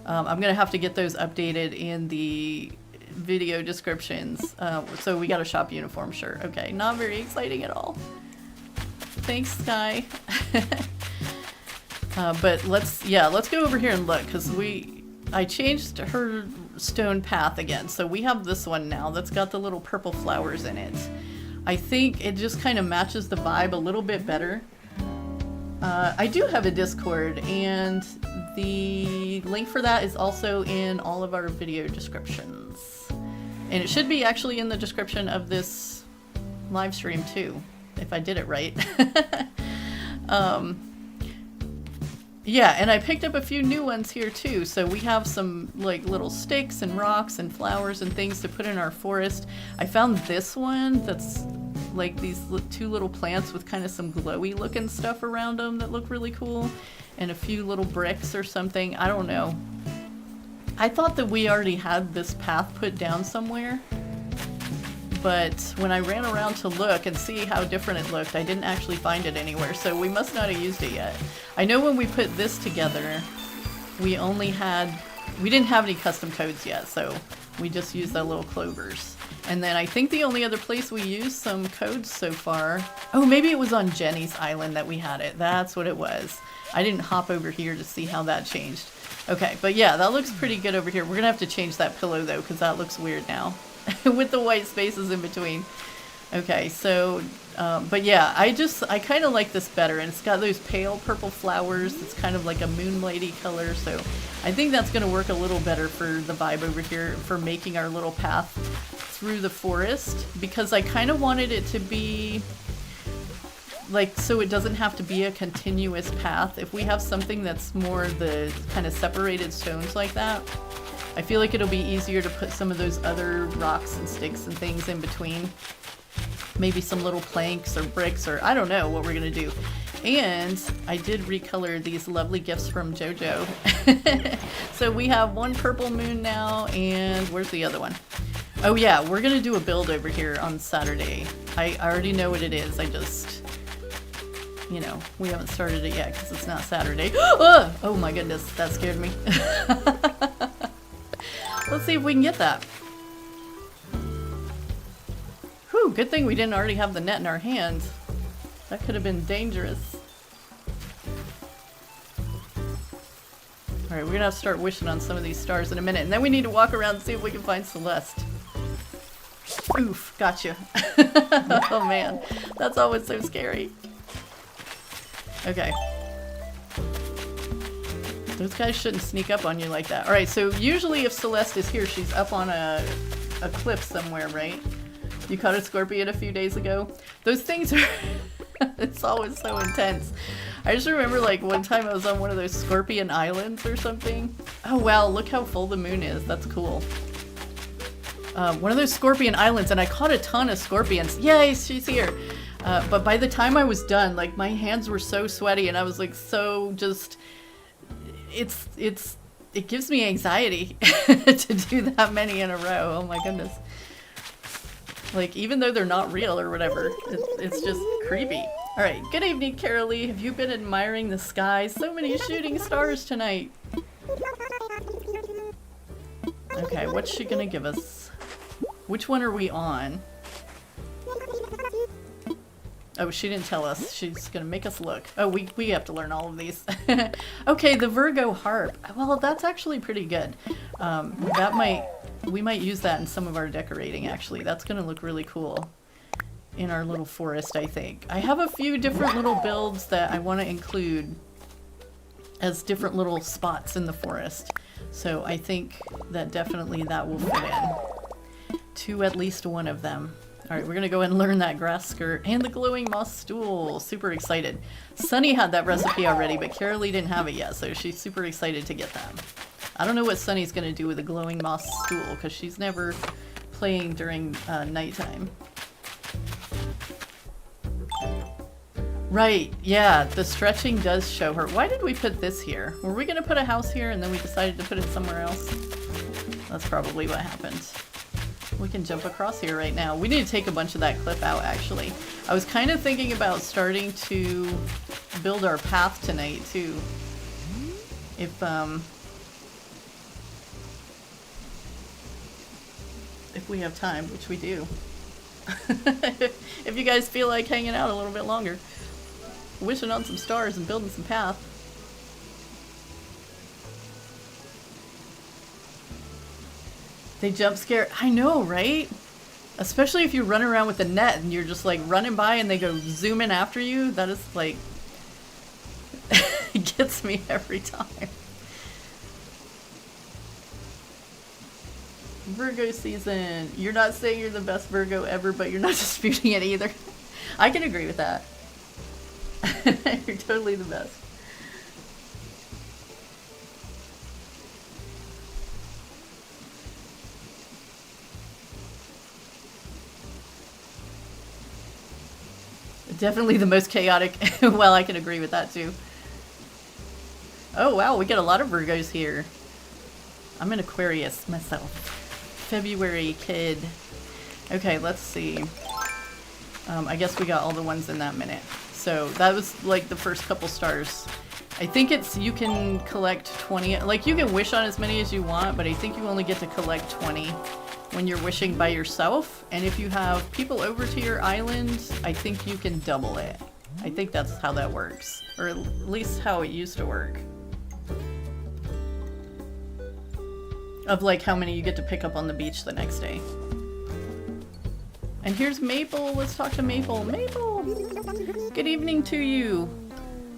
I'm going to have to get those updated in the video descriptions. So we got a shop uniform shirt. Okay, not very exciting at all. Thanks, Sky. But let's go over here and look, because I changed her stone path again. So we have this one now that's got the little purple flowers in it. I think it just kind of matches the vibe a little bit better. I do have a Discord, and the link for that is also in all of our video descriptions. And it should be actually in the description of this live stream too, if I did it right. Yeah, and I picked up a few new ones here too. So we have some like little sticks and rocks and flowers and things to put in our forest. I found this one that's like these two little plants with kind of some glowy looking stuff around them that look really cool. And a few little bricks or something. I don't know. I thought that we already had this path put down somewhere. But when I ran around to look and see how different it looked, I didn't actually find it anywhere, so we must not have used it yet. I know when we put this together, we didn't have any custom codes yet, so we just used the little clovers. And then I think the only other place we used some codes so far, oh, maybe it was on Jenny's island that we had it. That's what it was. I didn't hop over here to see how that changed. Okay, but yeah, that looks pretty good over here. We're gonna have to change that pillow though, because that looks weird now. With the white spaces in between. Okay, so, but yeah, I kind of like this better, and it's got those pale purple flowers. It's kind of like a moonlighty color, so I think that's going to work a little better for the vibe over here for making our little path through the forest, because I kind of wanted it to be like, so it doesn't have to be a continuous path. If we have something that's more the kind of separated stones like that, I feel like it'll be easier to put some of those other rocks and sticks and things in between. Maybe some little planks or bricks, or I don't know what we're gonna do. And I did recolor these lovely gifts from JoJo. So we have one purple moon now, and where's the other one? Oh yeah, we're gonna do a build over here on Saturday. I already know what it is, I just, you know, we haven't started it yet because it's not Saturday. Oh my goodness, that scared me. Let's see if we can get that. Whew, good thing we didn't already have the net in our hand. That could have been dangerous. Alright, we're gonna have to start wishing on some of these stars in a minute, and then we need to walk around and see if we can find Celeste. Oof, gotcha. Oh man, that's always so scary. Okay. Those guys shouldn't sneak up on you like that. Alright, so usually if Celeste is here, she's up on a cliff somewhere, right? You caught a scorpion a few days ago? Those things are... It's always so intense. I just remember like one time I was on one of those scorpion islands or something. Oh wow, look how full the moon is. That's cool. One of those scorpion islands, and I caught a ton of scorpions. Yay, she's here. But by the time I was done, like my hands were so sweaty and I was like so just... It gives me anxiety to do that many in a row. Oh my goodness. Like, even though they're not real or whatever, it's just creepy. Alright, good evening, Carraleigh. Have you been admiring the sky? So many shooting stars tonight. Okay, what's she gonna give us? Which one are we on? Oh, she didn't tell us. She's gonna make us look. Oh, we have to learn all of these. Okay, the Virgo harp. Well, that's actually pretty good. We might use that in some of our decorating, actually. That's gonna look really cool in our little forest, I think. I have a few different little builds that I want to include as different little spots in the forest. So I think that definitely that will fit in to at least one of them. Alright, we're gonna go and learn that grass skirt and the glowing moss stool. Super excited. Sunny had that recipe already, but Carraleigh didn't have it yet, so she's super excited to get that. I don't know what Sunny's gonna do with a glowing moss stool, because she's never playing during nighttime. Right, yeah, the stretching does show her. Why did we put this here? Were we gonna put a house here and then we decided to put it somewhere else? That's probably what happened. We can jump across here right now. We need to take a bunch of that cliff out, actually. I was kind of thinking about starting to build our path tonight, too. If we have time, which we do. If you guys feel like hanging out a little bit longer. Wishing on some stars and building some path. They jump scare. I know, right? Especially if you run around with the net and you're just like running by and they go zoom in after you. That is like... it gets me every time. Virgo season. You're not saying you're the best Virgo ever, but you're not disputing it either. I can agree with that. You're totally the best. Definitely the most chaotic. Well, I can agree with that too. Oh wow, we get a lot of Virgos here. I'm an Aquarius myself. February kid. Okay, let's see. I guess we got all the ones in that minute. So that was like the first couple stars. I think it's, you can collect 20, like you can wish on as many as you want, but I think you only get to collect 20 when you're wishing by yourself. And if you have people over to your island, I think you can double it. I think that's how that works, or at least how it used to work. Of like how many you get to pick up on the beach the next day. And here's Maple. Let's talk to Maple. Maple! Good evening to you.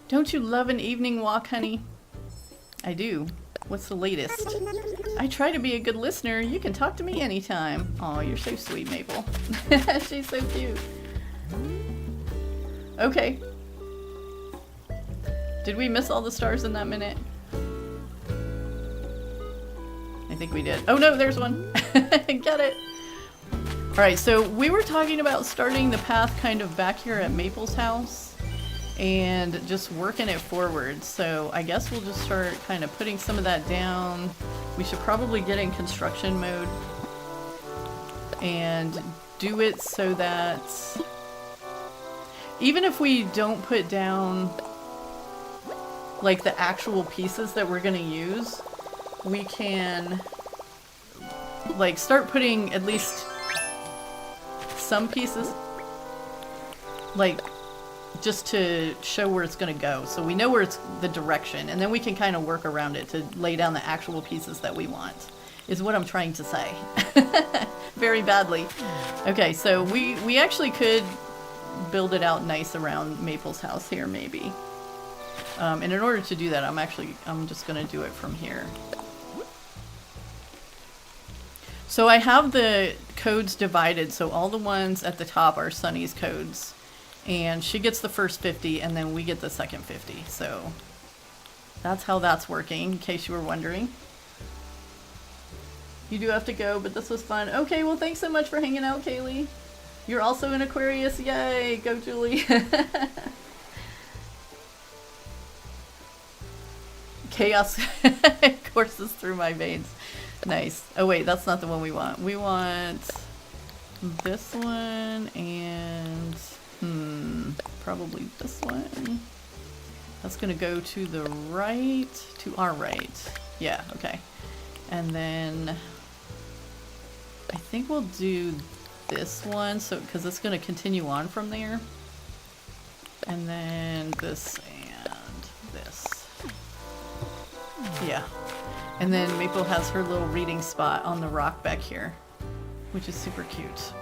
Don't you love an evening walk, honey? I do. What's the latest? I try to be a good listener. You can talk to me anytime. Aw, you're so sweet, Maple. She's so cute. Okay. Did we miss all the stars in that minute? I think we did. Oh no, there's one. Get it. Alright, so we were talking about starting the path kind of back here at Maple's house. and just working it forward. So I guess we'll just start kind of putting some of that down. We should probably get in construction mode and do it so that even if we don't put down like the actual pieces that we're going to use, we can like start putting at least some pieces, like just to show where it's going to go, so we know where it's the direction, and then we can kind of work around it to lay down the actual pieces that we want, is what I'm trying to say. Very badly. Okay, so we actually could build it out nice around Maple's house here, maybe. And in order to do that, I'm just going to do it from here. So I have the codes divided, so all the ones at the top are Sunny's codes. And she gets the first 50, and then we get the second 50. So that's how that's working, in case you were wondering. You do have to go, but this was fun. Okay, well, thanks so much for hanging out, Kaylee. You're also an Aquarius. Yay! Go, Julie. Chaos courses through my veins. Nice. Oh, wait, that's not the one we want. We want this one and... probably this one. That's gonna go to the right, to our right. Yeah, okay. And then I think we'll do this one, so because it's gonna continue on from there. And then this and this. Yeah. And then Maple has her little reading spot on the rock back here, which is super cute.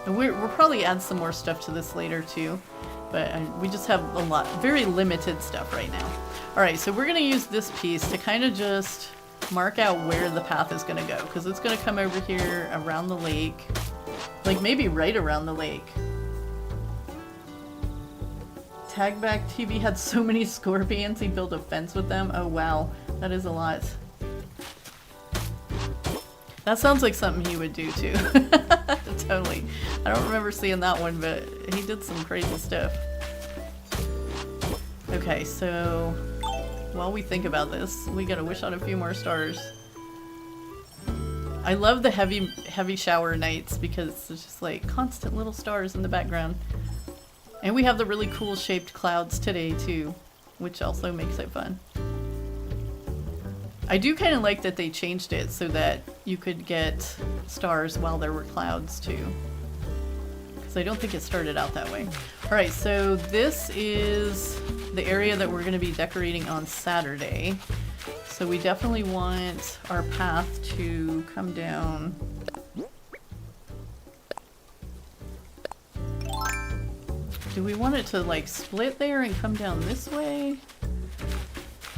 And we'll probably add some more stuff to this later too, but we just have a lot, very limited stuff right now. Alright, so we're going to use this piece to kind of just mark out where the path is going to go, because it's going to come over here around the lake, like maybe right around the lake. Tagback TV had so many scorpions, he built a fence with them. Oh wow, that is a lot. That sounds like something he would do too. Totally. I don't remember seeing that one, but he did some crazy stuff. Okay, so while we think about this, we gotta wish on a few more stars. I love the heavy shower nights because it's just like constant little stars in the background. And we have the really cool shaped clouds today too, which also makes it fun. I do kind of like that they changed it so that you could get stars while there were clouds too. Because I don't think it started out that way. Alright, so this is the area that we're going to be decorating on Saturday. So we definitely want our path to come down. Do we want it to like split there and come down this way?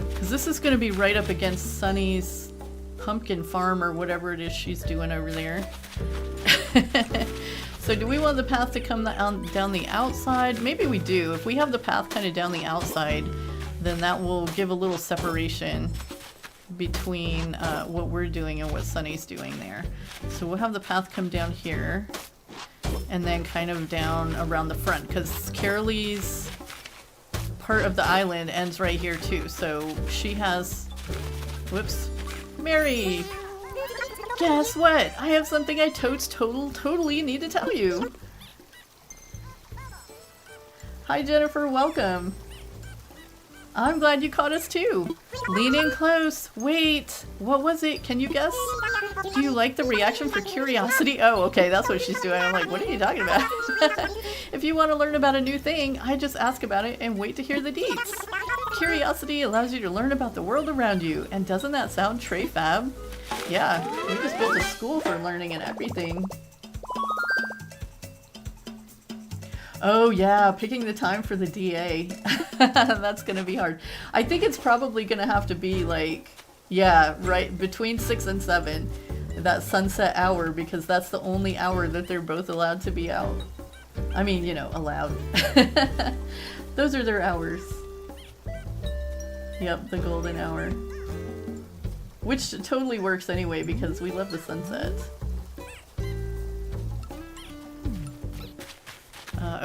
Because this is going to be right up against Sunny's pumpkin farm or whatever it is she's doing over there. So do we want the path to come down the outside? Maybe we do. If we have the path kind of down the outside, then that will give a little separation between what we're doing and what Sunny's doing there. So we'll have the path come down here and then kind of down around the front, because Carralegh's part of the island ends right here too. So she has, whoops, Mary, guess what? I have something I totally need to tell you. Hi Jennifer, welcome. I'm glad you caught us too. Lean in close. Wait, what was it? Can you guess? Do you like the reaction for curiosity? Oh, okay, that's what she's doing. I'm like, what are you talking about? If you want to learn about a new thing, I just ask about it and wait to hear the deets. Curiosity allows you to learn about the world around you. And doesn't that sound Trey Fab? Yeah, we just built a school for learning and everything. Oh yeah, picking the time for the DA. That's gonna be hard. I think it's probably gonna have to be like, yeah, right between 6 and 7. That sunset hour, because that's the only hour that they're both allowed to be out. I mean, you know, allowed. Those are their hours. Yep, the golden hour. Which totally works anyway, because we love the sunset.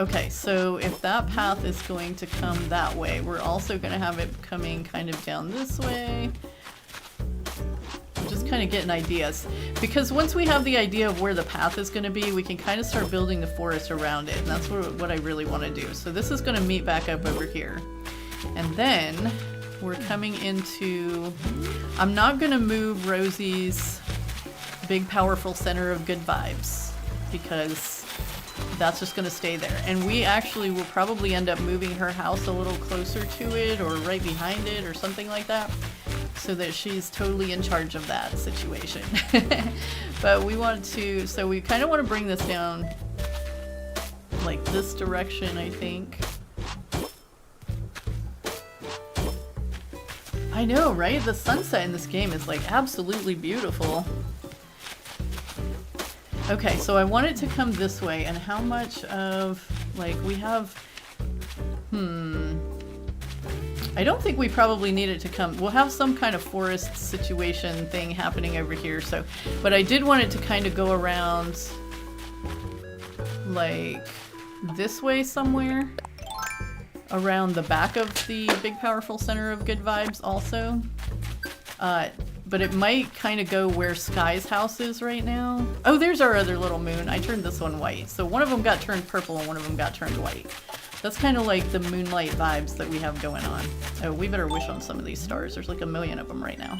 Okay, so if that path is going to come that way, we're also going to have it coming kind of down this way. Just kind of getting ideas. Because once we have the idea of where the path is going to be, we can kind of start building the forest around it. And that's what I really want to do. So this is going to meet back up over here. And then we're coming into... I'm not going to move Rosie's big, powerful center of good vibes. Because that's just going to stay there. And we actually will probably end up moving her house a little closer to it or right behind it or something like that. So that she's totally in charge of that situation. But we want to, so we kind of want to bring this down like this direction, I think. I know, right? The sunset in this game is like absolutely beautiful. Okay, so I want it to come this way, and how much of, like, we have, I don't think we probably need it to come. We'll have some kind of forest situation thing happening over here, so, but I did want it to kind of go around, like, this way somewhere, around the back of the big powerful center of good vibes also. But it might kind of go where Sky's house is right now. Oh, there's our other little moon. I turned this one white. So one of them got turned purple and one of them got turned white. That's kind of like the moonlight vibes that we have going on. Oh, we better wish on some of these stars. There's like a million of them right now.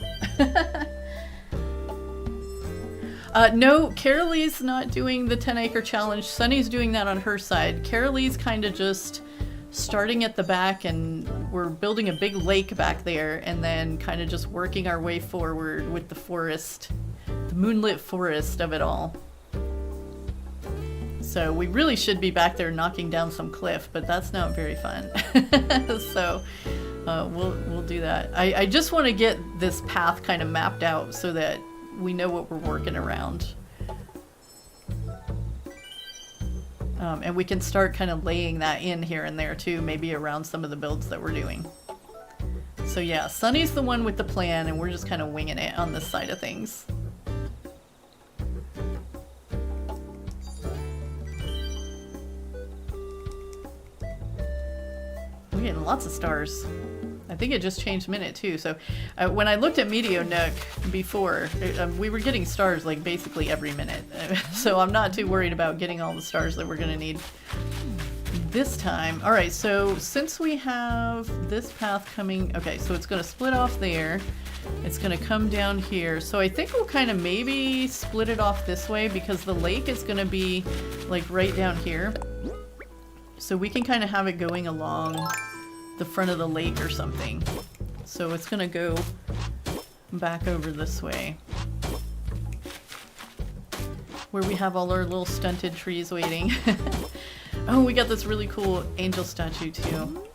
No, Carralleigh's not doing the 10-acre challenge. Sunny's doing that on her side. Carralleigh's kind of just starting at the back, and we're building a big lake back there, and then kind of just working our way forward with the forest, the moonlit forest of it all. So we really should be back there knocking down some cliff, but that's not very fun. So we'll do that. I just want to get this path kind of mapped out so that we know what we're working around. And we can start kind of laying that in here and there too, maybe around some of the builds that we're doing. So yeah, Sunny's the one with the plan, and we're just kind of winging it on this side of things. We're getting lots of stars. I think it just changed minute too. So when I looked at Meteor Nook before, we were getting stars like basically every minute. So I'm not too worried about getting all the stars that we're going to need this time. All right, so since we have this path coming, okay, so it's going to split off there. It's going to come down here. So I think we'll kind of maybe split it off this way because the lake is going to be like right down here. So we can kind of have it going along the front of the lake or something. So it's gonna go back over this way where we have all our little stunted trees waiting. Oh, we got this really cool angel statue too.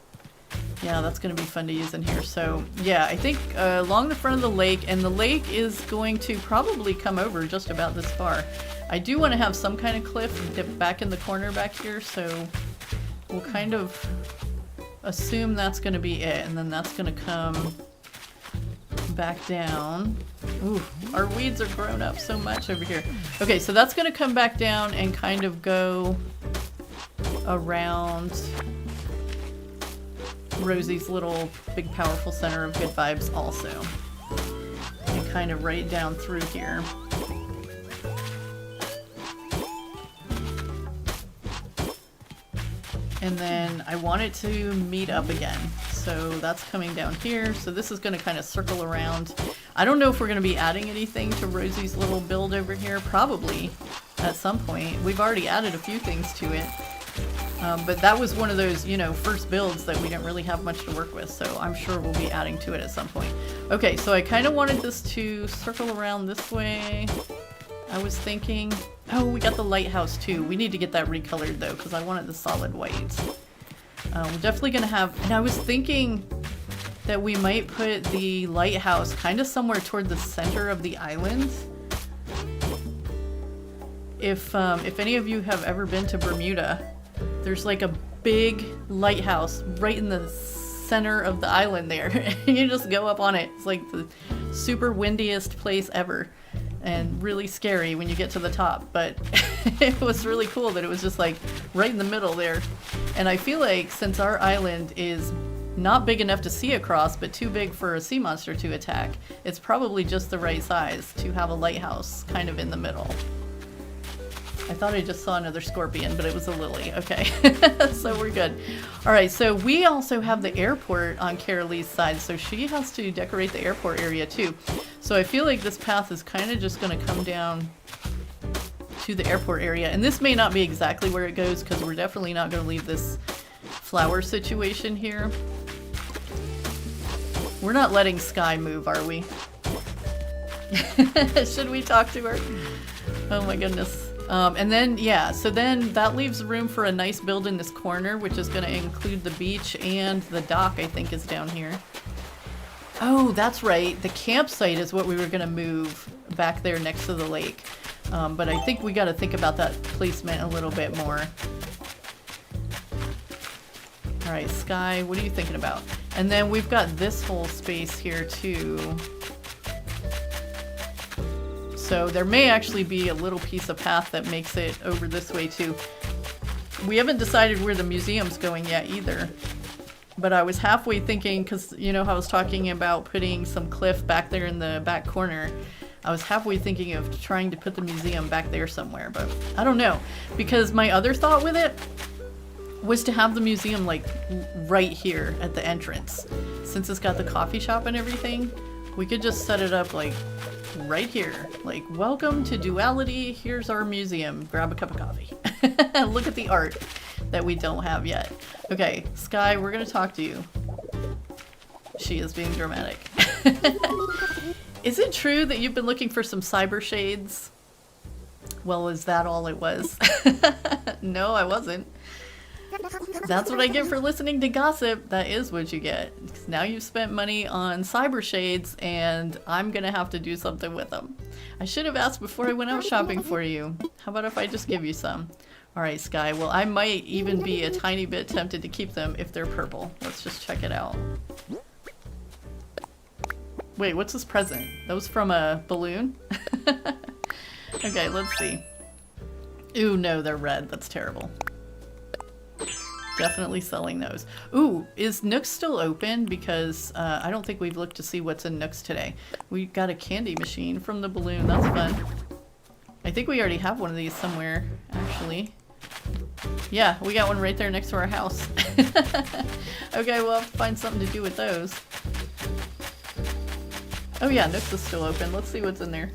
Yeah, that's gonna be fun to use in here. So yeah, I think along the front of the lake, and the lake is going to probably come over just about this far. I do want to have some kind of cliff dip back in the corner back here, so we'll kind of assume that's going to be it, and then that's going to come back down. Ooh, our weeds are grown up so much over here. Okay, so that's going to come back down and kind of go around Rosie's little big powerful center of good vibes also. And kind of right down through here. And then I want it to meet up again. So that's coming down here. So this is going to kind of circle around. I don't know if we're going to be adding anything to Rosie's little build over here. Probably at some point. We've already added a few things to it. But that was one of those, you know, first builds that we didn't really have much to work with. So I'm sure we'll be adding to it at some point. Okay, so I kind of wanted this to circle around this way. I was thinking, oh, we got the lighthouse too. We need to get that recolored though, because I wanted the solid white. We're definitely gonna have, and I was thinking that we might put the lighthouse kind of somewhere toward the center of the island. If any of you have ever been to Bermuda, there's like a big lighthouse right in the center of the island there. You just go up on it. It's like the super windiest place ever. and really scary when you get to the top, but it was really cool that it was just like right in the middle there. And I feel like since our island is not big enough to see across, but too big for a sea monster to attack, it's probably just the right size to have a lighthouse kind of in the middle. I thought I just saw another scorpion, but it was a lily. Okay, so we're good. All right, so we also have the airport on Carralegh's side, so she has to decorate the airport area too. So I feel like this path is kind of just going to come down to the airport area. And this may not be exactly where it goes, because we're definitely not going to leave this flower situation here. We're not letting Sky move, are we? Should we talk to her? Oh my goodness. And then, yeah, so then that leaves room for a nice build in this corner, which is going to include the beach, and the dock, I think, is down here. Oh, that's right. The campsite is what we were going to move back there next to the lake. But I think we got to think about that placement a little bit more. All right, Sky, what are you thinking about? And then we've got this whole space here, too. So there may actually be a little piece of path that makes it over this way too. We haven't decided where the museum's going yet either. But I was halfway thinking, because you know how I was talking about putting some cliff back there in the back corner. I was halfway thinking of trying to put the museum back there somewhere, but I don't know. Because my other thought with it was to have the museum like right here at the entrance. Since it's got the coffee shop and everything, we could just set it up like right here, like, welcome to Duality, here's our museum, grab a cup of coffee. Look at the art that we don't have yet. Okay, Sky, we're gonna talk to you. She is being dramatic. Is it true that you've been looking for some cyber shades? Well, is that all it was? No, I wasn't. That's what I get for listening to gossip. That is what you get. Now you've spent money on cyber shades, and I'm gonna have to do something with them. I should have asked before I went out shopping for you. How about if I just give you some? Alright, Sky. Well, I might even be a tiny bit tempted to keep them if they're purple. Let's just check it out. Wait, what's this present? That was from a balloon? Okay, let's see. Ooh, no, they're red. That's terrible. Definitely selling those. Ooh, is Nook's still open? Because I don't think we've looked to see what's in Nook's today. We got a candy machine from the balloon. That's fun. I think we already have one of these somewhere, actually. Yeah, we got one right there next to our house. Okay, well, I'll find something to do with those. Oh yeah, Nook's is still open. Let's see what's in there.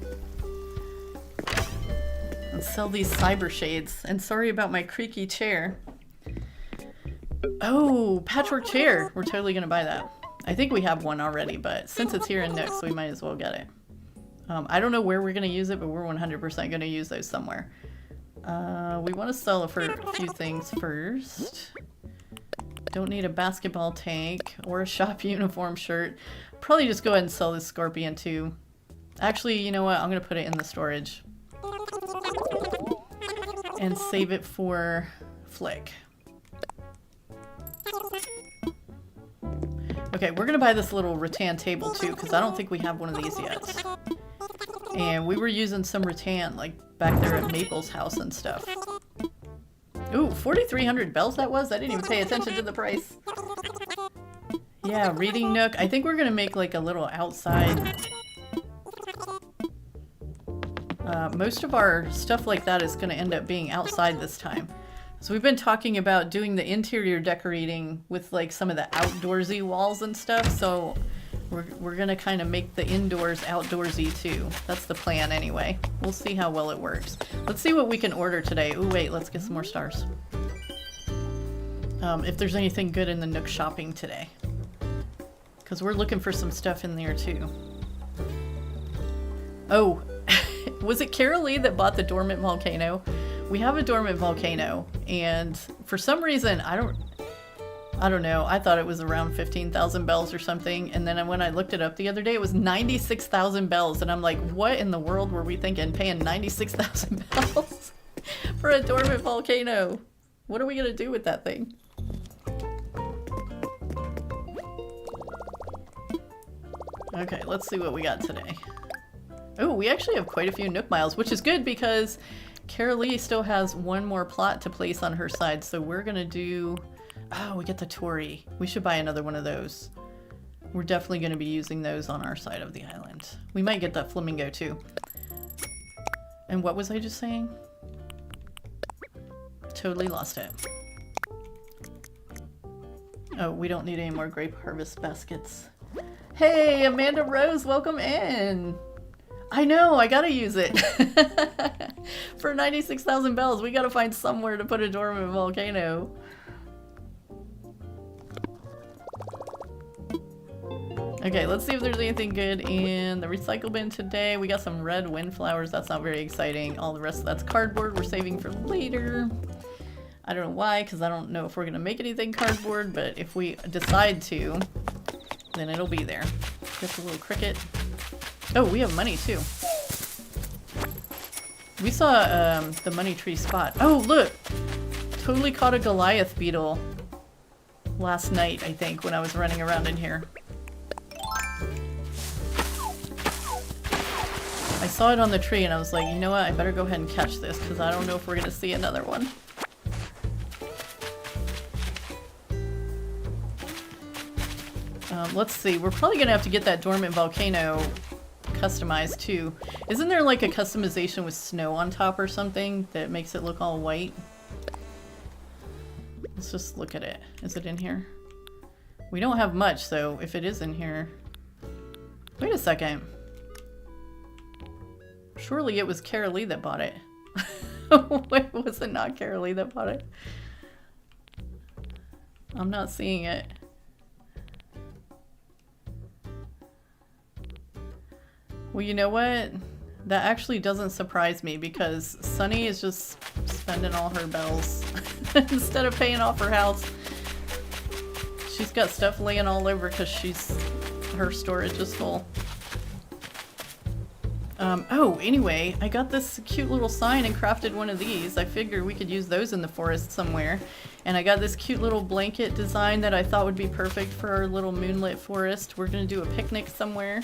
Let's sell these cyber shades. And sorry about my creaky chair. Oh, patchwork chair. We're totally gonna buy that. I think we have one already, but since it's here in Nook's, we might as well get it. I don't know where we're gonna use it, but we're 100% gonna use those somewhere. We want to sell it for a few things first. Don't need a basketball tank or a shop uniform shirt. Probably just go ahead and sell this scorpion too. Actually, you know what? I'm gonna put it in the storage. And save it for Flick. Okay, we're gonna buy this little rattan table too, because I don't think we have one of these yet. And we were using some rattan, like back there at Maple's house and stuff. Ooh, 4,300 bells that was? I didn't even pay attention to the price. Yeah, reading nook. I think we're gonna make like a little outside. Most of our stuff like that is gonna end up being outside this time. So we've been talking about doing the interior decorating with like some of the outdoorsy walls and stuff, so we're gonna kind of make the indoors outdoorsy too. That's the plan anyway. We'll see how well it works. Let's see what we can order today. Ooh, wait, let's get some more stars. If there's anything good in the Nook shopping today. Because we're looking for some stuff in there too. Oh, was it Carraleigh that bought the dormant volcano? We have a dormant volcano, and for some reason, I don't know, I thought it was around 15,000 bells or something, and then when I looked it up the other day, it was 96,000 bells, and I'm like, what in the world were we thinking, paying 96,000 bells for a dormant volcano? What are we gonna do with that thing? Okay, let's see what we got today. Oh, we actually have quite a few Nook miles, which is good because Carraleigh still has one more plot to place on her side, so we're gonna do... Oh, we get the Tory. We should buy another one of those. We're definitely gonna be using those on our side of the island. We might get that flamingo too. And what was I just saying? Totally lost it. Oh, we don't need any more grape harvest baskets. Hey, Amanda Rose, welcome in! I know, I gotta use it. For 96,000 bells, we gotta find somewhere to put a dormant volcano. Okay, let's see if there's anything good in the recycle bin today. We got some red windflowers. That's not very exciting. All the rest of that's cardboard. We're saving for later. I don't know why, because I don't know if we're going to make anything cardboard, but if we decide to, then it'll be there. Just a little cricket. Oh, we have money too. We saw the money tree spot. Oh, look! Totally caught a Goliath beetle last night, I think, when I was running around in here. I saw it on the tree and I was like, you know what, I better go ahead and catch this because I don't know if we're going to see another one. Let's see, we're probably going to have to get that dormant volcano customized too. Isn't there like a customization with snow on top or something that makes it look all white? Let's just look at it. Is it in here? We don't have much, so if it is in here... Wait a second. Surely it was Carraleigh that bought it. Wait, was it not Carraleigh that bought it? I'm not seeing it. Well, you know what? That actually doesn't surprise me because Sunny is just spending all her bells instead of paying off her house. She's got stuff laying all over because her storage is full. Oh, anyway, I got this cute little sign and crafted one of these. I figured we could use those in the forest somewhere. And I got this cute little blanket design that I thought would be perfect for our little moonlit forest. We're gonna do a picnic somewhere.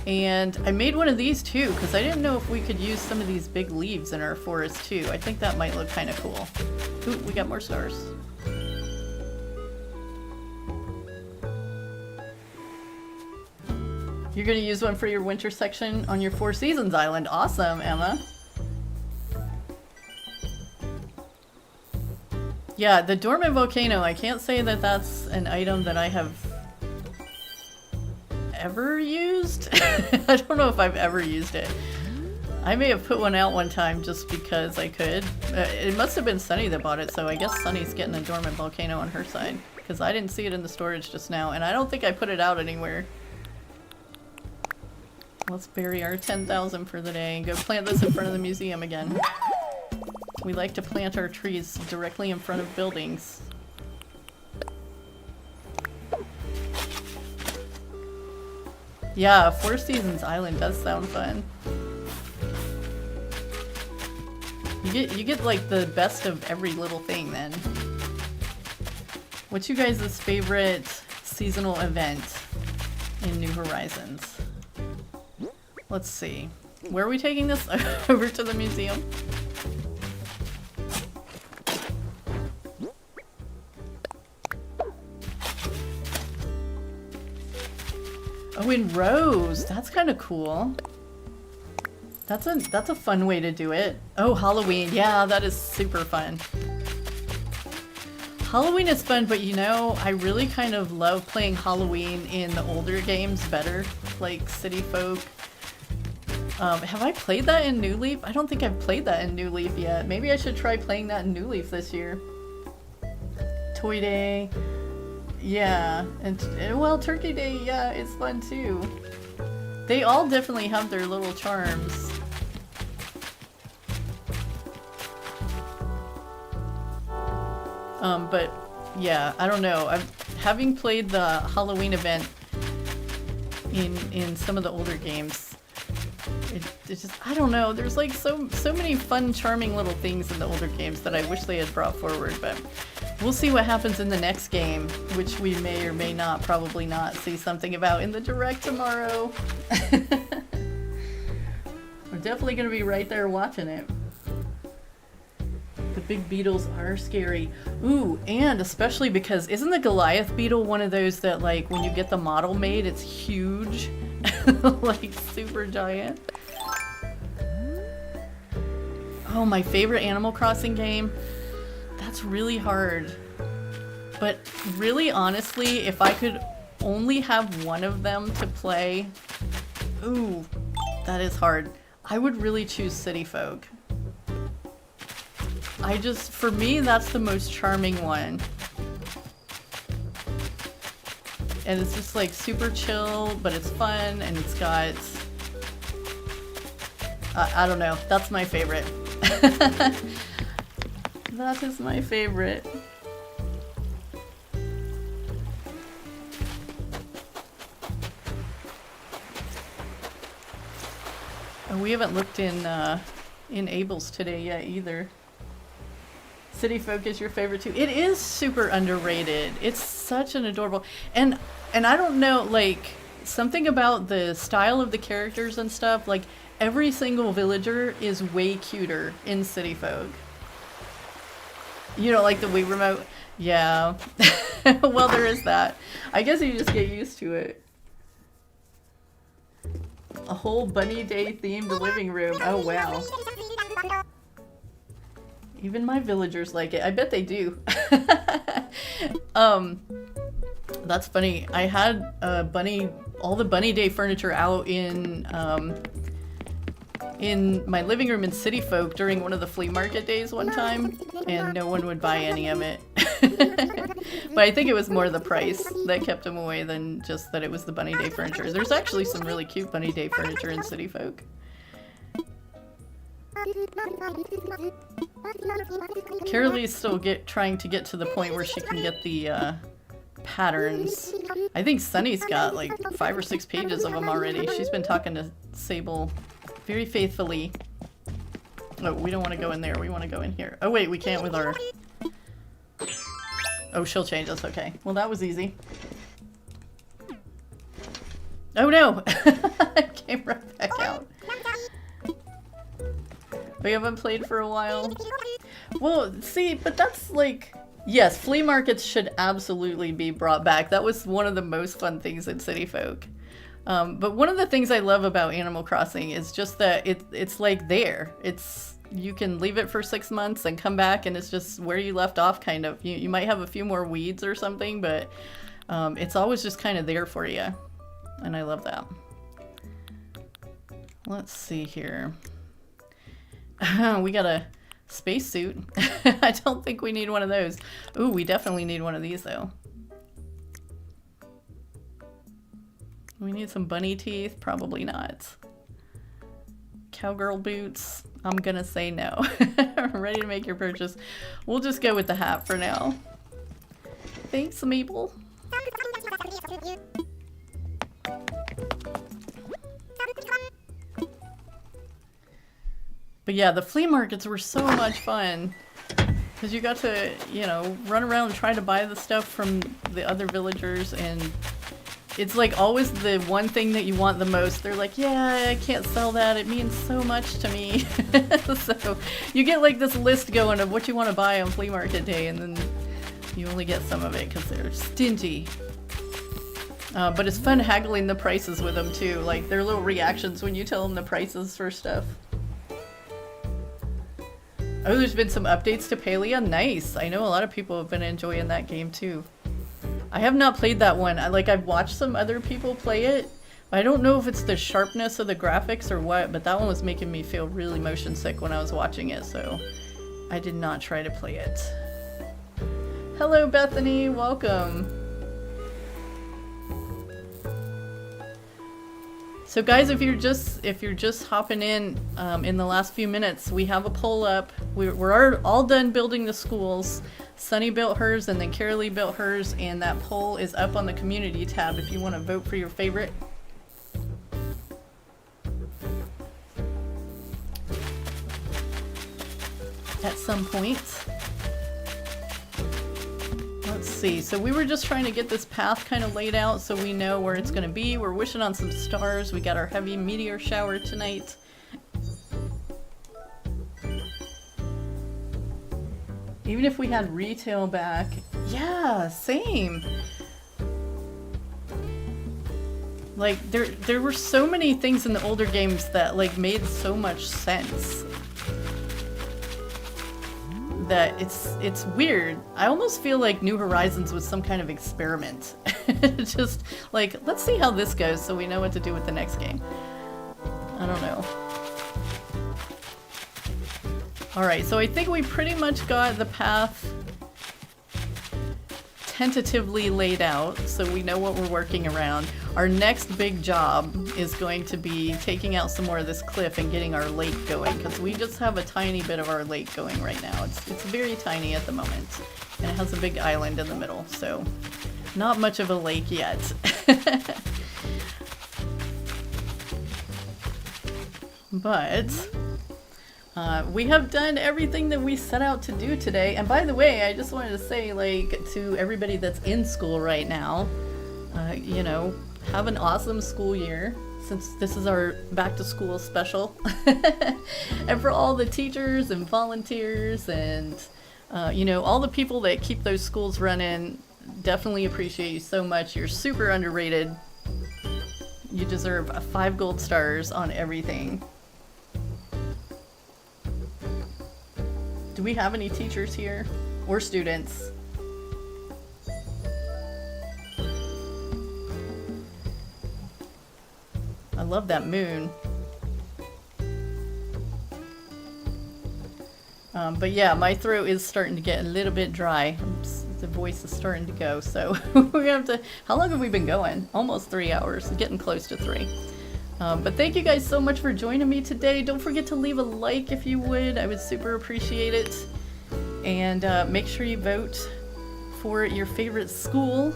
And I made one of these too, because I didn't know if we could use some of these big leaves in our forest too. I think that might look kind of cool. Ooh, we got more stars. You're gonna use one for your winter section on your Four Seasons island. Awesome, Emma. Yeah, the dormant volcano, I can't say that that's an item that I have ever used. I don't know if I've ever used it. I may have put one out one time just because I could. It must have been Sunny that bought it, so I guess Sunny's getting a dormant volcano on her side. Because I didn't see it in the storage just now, and I don't think I put it out anywhere. Let's bury our 10,000 for the day and go plant this in front of the museum again. We like to plant our trees directly in front of buildings. Yeah, Four Seasons Island does sound fun. You get like the best of every little thing then. What's you guys' favorite seasonal event in New Horizons? Let's see. Where are we taking this? Over to the museum? Oh, in Rose. That's kind of cool. That's a fun way to do it. Oh, Halloween. Yeah, that is super fun. Halloween is fun, but you know, I really kind of love playing Halloween in the older games better, like City Folk. Have I played that in New Leaf? I don't think I've played that in New Leaf yet. Maybe I should try playing that in New Leaf this year. Toy Day. Yeah, and well, Turkey Day, yeah, it's fun too. They all definitely have their little charms. But yeah, I don't know. Having played the Halloween event in some of the older games, it's just, I don't know, there's like so many fun, charming little things in the older games that I wish they had brought forward, but we'll see what happens in the next game, which we may or may not, probably not, see something about in the direct tomorrow. We're definitely going to be right there watching it. The big beetles are scary. Ooh, and especially because isn't the Goliath beetle one of those that, like, when you get the model made, it's huge? Like, super giant. Oh, my favorite Animal Crossing game? That's really hard. But really, honestly, if I could only have one of them to play... Ooh, that is hard. I would really choose City Folk. For me, that's the most charming one. And it's just like super chill, but it's fun, and it's got... I don't know, that's my favorite. That is my favorite. Oh, we haven't looked in Abel's today yet either. City Folk is your favorite too. It is super underrated. It's such an adorable, and I don't know, like, something about the style of the characters and stuff, like every single villager is way cuter in City Folk. You know, like the Wii remote. Yeah. Well, there is that. I guess you just get used to it. A whole Bunny Day themed living room. Oh, wow. Even my villagers like it. I bet they do. That's funny. I had all the Bunny Day furniture out in my living room in City Folk during one of the flea market days one time, and no one would buy any of it. But I think it was more the price that kept them away than just that it was the Bunny Day furniture. There's actually some really cute Bunny Day furniture in City Folk. Carralleigh's still trying to get to the point where she can get the patterns. I think Sunny's got like 5 or 6 pages of them already. She's been talking to Sable very faithfully. Oh, we don't want to go in there. We want to go in here. Oh wait, we can't with our... Oh, she'll change us. Okay. Well, that was easy. Oh no! I came right back out. We haven't played for a while. Well, see, but that's like... Yes, flea markets should absolutely be brought back. That was one of the most fun things in City Folk. But one of the things I love about Animal Crossing is just that it's like there. You can leave it for 6 months and come back and it's just where you left off, kind of. You might have a few more weeds or something, but it's always just kind of there for you. And I love that. Let's see here. We got a spacesuit. I don't think we need one of those. Ooh, we definitely need one of these though. We need some bunny teeth. Probably not. Cowgirl boots. I'm gonna say no. Ready to make your purchase. We'll just go with the hat for now. Thanks, Mabel. But yeah, the flea markets were so much fun. Because you got to, you know, run around and try to buy the stuff from the other villagers, and it's like always the one thing that you want the most. They're like, yeah, I can't sell that. It means so much to me. So you get like this list going of what you want to buy on flea market day, and then you only get some of it because they're stingy. But it's fun haggling the prices with them too. Like their little reactions when you tell them the prices for stuff. Oh, there's been some updates to Palia. Nice. I know a lot of people have been enjoying that game too. I have not played that one. I've watched some other people play it. I don't know if it's the sharpness of the graphics or what, but that one was making me feel really motion sick when I was watching it, so I did not try to play it. Hello, Bethany. Welcome. So guys, if you're just hopping in the last few minutes, we have a poll up. We're all done building the schools. Sunny built hers, and then Carraleigh built hers, and that poll is up on the community tab if you want to vote for your favorite. At some point. Let's see, so we were just trying to get this path kind of laid out so we know where it's going to be. We're wishing on some stars. We got our heavy meteor shower tonight. Even if we had retail back, yeah, same. Like there were so many things in the older games that like made so much sense that it's weird. I almost feel like New Horizons was some kind of experiment. Just like, let's see how this goes so we know what to do with the next game. I don't know. Alright, so I think we pretty much got the path tentatively laid out, so we know what we're working around. Our next big job is going to be taking out some more of this cliff and getting our lake going, because we just have a tiny bit of our lake going right now. It's very tiny at the moment, and it has a big island in the middle, so not much of a lake yet. But we have done everything that we set out to do today. And by the way, I just wanted to say, like, to everybody that's in school right now, you know, have an awesome school year, since this is our back to school special. And for all the teachers and volunteers and, you know, all the people that keep those schools running, definitely appreciate you so much. You're super underrated. You deserve 5 gold stars on everything. Do we have any teachers here? Or students? I love that moon. But yeah, my throat is starting to get a little bit dry. The voice is starting to go, so we're gonna have to... How long have we been going? Almost 3 hours, getting close to 3. But thank you guys so much for joining me today. Don't forget to leave a like if you would. I would super appreciate it. And make sure you vote for your favorite school.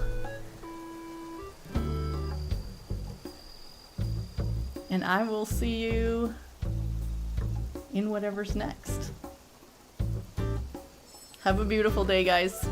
And I will see you in whatever's next. Have a beautiful day, guys.